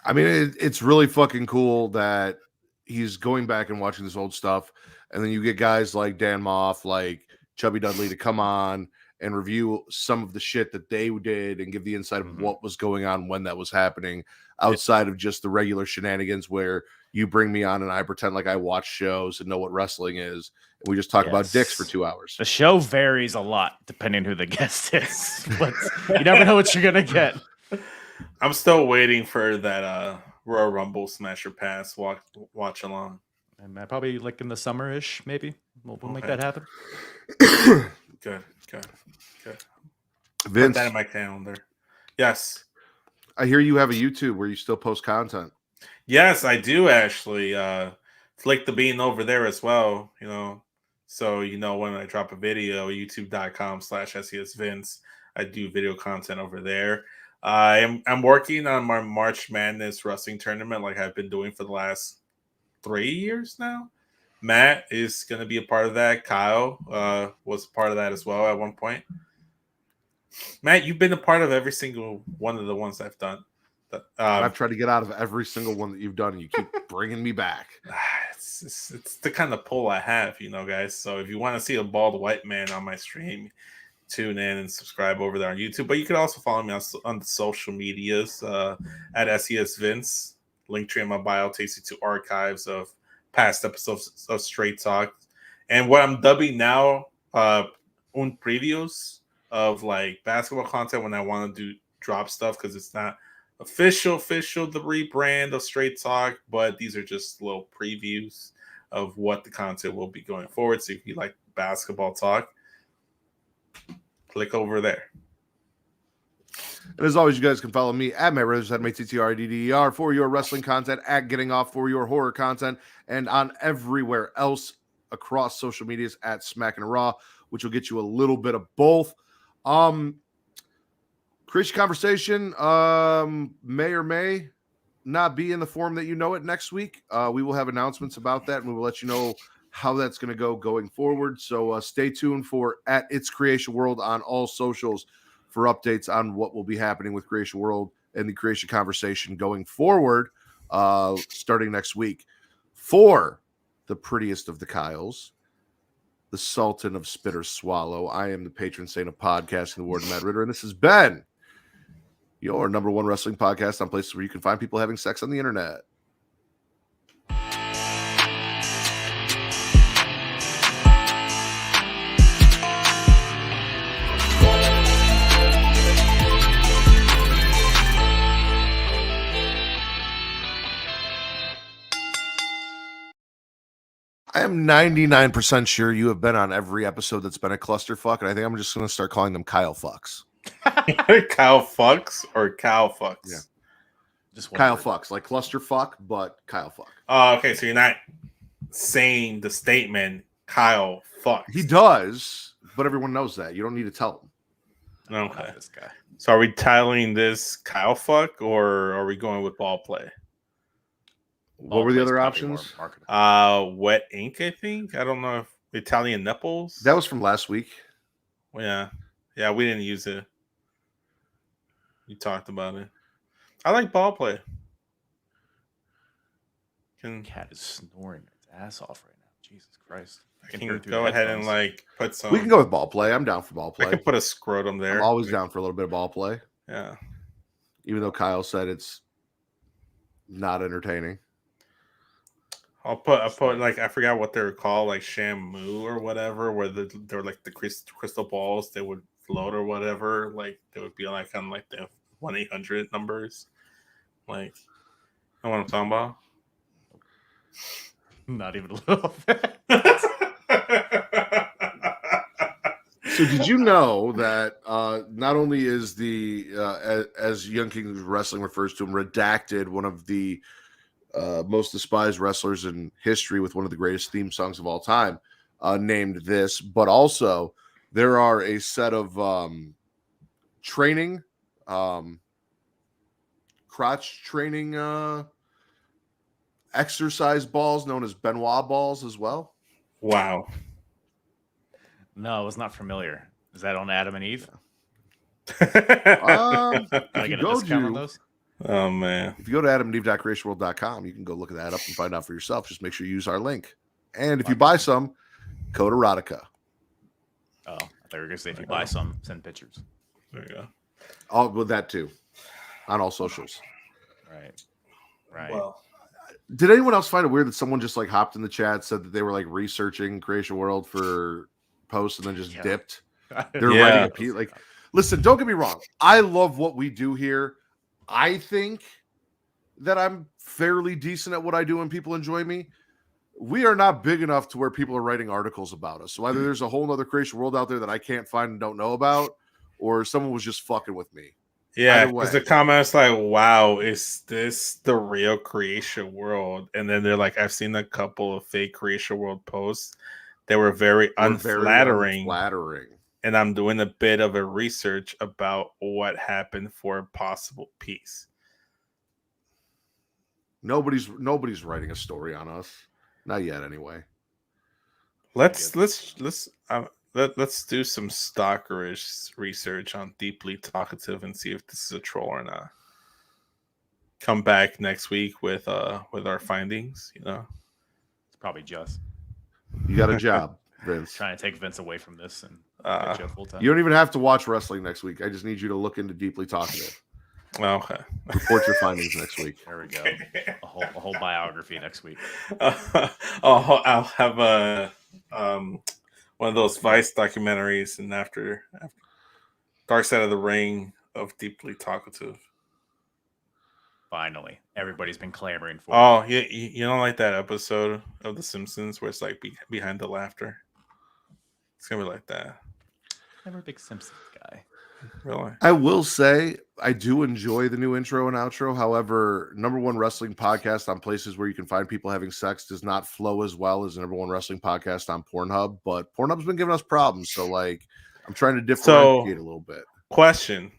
I mean, it's really fucking cool that he's going back and watching this old stuff, and then you get guys like Dan Moff, like Chubby Dudley, to come on and review some of the shit that they did and give the insight of what was going on when that was happening, outside of just the regular shenanigans where you bring me on and I pretend like I watch shows and know what wrestling is, and we just talk about dicks for 2 hours. The show varies a lot depending who the guest is, but you never know what you're gonna get. I'm still waiting for that Royal Rumble Smasher Pass watch along. And probably like in the summer-ish, maybe we'll make Okay. that happen. Good. Put Vince, that in my calendar. Yes. I hear you have a YouTube where you still post content. Yes, I do actually. Flick the bean over there as well, So when I drop a video, youtube.com/SESVince, I do video content over there. I'm working on my March Madness wrestling tournament like I've been doing for the last 3 years now. Matt is going to be a part of that. Kyle was a part of that as well at one point. Matt, you've been a part of every single one of the ones I've done. I've tried to get out of every single one that you've done, and you keep bringing me back. It's the kind of pull I have, guys. So if you want to see a bald white man on my stream, tune in and subscribe over there on YouTube. But you can also follow me on the social medias at SESVince. Linktree in my bio takes you to archives of past episodes of Straight Talk. And what I'm dubbing now un previews of like basketball content when I want to drop stuff, because it's not official the rebrand of Straight Talk, but these are just little previews of what the content will be going forward. So if you like basketball talk, click over there. And as always, you guys can follow me at MattRidders, at MattTTRDDER, for your wrestling content, at Getting Off for your horror content, and on everywhere else across social medias at Smackin It Raw, which will get you a little bit of both. Creation Conversation may or may not be in the form that you know it next week. We will have announcements about that, and we will let you know how that's going to go going forward. So stay tuned for at It's Creation World on all socials for updates on what will be happening with Creation World and the Creation Conversation going forward, starting next week. For the prettiest of the Kyles, the Sultan of Spitter Swallow, I am the patron saint of podcasting, the Warden Matt Ritter, and this has been your number one wrestling podcast on places where you can find people having sex on the internet. I am 99% sure you have been on every episode that's been a clusterfuck, and I think I'm just going to start calling them Kyle fucks. Kyle fucks or cow fucks? Yeah. Just Kyle fucks, like clusterfuck, but Kyle fuck. Oh, okay. So you're not saying the statement Kyle fucks. He does, but everyone knows that. You don't need to tell them. Okay. This guy. So are we titling this Kyle fuck or are we going with ball play? What were the other options? Wet ink, I think. I don't know if Italian nipples. That was from last week. Yeah. Yeah, we didn't use it. You talked about it. I like ball play. Cat is snoring its ass off right now. Jesus Christ. I can go ahead and like put some. We can go with ball play. I'm down for ball play. I can put a scrotum there. I'm always down for a little bit of ball play. Yeah. Even though Kyle said it's not entertaining. I'll put like I forgot what they were called, like Shamu or whatever, where they're like the crystal balls they would float or whatever. Like they would be like on like the 1-800 numbers. Like, you know what I'm talking about? Not even a little bit. So did you know that not only is the as Young Kings Wrestling refers to him, redacted, one of the most despised wrestlers in history with one of the greatest theme songs of all time, named this, but also there are a set of training, crotch training exercise balls known as Benoit balls as well. Wow. No, I was not familiar. Is that on Adam and Eve? If Can I you get a go discount on to- those? Oh man. If you go to adamandeve.creationworld.com, you can go look that up and find out for yourself. Just make sure you use our link. And if you buy some, code EROTICA. Oh, I thought you were going to say if you buy some, send pictures. There you go. All with that too. On all socials. Right. Right. Well, Did anyone else find it weird that someone just like hopped in the chat, said that they were like researching Creation World for posts and then just Yeah. dipped? They're Yeah. writing a piece. Like, listen, don't get me wrong. I love what we do here. I think that I'm fairly decent at what I do and people enjoy me. We are not big enough to where people are writing articles about us. So either there's a whole nother Creation World out there that I can't find and don't know about, or someone was just fucking with me. yeah, Either way. because the comments like, "Wow, is this the real Creation World?" And then they're like, "I've seen a couple of fake Creation World posts. They were very They're very unflattering." unflattering. And I'm doing a bit of a research about what happened for a possible piece. Nobody's writing a story on us. Not yet, anyway. Let's do some stalkerish research on Deeply Talkative and see if this is a troll or not. Come back next week with our findings. You know, It's probably just You got a job, Vince. trying to take Vince away from this and Uh, get you full time. You don't even have to watch wrestling next week. I just need you to look into Deeply Talkative. okay. Report your findings next week. There we go. A whole biography next week. I'll have a one of those Vice documentaries, and after Dark Side of the Ring of Deeply Talkative. Finally, everybody's been clamoring for. Oh, you don't like that episode of The Simpsons where it's like behind the laughter? It's gonna be like that. Never a big Simpsons guy. Really? I will say I do enjoy the new intro and outro. However, number one wrestling podcast on places where you can find people having sex does not flow as well as the number one wrestling podcast on Pornhub. But Pornhub's been giving us problems, so like I'm trying to differentiate a little bit. Question: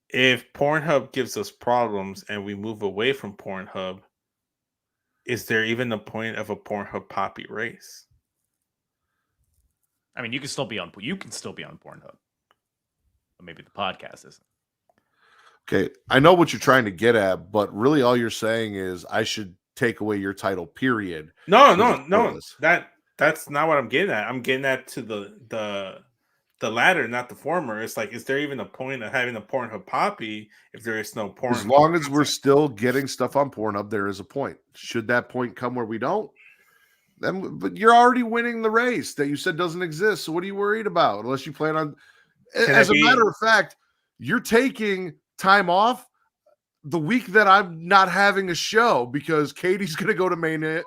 if Pornhub gives us problems and we move away from Pornhub, is there even a point of a Pornhub poppy race? I mean, you can still be on Pornhub, but maybe the podcast isn't. Okay, I know what you're trying to get at, but really all you're saying is I should take away your title, period. No. Pointless. That's not what I'm getting at. I'm getting at to the the latter, not the former. It's like, is there even a point of having a Pornhub Poppy if there is no porn? As long as we're still getting stuff on Pornhub, there is a point. Should that point come where we don't, then but you're already winning the race that you said doesn't exist. So what are you worried about? Unless you plan on. As a matter of fact, you're taking time off the week that I'm not having a show because Katie's going to go to Mania.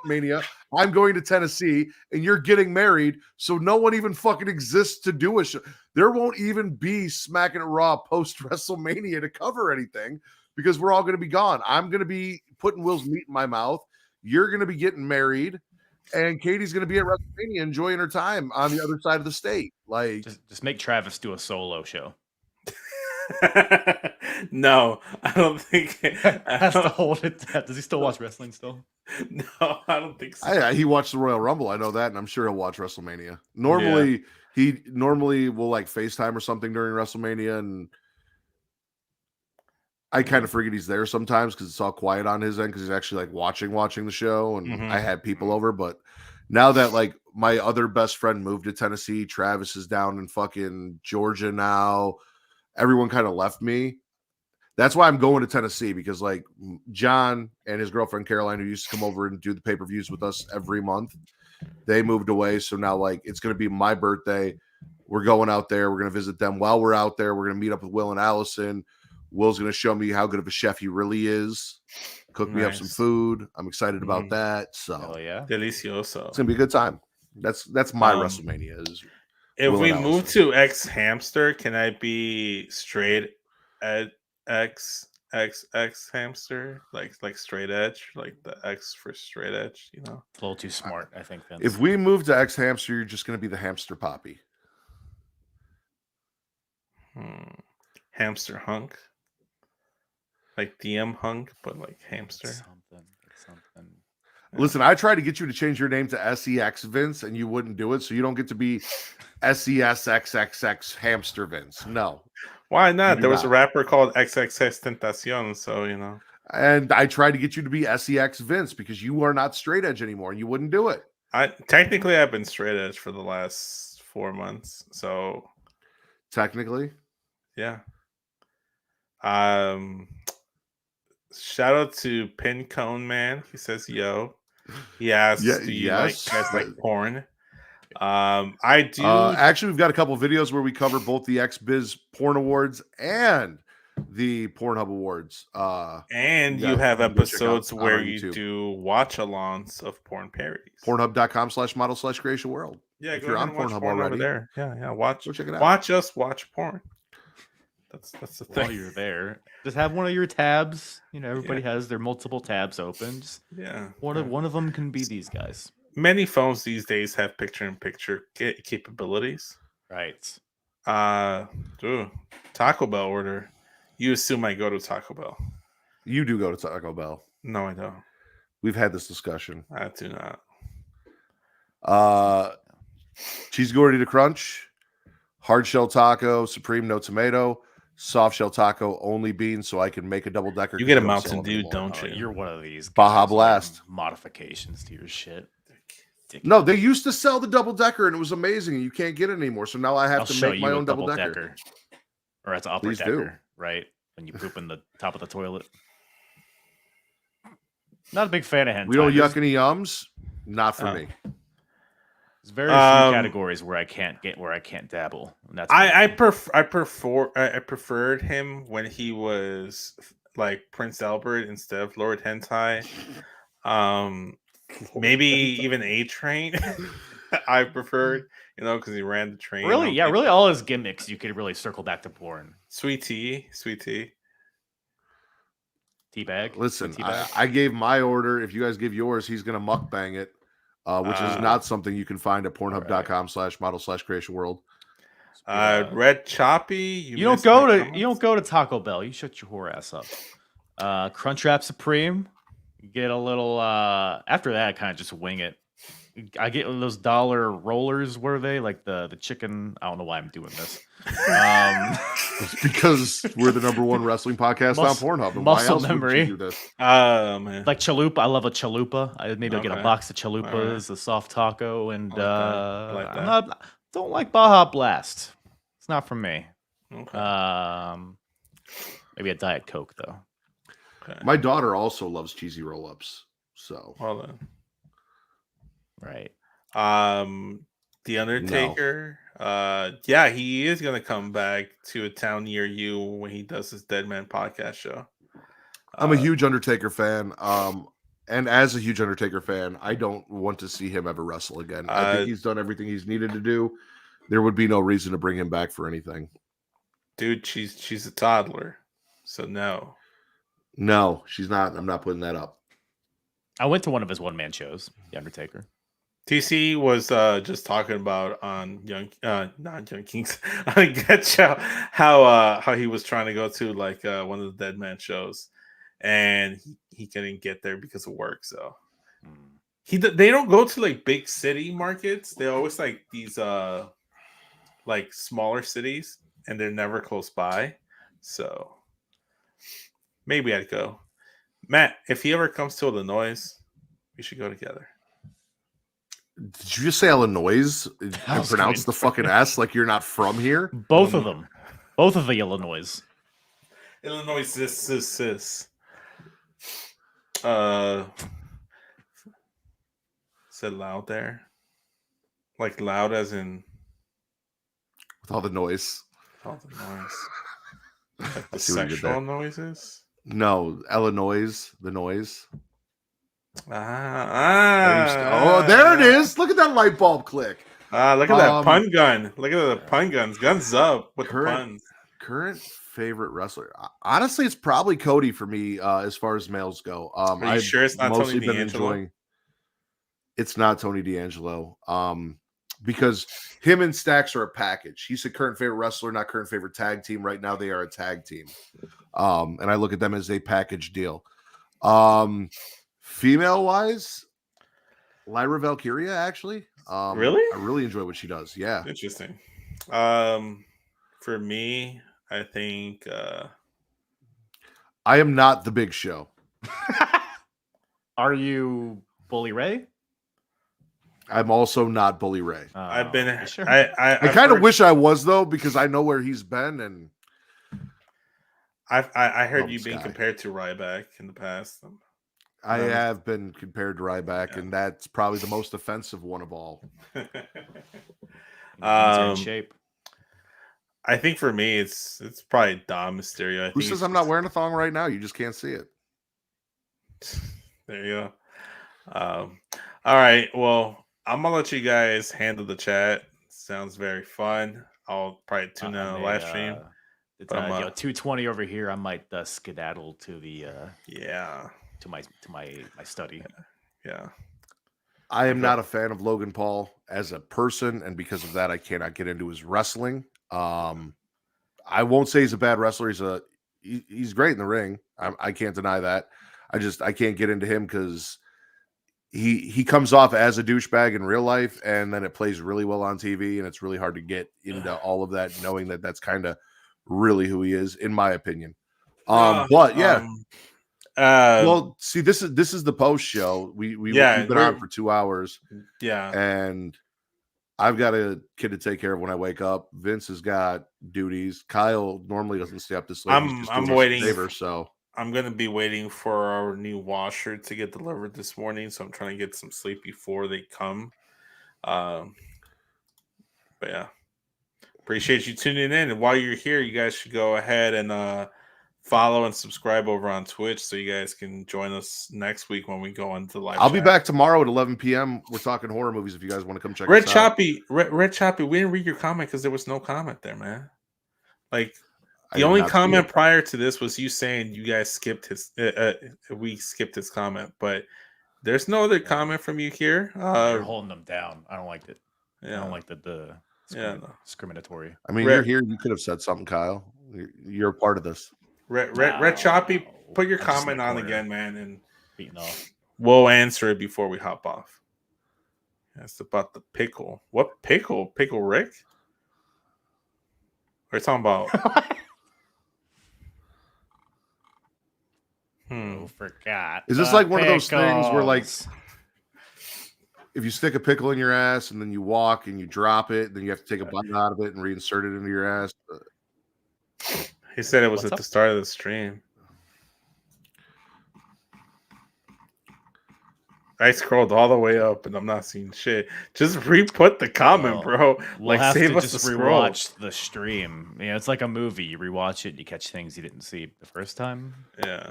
I'm going to Tennessee, and you're getting married. So no one even fucking exists to do a show. There won't even be Smackin' It Raw post WrestleMania to cover anything because we're all going to be gone. I'm going to be putting Will's meat in my mouth. You're going to be getting married, and Katie's going to be at WrestleMania enjoying her time on the other side of the state. Like, just make Travis do a solo show. No, I don't think Has to hold it. Does he still watch wrestling still? No, I don't think so. he watched the Royal Rumble. I know that, and I'm sure he'll watch WrestleMania. Normally, he normally will like FaceTime or something during WrestleMania, and I kind of forget he's there sometimes because it's all quiet on his end because he's actually like watching the show, and I had people over. But now that like my other best friend moved to Tennessee, Travis is down in fucking Georgia now. Everyone kind of left me. That's why I'm going to Tennessee because like John and his girlfriend Caroline, who used to come over and do the pay-per-views with us every month, they moved away. So now like it's going to be my birthday. We're going out there. We're going to visit them. While we're out there, we're going to meet up with Will and Allison. Will's going to show me how good of a chef he really is. Cook me up some food. I'm excited about that. So hell yeah, delicioso. It's going to be a good time. That's my WrestleMania. If we move to X Hamster, can I be straight at X Hamster, like straight edge, like the X for straight edge? You know, it's a little too smart, I think. Vince. If we move to X Hamster, you're just going to be the Hamster Poppy. Hamster hunk, like DM hunk, but like hamster. Something. Listen, I tried to get you to change your name to SEX Vince, and you wouldn't do it, so you don't get to be SESXXX Hamster Vince. No. Why not? There was a rapper called XXX Tentacion, so you know. And I tried to get you to be SEX Vince because you are not straight edge anymore, and you wouldn't do it. I've been straight edge for the last 4 months, so technically, yeah. Shout out to Pincone Man. He says, "Yo." He asks, "Do you guys like porn?" I do. Actually, we've got a couple of videos where we cover both the XBiz Porn Awards and the Pornhub Awards. And you have episodes where you do watch-alongs of porn parodies. Pornhub.com/model/creation world. Yeah, if you're on Pornhub already, over there. Yeah. Watch. Go check it out. Watch porn. That's the thing. While you're there, just have one of your tabs. You know, everybody has their multiple tabs open. One of them can be these guys. Many phones these days have picture-in-picture capabilities. Right. Taco Bell order. You assume I go to Taco Bell. You do go to Taco Bell. No, I don't. We've had this discussion. I do not. Cheese gordita crunch, hard shell taco, supreme no tomato, soft shell taco only beans, so I can make a double decker. You get a Mountain Dew, don't you? You're one of these Baja Blast modifications to your shit. No, they used to sell the double decker and it was amazing, and you can't get it anymore. So now I have to make my own double decker. Or it's upper decker, right? When you poop in the top of the toilet. Not a big fan of hentai. We don't yuck any yums. Not for me. There's very few categories where I can't dabble. And that's I preferred him when he was like Prince Albert instead of Lord Hentai. Maybe even A-Train. I preferred, because he ran the train. Really, yeah, really, all his gimmicks you could really circle back to porn. Sweet tea, teabag. Listen, teabag. I gave my order. If you guys give yours, he's gonna mukbang it, which is not something you can find at Pornhub.com/model/creation world. Red Choppy. You don't go to Taco Bell. You shut your whore ass up. Crunchwrap Supreme. Get a little after that, I kind of just wing it. I get those dollar rollers. What are they? Like the chicken. I don't know why I'm doing this. It's because we're the #1 wrestling podcast on Pornhub. And muscle why else memory. Would you do this? Man. Like chalupa. I love a chalupa. I'll get a box of chalupas, a soft taco, and I don't like Baja Blast. It's not for me. Okay. Maybe a Diet Coke though. Okay. My daughter also loves cheesy roll-ups. So Well then. Right. The Undertaker. Yeah, he is gonna come back to a town near you when he does his Dead Man podcast show. I'm a huge Undertaker fan. And as a huge Undertaker fan, I don't want to see him ever wrestle again. I think he's done everything he's needed to do. There would be no reason to bring him back for anything. Dude, she's a toddler, so no. No, she's not. I'm not putting that up. I went to one of his one-man shows, The Undertaker. TC was just talking about on not Young Kings on Get Show how he was trying to go to like one of the Dead Man shows, and he couldn't get there because of work. So they don't go to like big city markets. They always like these like smaller cities, and they're never close by. So maybe I'd go. Matt, if he ever comes to Illinois, we should go together. Did you just say Illinois? I was pronounce going the fucking S like you're not from here? Both of them. Both of the Illinois. Illinois, sis. Said loud there, like loud as in With all the noise. all the noise, like the see what you did sexual there. noises. No, Illinois, the noise. Oh, there it is. Look at that light bulb click. Look at that pun gun. Look at the pun guns. Guns up with the puns. Current favorite wrestler. Honestly, it's probably Cody for me as far as males go. Are you I've sure it's not mostly Tony been D'Angelo? enjoying. It's not Tony D'Angelo. Because him and Stacks are a package. He's a current favorite wrestler, not current favorite tag team. Right now, they are a tag team. And I look at them as a package deal. Female wise, Lyra Valkyria, actually. Really? I really enjoy what she does. Yeah. Interesting. For me, I think I am not the Big Show. Are you Bully Ray? I'm also not Bully Ray. I've been. Sure. I kind of wish I was, though, because I know where he's been, and I heard you this being guy. compared to Ryback in the past. I have been compared to Ryback, and that's probably the most offensive one of all. He's in shape. I think for me, it's probably Dom Mysterio. Who says I'm not wearing a thong right now? You just can't see it. There you go. All right. Well, I'm gonna let you guys handle the chat. Sounds very fun. I'll probably tune in on the live stream. It's But I'm, 2:20 over here. I might skedaddle to the Yeah. to my study. Yeah. I am not a fan of Logan Paul as a person, and because of that, I cannot get into his wrestling. I won't say he's a bad wrestler. He's great in the ring. I can't deny that. I can't get into him because he comes off as a douchebag in real life, and then it plays really well on TV, and it's really hard to get into all of that, knowing that that's kind of really who he is, in my opinion. But yeah. Well, see, this is the post show. We've been on for 2 hours. Yeah. And I've got a kid to take care of when I wake up. Vince has got duties. Kyle normally doesn't stay up this late. I'm waiting. So I'm gonna be waiting for our new washer to get delivered this morning. So I'm trying to get some sleep before they come. But yeah, appreciate you tuning in. And while you're here, you guys should go ahead and follow and subscribe over on Twitch so you guys can join us next week when we go on to live. I'll be back tomorrow at 11 p.m. We're talking horror movies if you guys want to come check Red us Choppy, out. Red Choppy, we didn't read your comment because there was no comment there, man. Like the only comment prior to this was you saying you guys skipped his we skipped his comment, but there's no other comment from you here. You're holding them down. I don't like it. Yeah. I don't like the discriminatory. I mean, you're here. You could have said something, Kyle. You're a part of this. Red Choppy, put your comment on again, man, and we'll answer it before we hop off. That's about the pickle. What pickle? Pickle Rick? We're talking about. Oh, forgot. Is this like one of those things where, like, if you stick a pickle in your ass and then you walk and you drop it, then you have to take a bite out of it and reinsert it into your ass. He said it was What's at up? the start of the stream. I scrolled all the way up and I'm not seeing shit. Just re-put the comment, bro. We'll Like, have save to us just the scroll. rewatch the stream. You know, it's like a movie. You rewatch it, and you catch things you didn't see the first time. Yeah.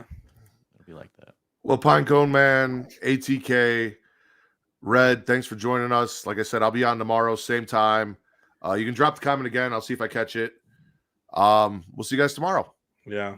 It'll be like that. Well, Pinecone Man, ATK, Red, thanks for joining us. Like I said, I'll be on tomorrow, same time. You can drop the comment again. I'll see if I catch it. We'll see you guys tomorrow. Yeah.